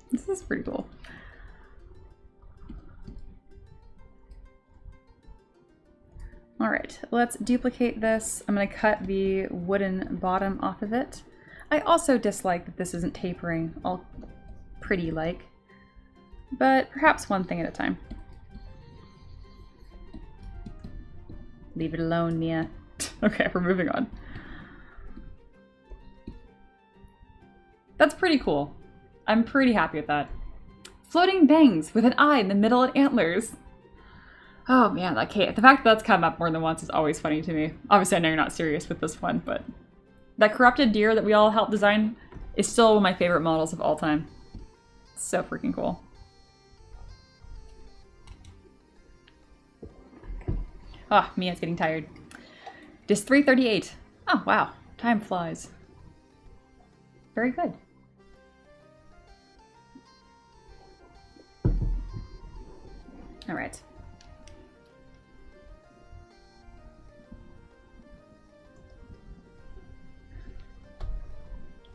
[SPEAKER 1] This is pretty cool. All right, let's duplicate this. I'm gonna cut the wooden bottom off of it. I also dislike that this isn't tapering all pretty-like, but perhaps one thing at a time. Leave it alone, Mia. Okay, we're moving on. That's pretty cool. I'm pretty happy with that. Floating bangs with an eye in the middle and antlers. Oh man, okay. The fact that that's come up more than once is always funny to me. Obviously, I know you're not serious with this one, but that corrupted deer that we all helped design is still one of my favorite models of all time. So freaking cool. Ah, Mia's getting tired. Disc 338. Oh, wow. Time flies. Very good. All right.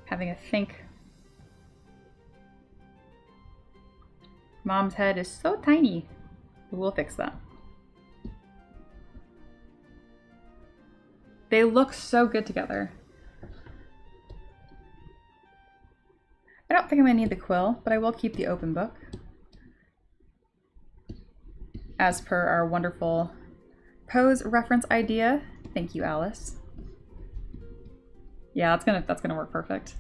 [SPEAKER 1] Having a think. Mom's head is so tiny. We'll fix that. They look so good together. I don't think I'm gonna need the quill, but I will keep the open book. As per our wonderful pose reference idea. Thank you, Alice. Yeah, that's gonna work perfect.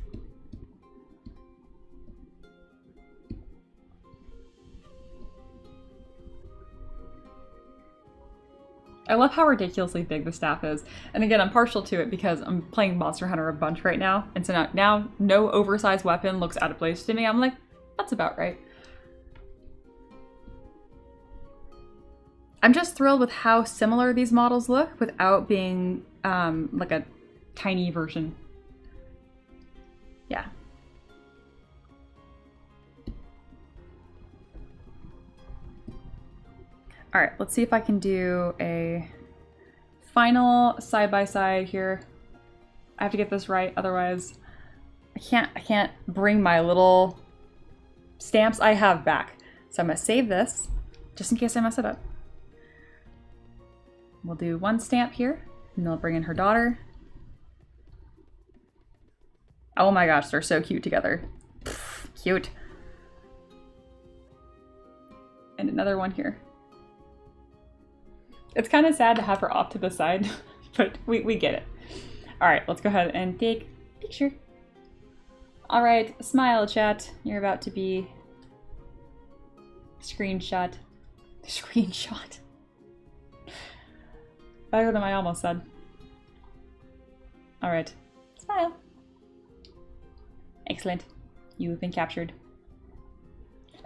[SPEAKER 1] I love how ridiculously big the staff is. And again, I'm partial to it because I'm playing Monster Hunter a bunch right now. And so now no oversized weapon looks out of place to me. I'm like, that's about right. I'm just thrilled with how similar these models look without being like a tiny version. Yeah. All right, let's see if I can do a final side-by-side here. I have to get this right, otherwise I can't bring my little stamps I have back. So I'm gonna save this just in case I mess it up. We'll do one stamp here, and then I'll bring in her daughter. Oh my gosh, they're so cute together. Pff, cute. And another one here. It's kind of sad to have her off to the side, but we get it. All right, let's go ahead and take a picture. All right, smile, chat. You're about to be screenshot. Screenshot. Better than I almost said. All right, smile. Excellent. You've been captured.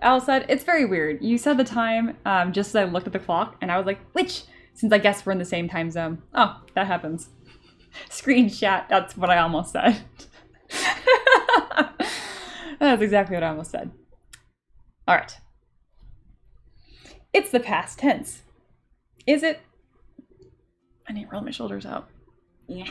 [SPEAKER 1] Al said, it's very weird. You said the time just as I looked at the clock, and I was like, which? Since I guess we're in the same time zone. Oh, that happens. Screenshot, that's what I almost said. That's exactly what I almost said. All right. It's the past tense. Is it? I need to roll my shoulders out. Yeah.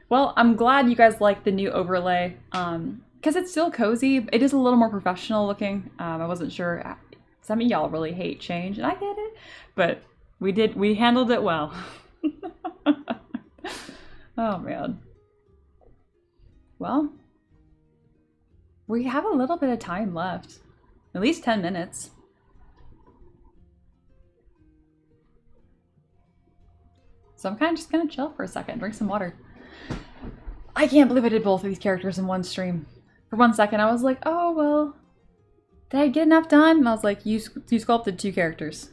[SPEAKER 1] Well, I'm glad you guys like the new overlay. Because it's still cozy. It is a little more professional looking. I wasn't sure. Some of y'all really hate change, and I get it. But we handled it well. Oh man. Well, we have a little bit of time left. At least 10 minutes. So I'm kind of just gonna chill for a second, drink some water. I can't believe I did both of these characters in one stream. For 1 second, I was like, oh, well, did I get enough done? And I was like, you sculpted 2 characters.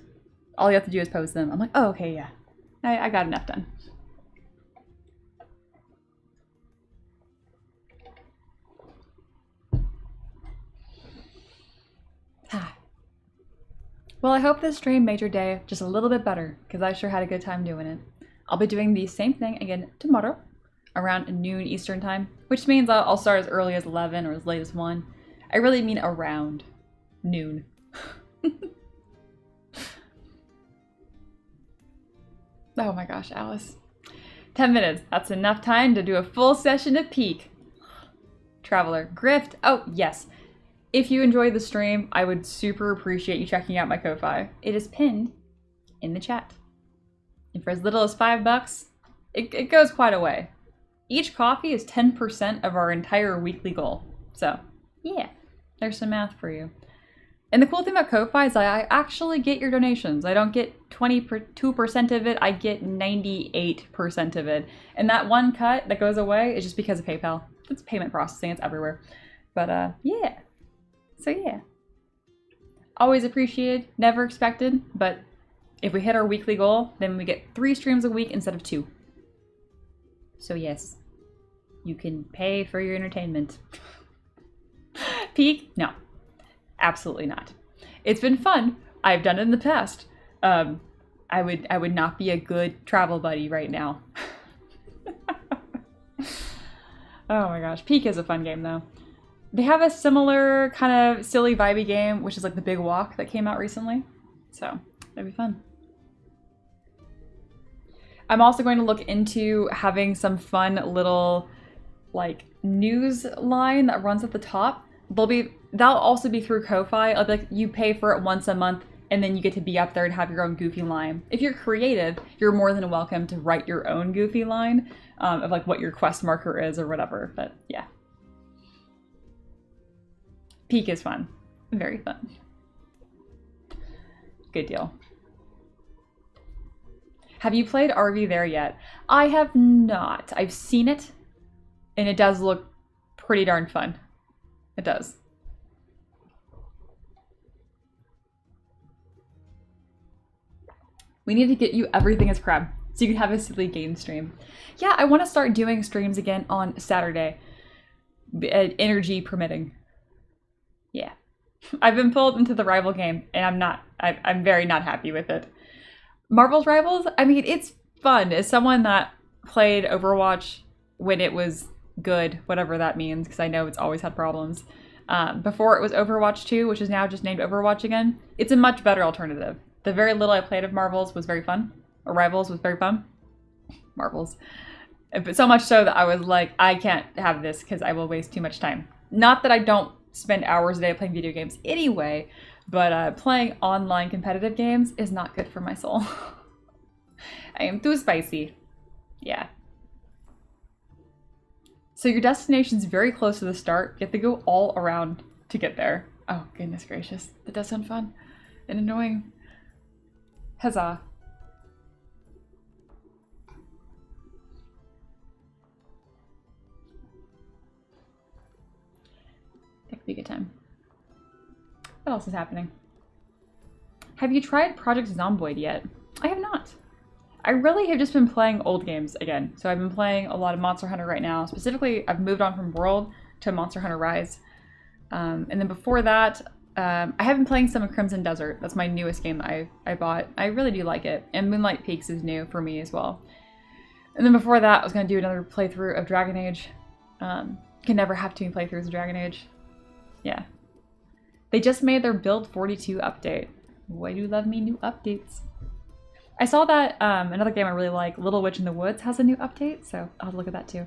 [SPEAKER 1] All you have to do is pose them. I'm like, oh, okay, yeah. I got enough done. Well, I hope this stream made your day just a little bit better, because I sure had a good time doing it. I'll be doing the same thing again tomorrow, around noon Eastern time, which means I'll start as early as 11 or as late as 1. I really mean around noon. Oh my gosh, Alice. 10 minutes. That's enough time to do a full session of Peak. Traveler. Grift. Oh, yes. If you enjoyed the stream, I would super appreciate you checking out my Ko-Fi. It is pinned in the chat. And for as little as $5, it goes quite a way. Each coffee is 10% of our entire weekly goal. So, yeah, there's some math for you. And the cool thing about Ko-Fi is I actually get your donations. I don't get 22% of it, I get 98% of it. And that one cut that goes away is just because of PayPal. It's payment processing, it's everywhere. But yeah. So yeah. Always appreciated, never expected, but if we hit our weekly goal, then we get 3 streams a week instead of 2. So yes, you can pay for your entertainment. Peak? No, absolutely not. It's been fun. I've done it in the past. I would not be a good travel buddy right now. Oh my gosh, Peak is a fun game though. They have a similar kind of silly vibey game, which is like the Big Walk that came out recently. So that'd be fun. I'm also going to look into having some fun little like news line that runs at the top. That'll also be through Ko-Fi. I'll be like, you pay for it once a month and then you get to be up there and have your own goofy line. If you're creative, you're more than welcome to write your own goofy line of like what your quest marker is or whatever. But yeah. Peak is fun. Very fun. Good deal. Have you played RV there yet? I have not. I've seen it, and it does look pretty darn fun. It does. We need to get you everything as crab, so you can have a silly game stream. Yeah, I want to start doing streams again on Saturday. Energy permitting. Yeah. I've been pulled into the rival game, and I'm very not happy with it. Marvel's Rivals, I mean, it's fun. As someone that played Overwatch when it was good, whatever that means, because I know it's always had problems, before it was Overwatch 2, which is now just named Overwatch again, it's a much better alternative. The very little I played of Marvels was very fun. Or Rivals was very fun. Marvels. But so much so that I was like, I can't have this because I will waste too much time. Not that I don't spend hours a day playing video games anyway, but playing online competitive games is not good for my soul. I am too spicy. Yeah. So your destination's very close to the start. You have to go all around to get there. Oh, goodness gracious. That does sound fun and annoying. Huzzah. That could be a good time. What else is happening? Have you tried Project Zomboid yet? I have not. I really have just been playing old games again. So I've been playing a lot of Monster Hunter right now. Specifically, I've moved on from World to Monster Hunter Rise. And then before that, I have been playing some of Crimson Desert. That's my newest game that I bought. I really do like it. And Moonlight Peaks is new for me as well. And then before that, I was going to do another playthrough of Dragon Age. Can never have too many playthroughs of Dragon Age. Yeah. They just made their Build 42 update. Why do you love me new updates? I saw that another game I really like, Little Witch in the Woods, has a new update, so I'll have to look at that too.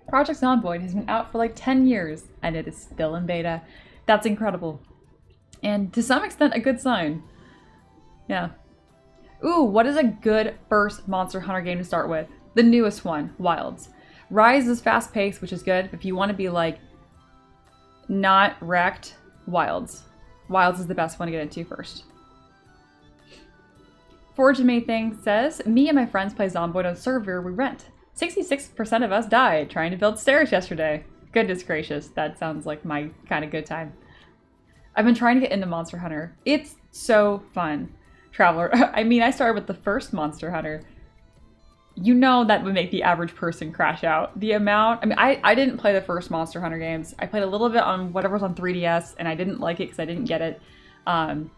[SPEAKER 1] Project Zomboid has been out for like 10 years, and it is still in beta. That's incredible. And to some extent, a good sign. Yeah. Ooh, what is a good first Monster Hunter game to start with? The newest one, Wilds. Rise is fast paced, which is good. If you want to be like not wrecked, Wilds. Wilds is the best one to get into first. Forge May Thing says, me and my friends play Zomboid on a server we rent. 66% of us died trying to build stairs yesterday. Goodness gracious, that sounds like my kind of good time. I've been trying to get into Monster Hunter. It's so fun. Traveler, I mean, I started with the first Monster Hunter. You know that would make the average person crash out. The amount, I mean, I didn't play the first Monster Hunter games. I played a little bit on whatever's on 3DS, and I didn't like it because I didn't get it. And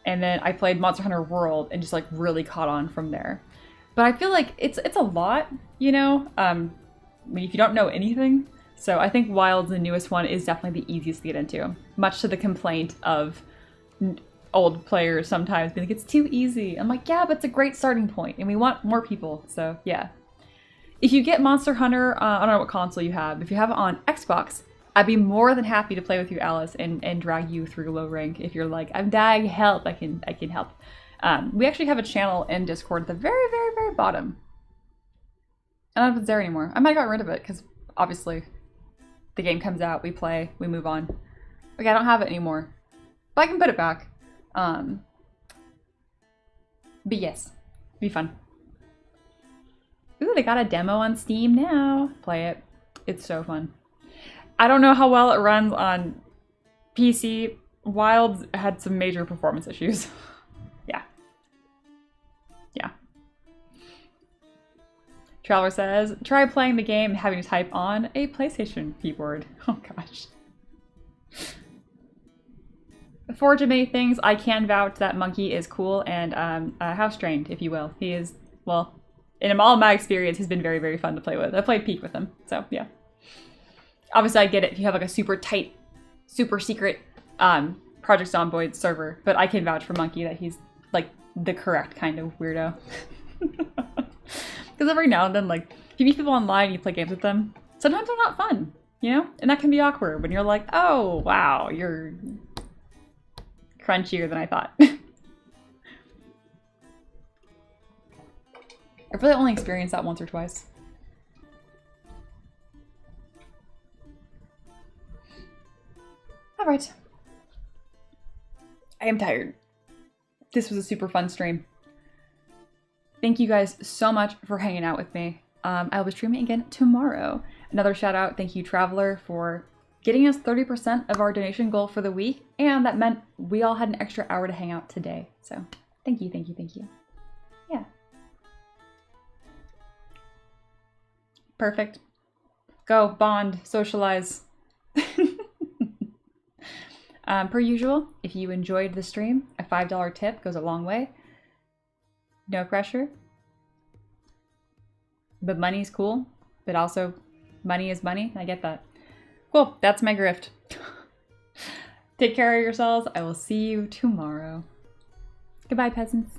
[SPEAKER 1] then I played Monster Hunter World and just like really caught on from there. But I feel like it's a lot, you know? I mean, if you don't know anything. So I think Wilds, the newest one, is definitely the easiest to get into. Much to the complaint of old players sometimes being like, it's too easy. I'm like, yeah, but it's a great starting point and we want more people. So yeah. If you get Monster Hunter, I don't know what console you have. If you have it on Xbox, I'd be more than happy to play with you, Alice, and drag you through low rank. If you're like, I'm dying, help, I can help. We actually have a channel in Discord at the very, very, very bottom. I don't know if it's there anymore. I might have got rid of it because obviously the game comes out, we play, we move on. Okay, I don't have it anymore, but I can put it back. But yes, be fun. Ooh, they got a demo on Steam now. Play it. It's so fun. I don't know how well it runs on PC. Wilds had some major performance issues. Yeah. Yeah. Traveler says, try playing the game and having to type on a PlayStation keyboard. Oh gosh. Forge of many things, I can vouch that Monkey is cool and house trained, if you will. He is, well, in all my experience, he's been very, very fun to play with. I played Peak with him, so yeah. Obviously, I get it if you have like a super tight, super secret Project Zomboid server, but I can vouch for Monkey that he's like the correct kind of weirdo. Because every now and then, like, if you meet people online and you play games with them, sometimes they're not fun, you know? And that can be awkward when you're like, oh, wow, you're crunchier than I thought. I've really only experienced that once or twice. All right. I am tired. This was a super fun stream. Thank you guys so much for hanging out with me. I will be streaming again tomorrow. Another shout out, thank you Traveler for getting us 30% of our donation goal for the week. And that meant we all had an extra hour to hang out today. So thank you, thank you, thank you. Yeah. Perfect. Go, bond, socialize. Per usual, if you enjoyed the stream, a $5 tip goes a long way. No pressure. But money's cool. But also, money is money. I get that. Cool. That's my grift. Take care of yourselves. I will see you tomorrow. Goodbye, peasants.